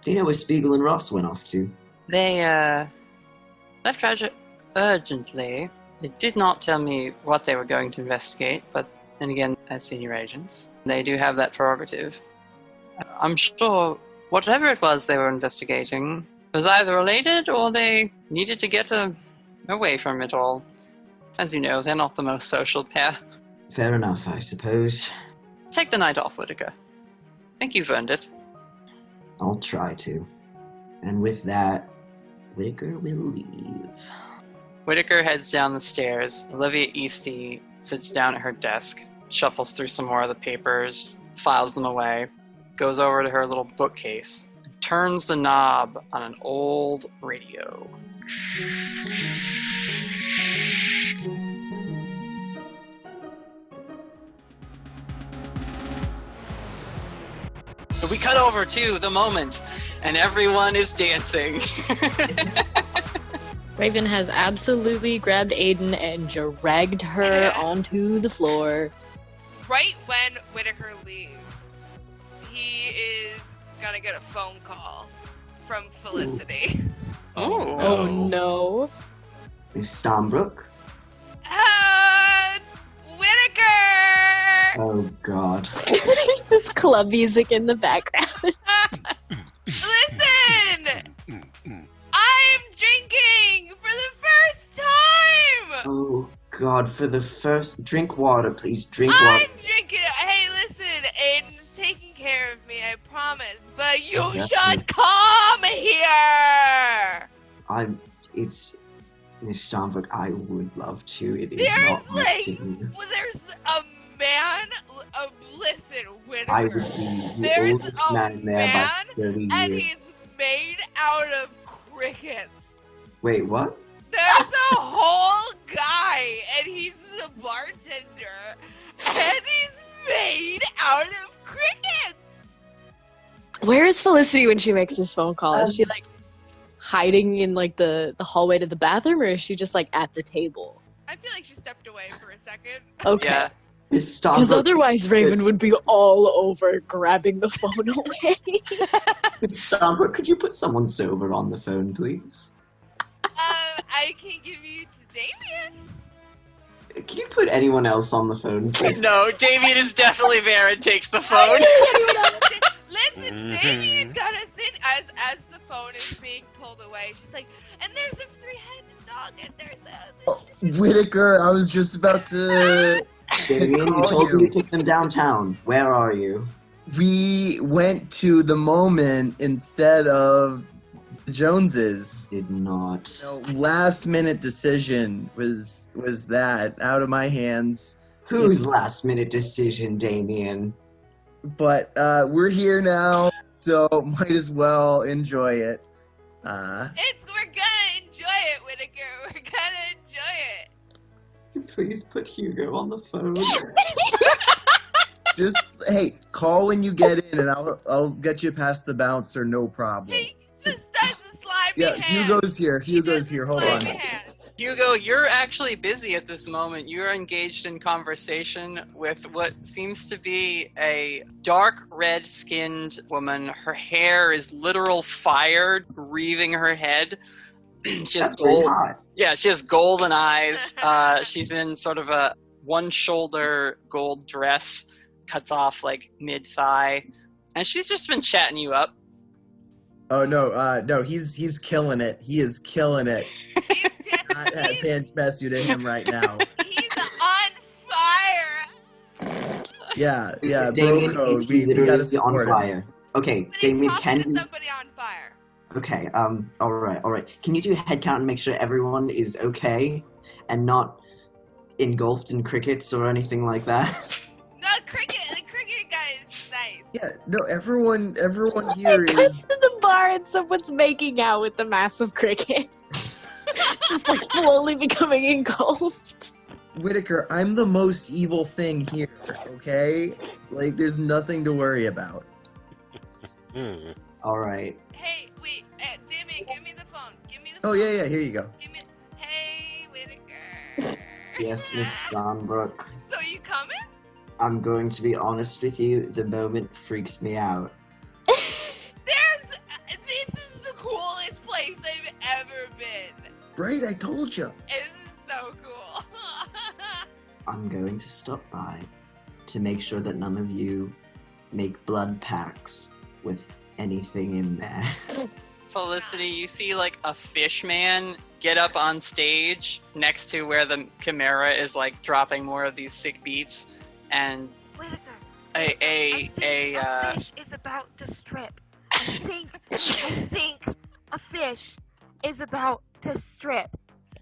do you know where Spiegel and Ross went off to? They left rather urgently. They did not tell me what they were going to investigate, but then again, as senior agents, they do have that prerogative. I'm sure whatever it was they were investigating was either related or they needed to get away from it all. As you know, they're not the most social pair. Fair enough, I suppose. Take the night off, Whittaker. I think you've earned it. I'll try to. And with that, Whittaker will leave. Whittaker heads down the stairs. Olivia Eastey sits down at her desk, shuffles through some more of the papers, files them away, goes over to her little bookcase, and turns the knob on an old radio. We cut over to the moment, and everyone is dancing. Raven has absolutely grabbed Aidan and dragged her onto the floor. Right when Whittaker leaves, he is gonna get a phone call from Felicity. Oh no. Miss Starnbrook? Whittaker! Oh, God. There's this club music in the background. Listen! I'm drinking for the first time! Oh, God, for the first... Drink water, please. Drink water. I'm drinking... Hey, listen, Aidan's taking care of me, I promise. But you should come here! It's... Miss Starnbrook, I would love to. It is There's not there's a man... listen, Whittaker. I would be the There's oldest a man there by 30 and years. he's made out of crickets. Wait, what? There's a whole guy, and he's the bartender, and he's made out of crickets. Where is Felicity when she makes this phone call? Is she like hiding in like the hallway to the bathroom, or is she just like at the table? I feel like she stepped away for a second. Okay. Yeah. Because otherwise Raven would be all over grabbing the phone away. Miss Starnbrook, could you put someone sober on the phone, please? I can give you to Damien. Can you put anyone else on the phone, please? No, Damien is definitely there and takes the phone. Listen, Damien got us in as the phone is being pulled away. She's like, and there's a three-headed dog, and there's a... Whittaker, I was just about to... Damien, you told me to take them downtown. Where are you? We went to the moment instead of the Joneses. Did not. No, last minute decision was that out of my hands. Whose last minute decision, Damien? But we're here now, so might as well enjoy it. We're gonna enjoy it, Whittaker. We're gonna enjoy it. Please put Hugo on the phone. Just, hey, call when you get in, and I'll get you past the bouncer, no problem. He just does the slimy Yeah, hand. Hugo's here. Hold on. Hugo, you're actually busy at this moment. You're engaged in conversation with what seems to be a dark red-skinned woman. Her hair is literal fire wreathing her head. She has gold. Yeah, she has golden eyes. She's in sort of a one-shoulder gold dress, cuts off like mid-thigh, and she's just been chatting you up. Oh no, he's killing it. He is killing it. Not paying best you to him right now. He's on fire. Yeah, Damien bro code. is We literally gotta support on him. fire. Okay, But Damien, he's can talking you... to somebody on fire. Okay, all right. Can you do a head count and make sure everyone is okay and not engulfed in crickets or anything like that? No, the cricket guy is nice. Yeah, no, everyone here It cuts is... to the bar and someone's making out with the massive cricket. Just like slowly becoming engulfed. Whittaker, I'm the most evil thing here, okay? Like, there's nothing to worry about. All right. Hey, wait, Damien, give me the phone. Oh, yeah, here you go. Hey, Whittaker. Yes, Miss Starnbrook. So you coming? I'm going to be honest with you. The moment freaks me out. This is the coolest place I've ever been. Right, I told you. This is so cool. I'm going to stop by to make sure that none of you make blood pacts with anything in there. Felicity, you see like a fish man get up on stage next to where the chimera is like dropping more of these sick beats, and Whittaker, a fish is about to strip. I think a fish is about to strip.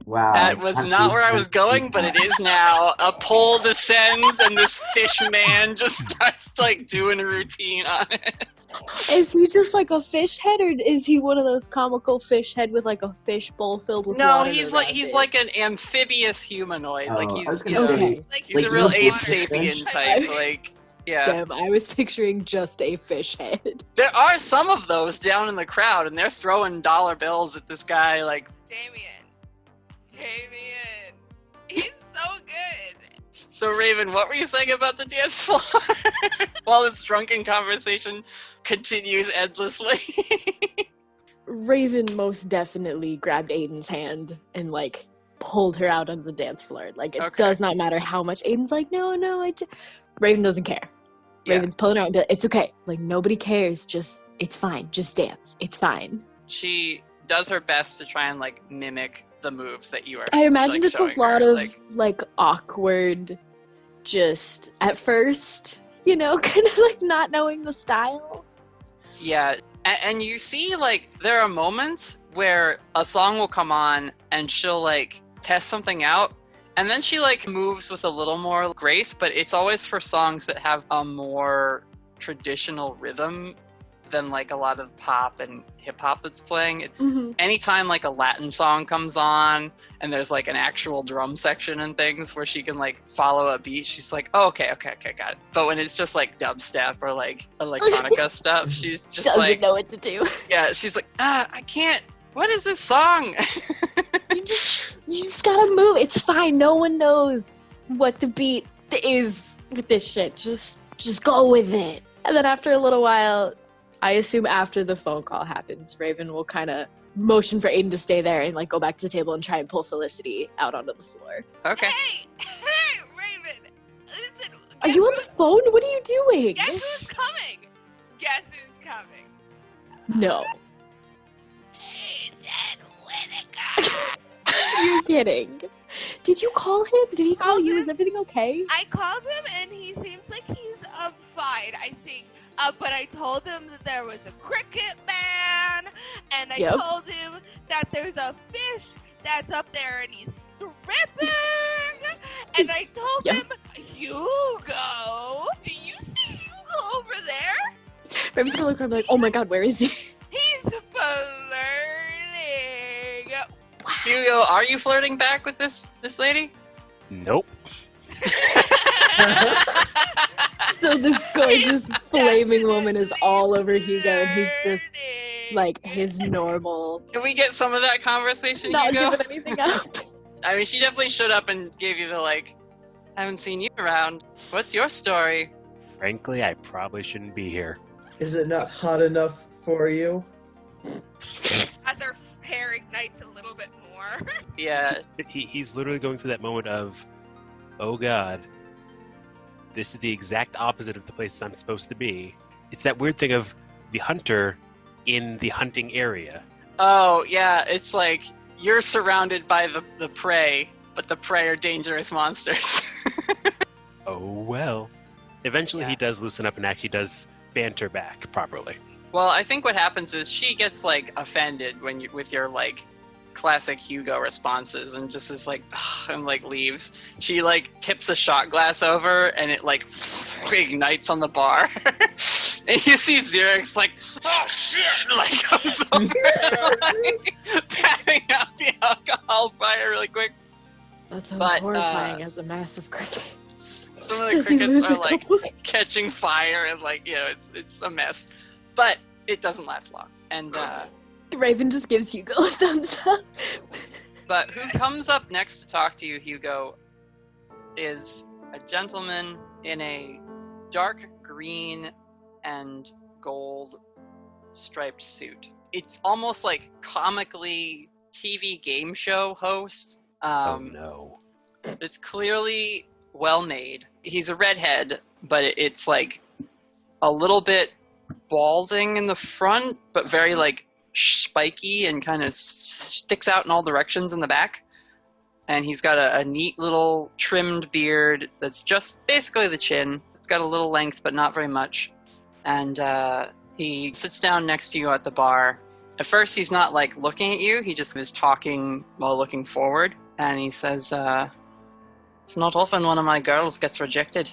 Wow. that was not where I was going, but it is now. A pole descends and this fish man just starts like doing a routine on it. Is he just like a fish head, or is he one of those comical fish head with like a fish bowl filled with No, water? he's like an amphibious humanoid. Like I was he's gonna say, okay. Like, he's a like, real you know, ape sapien type. Like yeah. Damn, I was picturing just a fish head. There are some of those down in the crowd, and they're throwing dollar bills at this guy. Like Damien, he's so good. so, Raven, what were you saying about the dance floor? While this drunken conversation continues endlessly. Raven most definitely grabbed Aidan's hand and like pulled her out onto the dance floor. Like it does not matter how much Aidan's like, no, Raven doesn't care. Yeah. Raven's pulling her out. It's okay. Like nobody cares. Just it's fine. Just dance. It's fine. She does her best to try and like mimic the moves that you are. I imagine like, it's a showing lot her, of like awkward, just at first, kind of like not knowing the style. Yeah, and you see like there are moments where a song will come on and she'll like test something out, and then she like moves with a little more grace, but it's always for songs that have a more traditional rhythm than like a lot of pop and hip hop that's playing. Anytime like a Latin song comes on and there's like an actual drum section and things where she can like follow a beat, she's like, oh, okay, got it. But when it's just like dubstep or like electronica stuff, she's just doesn't know what to do. Yeah, she's like, I can't. What is this song? You just gotta move. It's fine. No one knows what the beat is with this shit. Just go with it. And then after a little while, I assume after the phone call happens, Raven will kind of motion for Aidan to stay there and like go back to the table and try and pull Felicity out onto the floor. Okay. Hey, Raven. Listen. Are you on the phone? What are you doing? Guess who's coming? Guess who's coming? No. Aidan Whittaker. You're kidding. Did you call him? Did he call you? Is everything okay? I called him and he seems like he's fine, I think. But I told him that there was a cricket man, and I told him that there's a fish that's up there and he's stripping. And I told him, Hugo, do you see Hugo over there? Raven's gonna look around like, oh my god, where is he? He's flirting. Hugo, are you flirting back with this lady? Nope. So this gorgeous flaming woman is all over Hugo, and he's just like his normal. Can we get some of that conversation, Not Hugo? giving anything up. I mean, she definitely showed up and gave you the like, haven't seen you around. What's your story? Frankly, I probably shouldn't be here. Is it not hot enough for you? As her hair ignites a little bit more. Yeah. He's literally going through that moment of, oh god, this is the exact opposite of the places I'm supposed to be. It's that weird thing of the hunter in the hunting area. Oh, yeah, it's like you're surrounded by the prey, but the prey are dangerous monsters. Oh, well. Eventually Yeah. he does loosen up and actually does banter back properly. Well, I think what happens is she gets, like, offended with your, like, classic Hugo responses and just is like, ugh, and, like, leaves. She, like, tips a shot glass over and it, like, ignites on the bar. And you see Xerix, like, oh, shit, like, comes over and, like, patting out the alcohol fire really quick. That sounds But, horrifying as a massive cricket. Some of the Does he crickets lose are, a like, couple? catching fire and, like, you know, it's a mess. But it doesn't last long. And, Raven just gives Hugo a thumbs up. but who comes up next to talk to you, Hugo, is a gentleman in a dark green and gold striped suit. It's almost like comically TV game show host. Oh no. It's clearly well made. He's a redhead, but it's like a little bit balding in the front, but very like spiky and kind of sticks out in all directions in the back. And he's got a neat little trimmed beard that's just basically the chin. It's got a little length, but not very much. And he sits down next to you at the bar. At first, he's not like looking at you. He just is talking while looking forward. And he says, it's not often one of my girls gets rejected.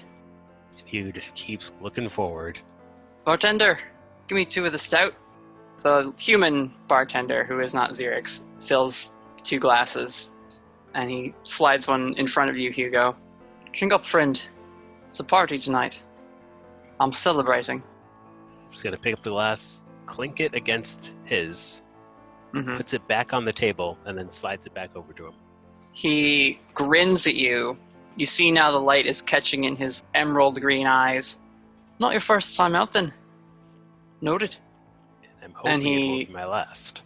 And Hugo just keeps looking forward. Bartender, give me 2 of the stout. The human bartender, who is not Xerix, fills 2 glasses. And he slides one in front of you, Hugo. Drink up, friend. It's a party tonight. I'm celebrating. Just gonna pick up the glass, clink it against his, Mm-hmm. puts it back on the table, and then slides it back over to him. He grins at you. You see now the light is catching in his emerald green eyes. Not your first time out, then. Noted. I'm hoping it will be my last.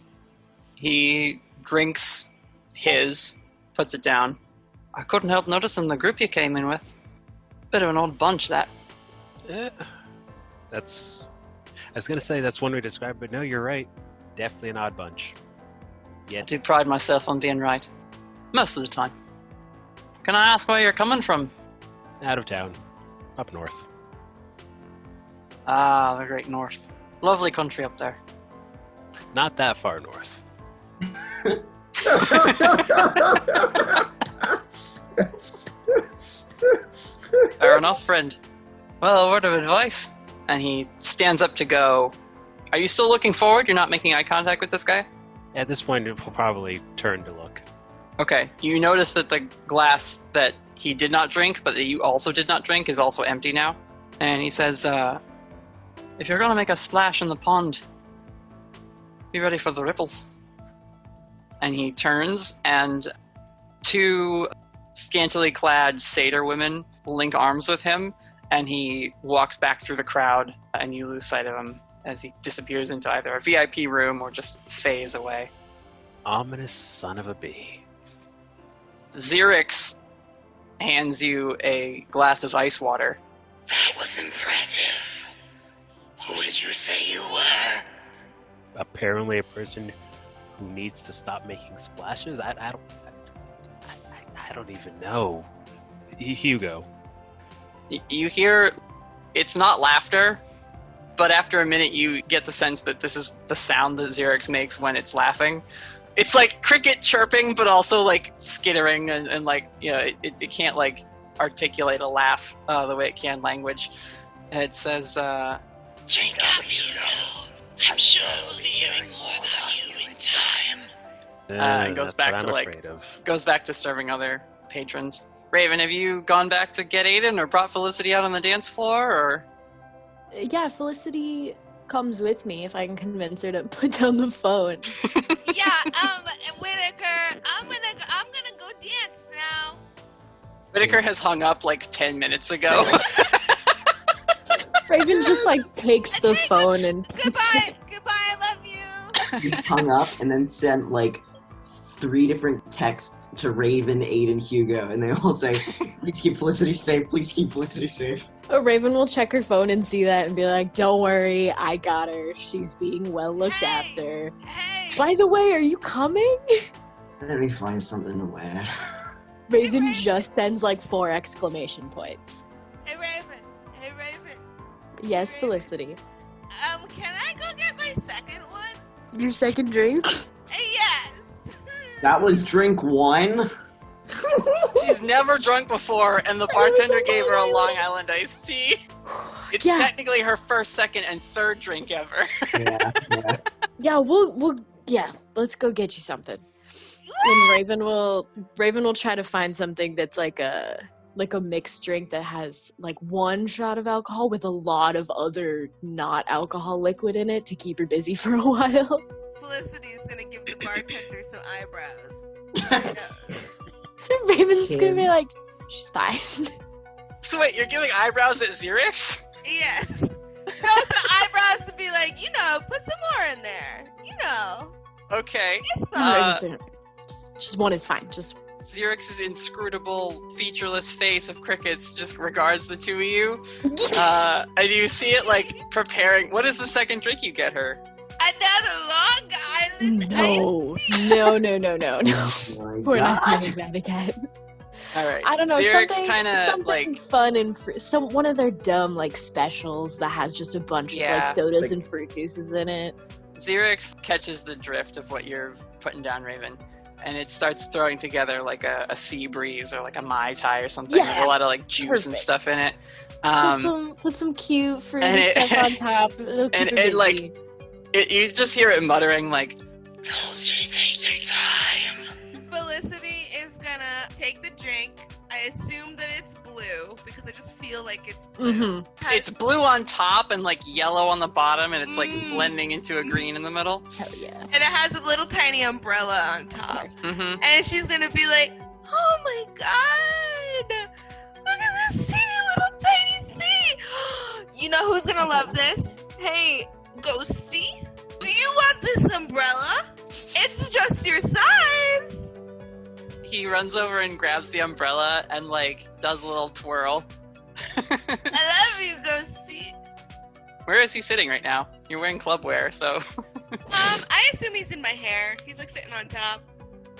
He drinks his, puts it down. I couldn't help noticing the group you came in with. Bit of an odd bunch, that. That's... I was gonna say that's one way to describe it, but no, you're right. Definitely an odd bunch. I do pride myself on being right. Most of the time. Can I ask where you're coming from? Out of town. Up north. Ah, the great north. Lovely country up there. Not that far north. Fair enough, friend. Well, a word of advice. And he stands up to go. Are you still looking forward? You're not making eye contact with this guy? At this point, it will probably turn to look. Okay. You notice that the glass that he did not drink, but that you also did not drink, is also empty now. And he says, if you're going to make a splash in the pond, be ready for the ripples. And he turns, and 2 scantily clad satyr women link arms with him, and he walks back through the crowd, and you lose sight of him as he disappears into either a VIP room or just phase away. Ominous son of a bee. Xerix hands you a glass of ice water. That was impressive. Who did you say you were? Apparently a person who needs to stop making splashes? I don't even know. Hugo. You hear, it's not laughter, but after a minute you get the sense that this is the sound that Xerix makes when it's laughing. It's like cricket chirping, but also like skittering and like, you know, it can't like articulate a laugh the way it can language. And it says, Drink up, Hugo. I'm sure we'll be hearing more about you in time. and goes back what to I'm like afraid of. goes back to serving other patrons. Raven, have you gone back to get Aidan or brought Felicity out on the dance floor, or? Yeah, Felicity comes with me if I can convince her to put down the phone. Yeah, Whittaker, I'm gonna go dance now. Whittaker has hung up like 10 minutes ago. Raven just like takes the phone and Goodbye, I love you. You hung up and then sent like 3 different texts to Raven, Aidan, Hugo, and they all say, please keep Felicity safe, please keep Felicity safe. Raven will check her phone and see that and be like, don't worry, I got her. She's being well looked after. Hey! By the way, are you coming? Let me find something to wear. Raven just sends like 4 exclamation points. Hey, Raven. Hey, Raven. Yes, Raven. Felicity. Can I go get my second one? Your second drink? Yes. That was drink 1? She's never drunk before, and the bartender gave her a Long Island iced tea. It's technically her first, second, and third drink ever. Yeah. Yeah, we'll let's go get you something. And Raven will try to find something that's like a mixed drink that has like 1 shot of alcohol with a lot of other not alcohol liquid in it to keep her busy for a while. Felicity's gonna give the bartender some eyebrows. Raven's just gonna be like, she's fine. So wait, you're giving eyebrows at Xerix? Yes. No, the eyebrows to be like, put some more in there. Okay. It's fine. Just 1 is fine. Just Xerix's inscrutable, featureless face of crickets just regards the 2 of you. And you see it, like, preparing. What is the second drink you get her? Another Long Island iced tea. No. Oh We're not doing that again. All right. I don't know. Xerix Something like fun and one of their dumb like specials that has just a bunch of like sodas and fruit juices in it. Xerix catches the drift of what you're putting down, Raven, and it starts throwing together like a sea breeze or like a Mai Tai or something with a lot of like juice and stuff in it. Put some cute fruity stuff on top. And like you just hear it muttering like, "Told you to take your time." Felicity is gonna take the drink. I assume that it's blue because I just feel like it's blue. Mm-hmm. It's blue on top and like yellow on the bottom, and it's like blending into a green in the middle. Hell yeah! And it has a little tiny umbrella on top. Mm-hmm. And she's gonna be like, "Oh my god! Look at this teeny little tiny thing! You know who's gonna love this? Hey, Ghosty, do you want this umbrella? It's just your size." He runs over and grabs the umbrella and like does a little twirl. I love you, Ghosty. Where is he sitting right now? You're wearing club wear, so. I assume he's in my hair. He's like sitting on top.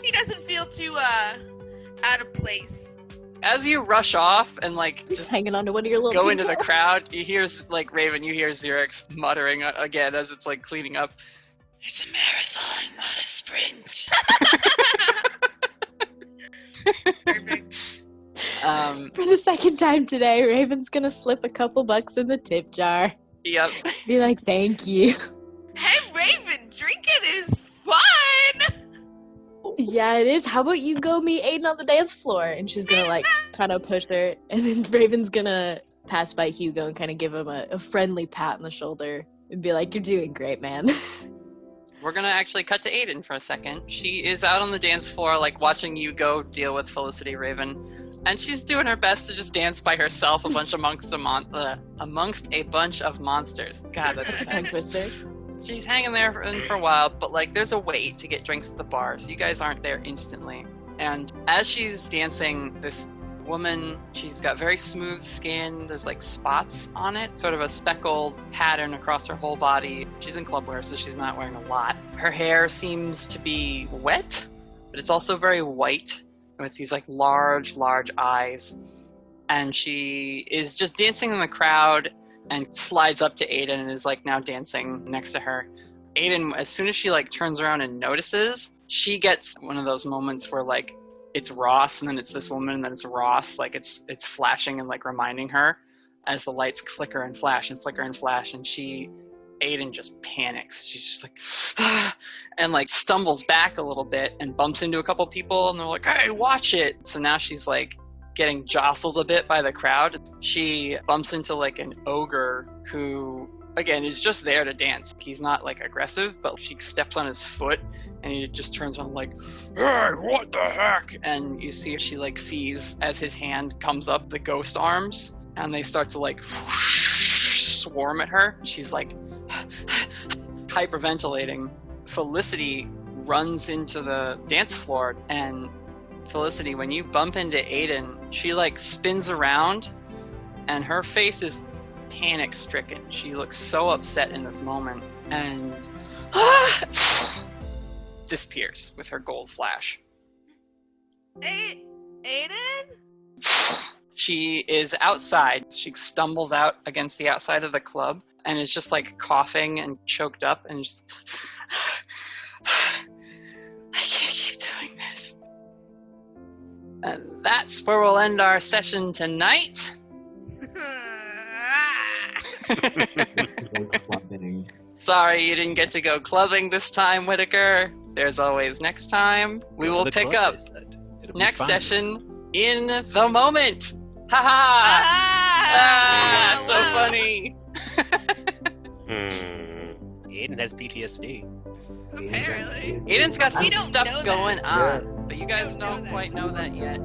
He doesn't feel too out of place. As you rush off and like just hanging on to one of your little go into the crowd, you hear like Raven, you hear Xerix muttering again as it's like cleaning up. It's a marathon, not a sprint. Perfect. For the second time today, Raven's gonna slip a couple bucks in the tip jar. Yep. Be like, thank you. Hey, Raven, drinking is fun! Yeah, it is. How about you go meet Aidan on the dance floor? And she's gonna like kind of push her, and then Raven's gonna pass by Hugo and kind of give him a friendly pat on the shoulder and be like, you're doing great, man. We're gonna actually cut to Aidan for a second. She is out on the dance floor, like watching you go deal with Felicity, Raven, and she's doing her best to just dance by herself amongst a bunch of monsters. God, that's a sentence. She's hanging there for a while, but like there's a wait to get drinks at the bar, so you guys aren't there instantly. And as she's dancing, this woman, she's got very smooth skin, there's like spots on it, sort of a speckled pattern across her whole body. She's in club wear, so she's not wearing a lot. Her hair seems to be wet, but it's also very white with these like large eyes. And she is just dancing in the crowd and slides up to Aidan and is like now dancing next to her. Aidan, as soon as she like turns around and notices, she gets one of those moments where like it's Ross, and then it's this woman, and then it's Ross. Like it's flashing and like reminding her as the lights flicker and flash, and Aidan just panics. She's just like, ah, and like stumbles back a little bit and bumps into a couple people, and they're like, hey, watch it. So now she's like getting jostled a bit by the crowd. She bumps into like an ogre who, again, is just there to dance. He's not like aggressive, but she steps on his foot and he just turns on like, hey, what the heck? And you see she like sees as his hand comes up the ghost arms and they start to like swarm at her. She's like hyperventilating. Felicity runs into the dance floor, and Felicity, when you bump into Aidan, she like spins around and her face is panic stricken. She looks so upset in this moment and disappears with her gold flash. Aidan? She is outside. She stumbles out against the outside of the club and is just like coughing and choked up and just I can't keep doing this. And that's where we'll end our session tonight. Sorry you didn't get to go clubbing this time, Whittaker. There's always next time. We will pick up next session in the moment. Ha ha! So funny. Aidan has PTSD. Apparently. Aidan's got some We don't stuff know going that. on, but you guys don't quite know that yet.